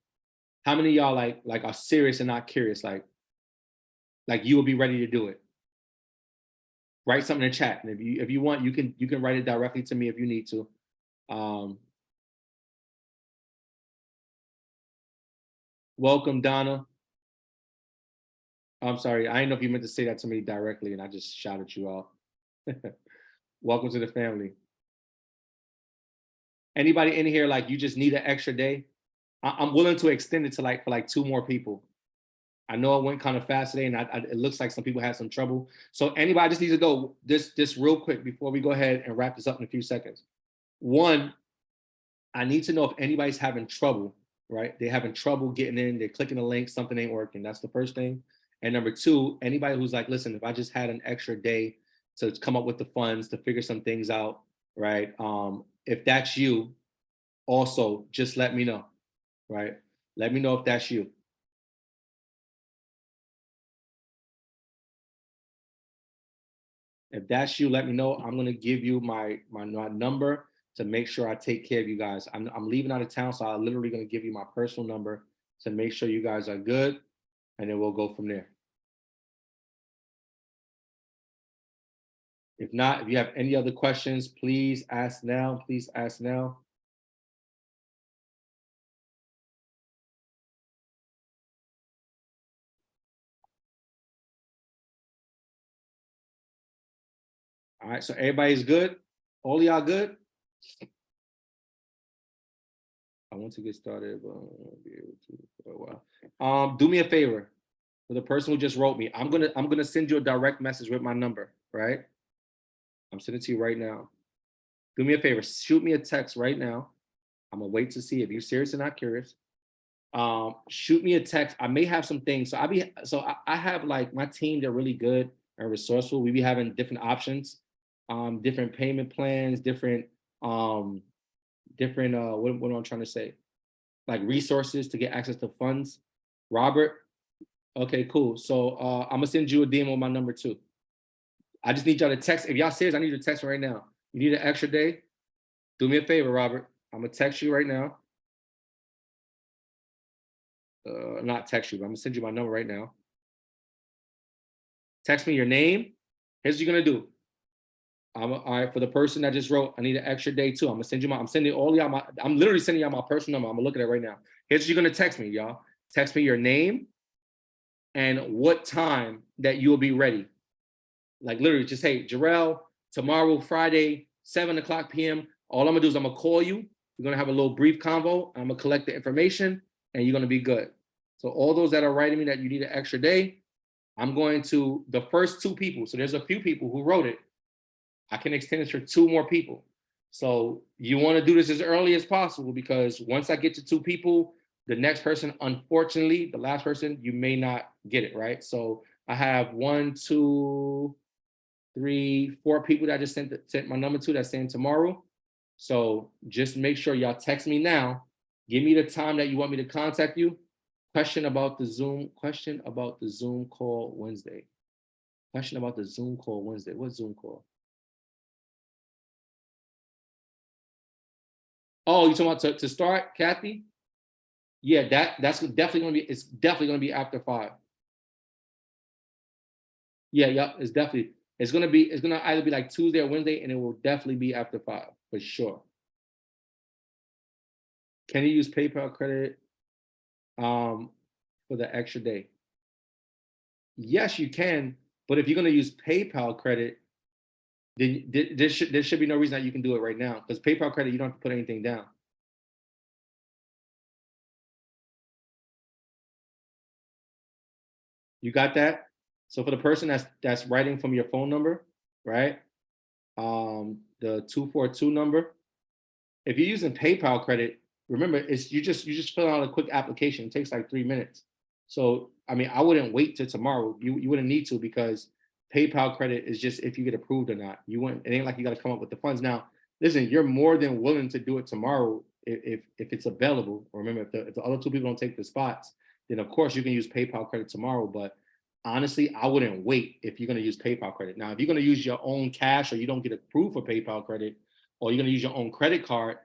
How many of y'all like are serious and not curious? Like you will be ready to do it. Write something in the chat. And if you want, you can write it directly to me if you need to. Welcome, Donna. I'm sorry. I didn't know if you meant to say that to me directly and I just shouted you out. Welcome to the family. Anybody in here, like you just need an extra day? I'm willing to extend it to for like 2 more people. I know it went kind of fast today and it looks like some people had some trouble. So anybody just needs to go this real quick before we go ahead and wrap this up in a few seconds. One, I need to know if anybody's having trouble, right? They're having trouble getting in, they're clicking the link, something ain't working. That's the first thing. And number 2, anybody who's like, listen, if I just had an extra day to come up with the funds to figure some things out, right? If that's you, also just let me know, right? Let me know if that's you. If that's you, let me know. I'm gonna give you my number to make sure I take care of you guys. I'm leaving out of town, so I'm literally gonna give you my personal number to make sure you guys are good, and then we'll go from there. If not, if you have any other questions, please ask now. Please ask now. All right, so everybody's good? All of y'all good? I want to get started, but I won't be able to for a while. Do me a favor. For the person who just wrote me, I'm gonna send you a direct message with my number, right? I'm sending it to you right now. Do me a favor, shoot me a text right now. I'm gonna wait to see if you're serious or not curious. Shoot me a text. I may have some things. I have like my team, they're really good and resourceful. We be having different options, different payment plans, different what am I trying to say? Like resources to get access to funds. Robert, okay, cool. So I'm gonna send you a DM on my number too. I just need y'all to text. If y'all serious, I need you to text me right now. You need an extra day? Do me a favor, Robert. I'm gonna text you right now. Not text you, but I'm gonna send you my number right now. Text me your name. Here's what you're gonna do. All right, for the person that just wrote, I need an extra day too. I'm sending all y'all I'm literally sending y'all my personal number. I'm gonna look at it right now. Here's what you're gonna text me, y'all. Text me your name and what time that you'll be ready. Like literally just, hey, Jarrell, tomorrow, Friday, 7:00 p.m. All I'm gonna do is I'm gonna call you. We're gonna have a little brief convo. I'm gonna collect the information and you're gonna be good. So all those that are writing me that you need an extra day, I'm going to the first 2 people. So there's a few people who wrote it. I can extend it for 2 more people. So you want to do this as early as possible because once I get to 2 people, the next person, unfortunately, the last person, you may not get it, right? So I have 1, 2, 3, 4 people that I just sent my number to that's saying tomorrow. So just make sure y'all text me now. Give me the time that you want me to contact you. Question about the Zoom call Wednesday. Question about the Zoom call Wednesday. What Zoom call? Oh, you talking about to start, Kathy? Yeah, that's definitely gonna be. It's definitely gonna be after 5. Yeah, yeah, it's definitely, it's gonna either be like Tuesday or Wednesday, and it will definitely be after 5, for sure. Can you use PayPal credit for the extra day? Yes, you can, but if you're gonna use PayPal credit, then there should be no reason that you can do it right now, because PayPal credit, you don't have to put anything down. You got that? So for the person that's writing from your phone number, right? The 242 number. If you're using PayPal credit, remember it's you just fill out a quick application. It takes like 3 minutes. So I mean, I wouldn't wait till tomorrow. You wouldn't need to, because PayPal credit is just if you get approved or not. You wouldn't. It ain't like you got to come up with the funds now. Listen, you're more than willing to do it tomorrow if it's available. Remember, if the other two people don't take the spots, then of course you can use PayPal credit tomorrow. But honestly, I wouldn't wait if you're going to use PayPal credit. Now, if you're going to use your own cash or you don't get approved for PayPal credit, or you're going to use your own credit card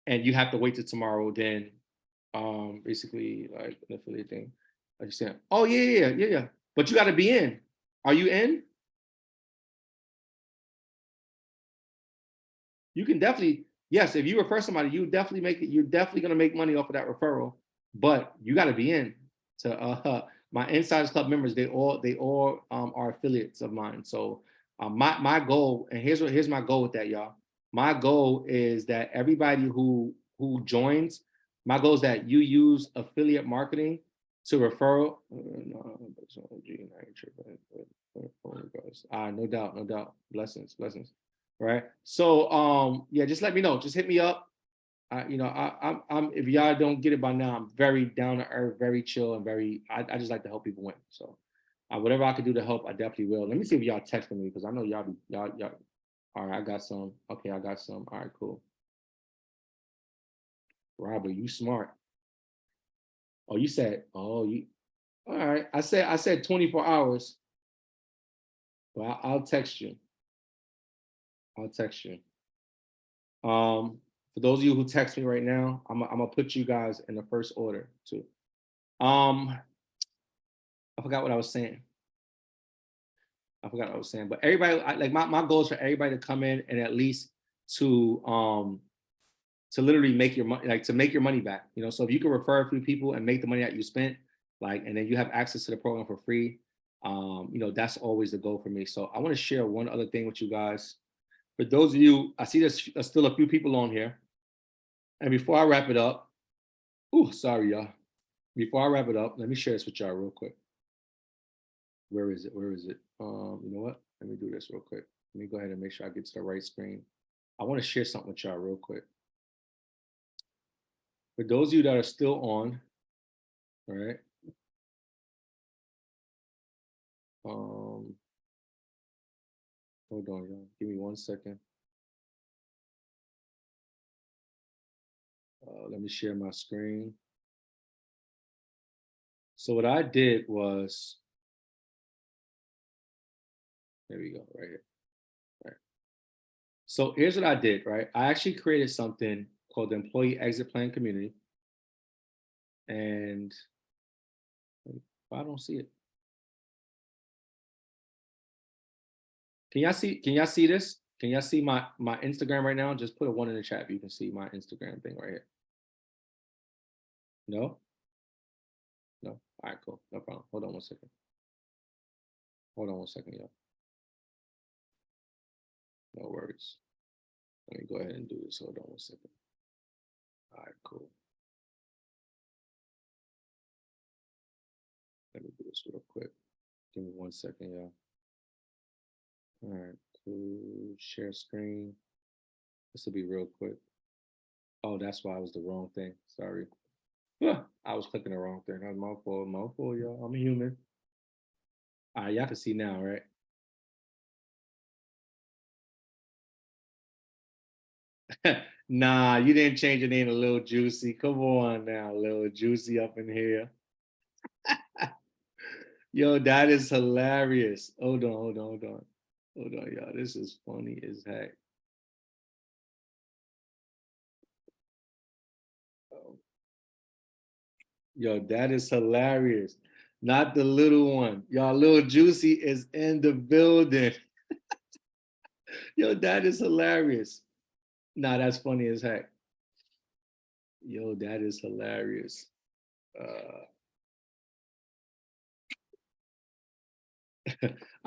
and you have to wait till tomorrow, then basically like an affiliate thing. I just saying, oh yeah. But you got to be in. Are you in? You can definitely, yes, if you refer somebody, you definitely make it, you're definitely gonna make money off of that referral, but you gotta be in to my Insiders Club members, they all are affiliates of mine. So my goal, and here's my goal with that, y'all. My goal is that everybody who joins, my goal is that you use affiliate marketing to referral. No doubt, no doubt. Blessings, blessings. Right. So yeah, just let me know. Just hit me up. I'm if y'all don't get it by now, I'm very down to earth, very chill, and I just like to help people win. So whatever I could do to help, I definitely will. Let me see if y'all texting me, because I know y'all. All right, I got some. Okay, I got some. All right, cool. Robert, you smart. Oh, you said, oh, you all right. I said 24 hours. Well, I'll text you. I'll text you. For those of you who text me right now, I'm gonna put you guys in the first order too. I forgot what I was saying. But everybody, like my goal is for everybody to come in and at least to literally make your money, like to make your money back. So if you can refer a few people and make the money that you spent, like, and then you have access to the program for free, that's always the goal for me. So I want to share one other thing with you guys. For those of you, I see there's still a few people on here. And before I wrap it up, sorry, y'all. Before I wrap it up, let me share this with y'all real quick. Where is it? You know what? Let me do this real quick. Let me go ahead and make sure I get to the right screen. I want to share something with y'all real quick. For those of you that are still on, all right. Hold on, y'all. Give me 1 second. Let me share my screen. So what I did was, there we go, right here. Right. So here's what I did, right? I actually created something called the Employee Exit Plan Community. And I don't see it. Can y'all see this? Can y'all see my Instagram right now? Just put a 1 in the chat if you can see my Instagram thing right here. No? No. All right, cool. No problem. Hold on 1 second. Hold on 1 second, y'all. No worries. Let me go ahead and do this. Hold on 1 second. All right, cool. Let me do this real quick. Give me 1 second, y'all. All right, cool. Share screen. This will be real quick. Oh, that's why it was the wrong thing. Sorry. I was clicking the wrong thing. That was my fault. My fault, y'all. I'm a human. All right, y'all can see now, right? Nah, you didn't change your name to Lil Juicy. Come on now, Lil Juicy up in here. Yo, that is hilarious. Hold on, y'all. This is funny as heck. Yo, that is hilarious. Not the little one. Y'all, little Juicy is in the building. Yo, that is hilarious. Nah, that's funny as heck. Yo, that is hilarious. Uh,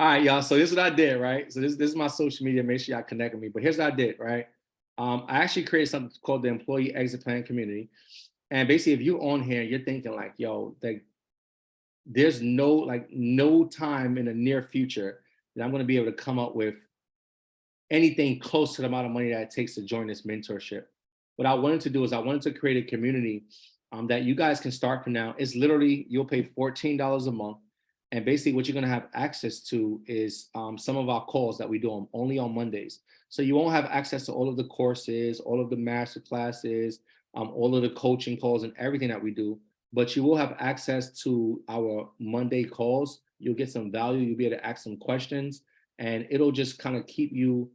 all right, y'all. So this is what I did, right? So this is my social media. Make sure y'all connect with me. But here's what I did, right? I actually created something called the Employee Exit Plan Community. And basically, if you're on here, you're thinking like, yo, like there's no time in the near future that I'm going to be able to come up with anything close to the amount of money that it takes to join this mentorship. What I wanted to do is I wanted to create a community that you guys can start from now. It's literally, you'll pay $14 a month. And basically what you're gonna have access to is some of our calls that we do only on Mondays. So you won't have access to all of the courses, all of the master classes, all of the coaching calls and everything that we do, but you will have access to our Monday calls. You'll get some value, you'll be able to ask some questions, and it'll just kind of keep you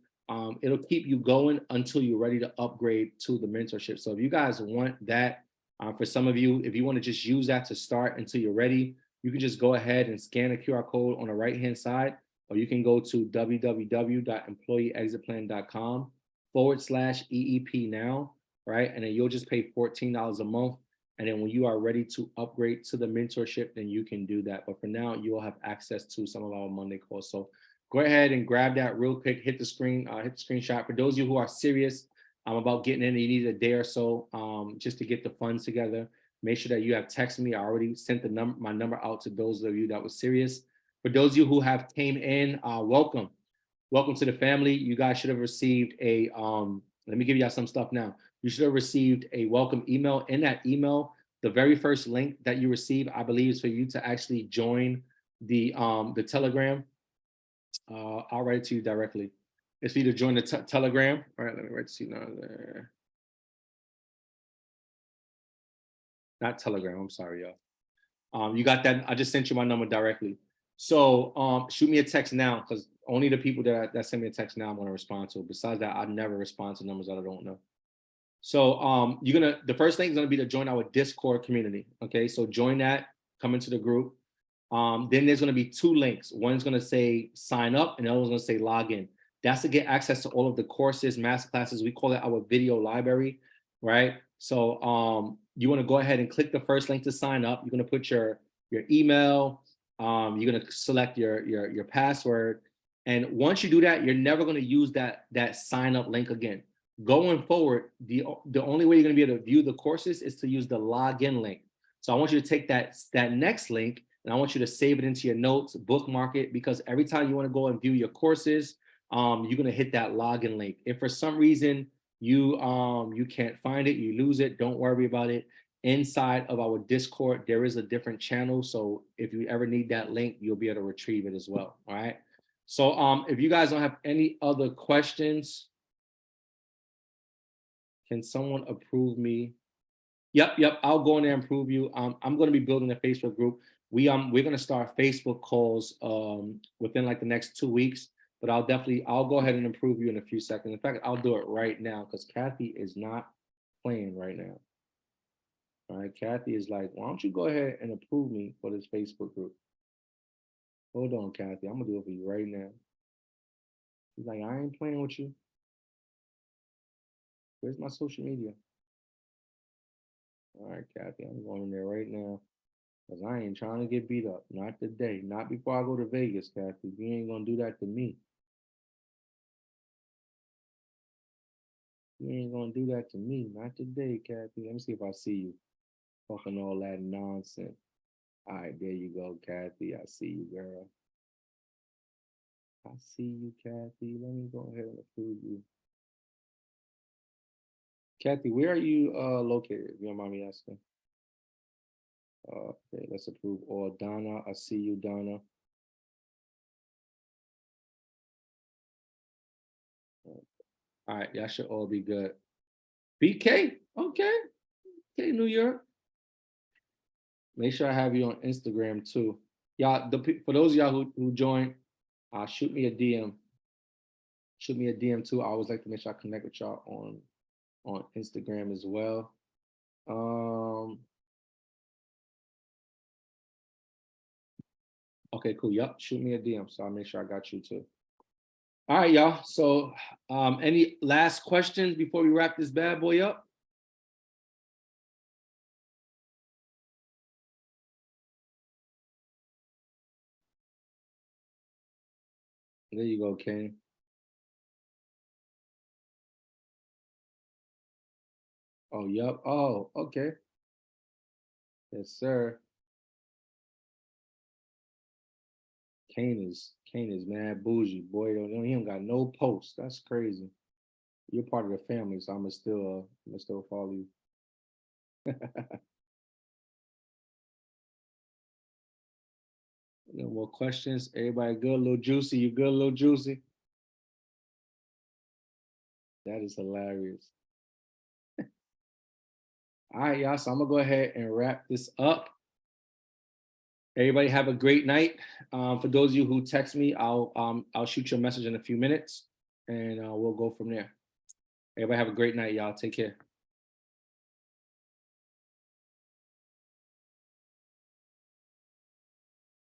it'll keep you going until you're ready to upgrade to the mentorship. So if you guys want that, for some of you, if you want to just use that to start until you're ready, you can just go ahead and scan the QR code on the right-hand side, or you can go to www.employeeexitplan.com/EEP now, right? And then you'll just pay $14 a month. And then when you are ready to upgrade to the mentorship, then you can do that. But for now, you will have access to some of our Monday calls. So go ahead and grab that real quick, hit the screenshot. For those of you who are serious about getting in, you need a day or so just to get the funds together. Make sure that you have texted me. I already sent my number out to those of you that was serious. For those of you who have came in, welcome. Welcome to the family. You guys should have received a, let me give you some stuff now. You should have received a welcome email. In that email, the very first link that you receive, I believe, is for you to actually join the Telegram. I'll write it to you directly. It's for you to join the Telegram. All right, let me write to you now there. Not Telegram, I'm sorry, y'all. You got that? I just sent you my number directly. So shoot me a text now, because only the people that send me a text now I'm gonna respond to. Besides that, I never respond to numbers that I don't know. So the first thing is gonna be to join our Discord community. Okay, so join that, come into the group. Then there's gonna be two links. One's gonna say sign up and the other one's gonna say log in. That's to get access to all of the courses, master classes. We call it our video library, right? So you wanna go ahead and click the first link to sign up. You're gonna put your email, you're gonna select your password. And once you do that, you're never gonna use that sign up link again. Going forward, the only way you're gonna be able to view the courses is to use the login link. So I want you to take that next link and I want you to save it into your notes, bookmark it, because every time you want to go and view your courses, you're gonna hit that login link. If for some reason you can't find it, you lose it, don't worry about it. Inside of our Discord, there is a different channel. So if you ever need that link, you'll be able to retrieve it as well. All right. So if you guys don't have any other questions, can someone approve me? Yep, I'll go in there and prove you. I'm going to be building a Facebook group. We're going to start Facebook calls within like the next 2 weeks, but I'll go ahead and approve you in a few seconds. In fact, I'll do it right now because Kathy is not playing right now. All right, Kathy is like, why don't you go ahead and approve me for this Facebook group? Hold on, Kathy, I'm gonna do it for you right now. She's like, I ain't playing with you. Where's my social media? All right, Kathy, I'm going in there right now. Because I ain't trying to get beat up. Not today. Not before I go to Vegas, Kathy. You ain't going to do that to me. You ain't going to do that to me. Not today, Kathy. Let me see if I see you. Talking all that nonsense. All right, there you go, Kathy. I see you, girl. I see you, Kathy. Let me go ahead and approve you. Kathy, where are you located, if you don't mind me asking? Okay, let's approve all. Donna, I see you, Donna. All right, y'all should all be good. BK, okay. Okay, New York. Make sure I have you on Instagram too. Y'all, for those of y'all who joined, shoot me a DM. Shoot me a DM too. I always like to make sure I connect with y'all on Instagram as well. Okay, cool. Yup, shoot me a DM, so I'll make sure I got you too. All right, y'all. So, any last questions before we wrap this bad boy up? There you go, Kane. Oh, yup. Oh, okay. Yes, sir. Kane is mad bougie, boy. He don't got no post. That's crazy. You're part of the family, so I'ma still follow you. No more questions. Everybody good, little juicy. You good, little juicy? That is hilarious. All right, y'all. So I'm gonna go ahead and wrap this up. Everybody have a great night. For those of you who text me, I'll shoot you a message in a few minutes, and we'll go from there. Everybody have a great night, y'all. Take care.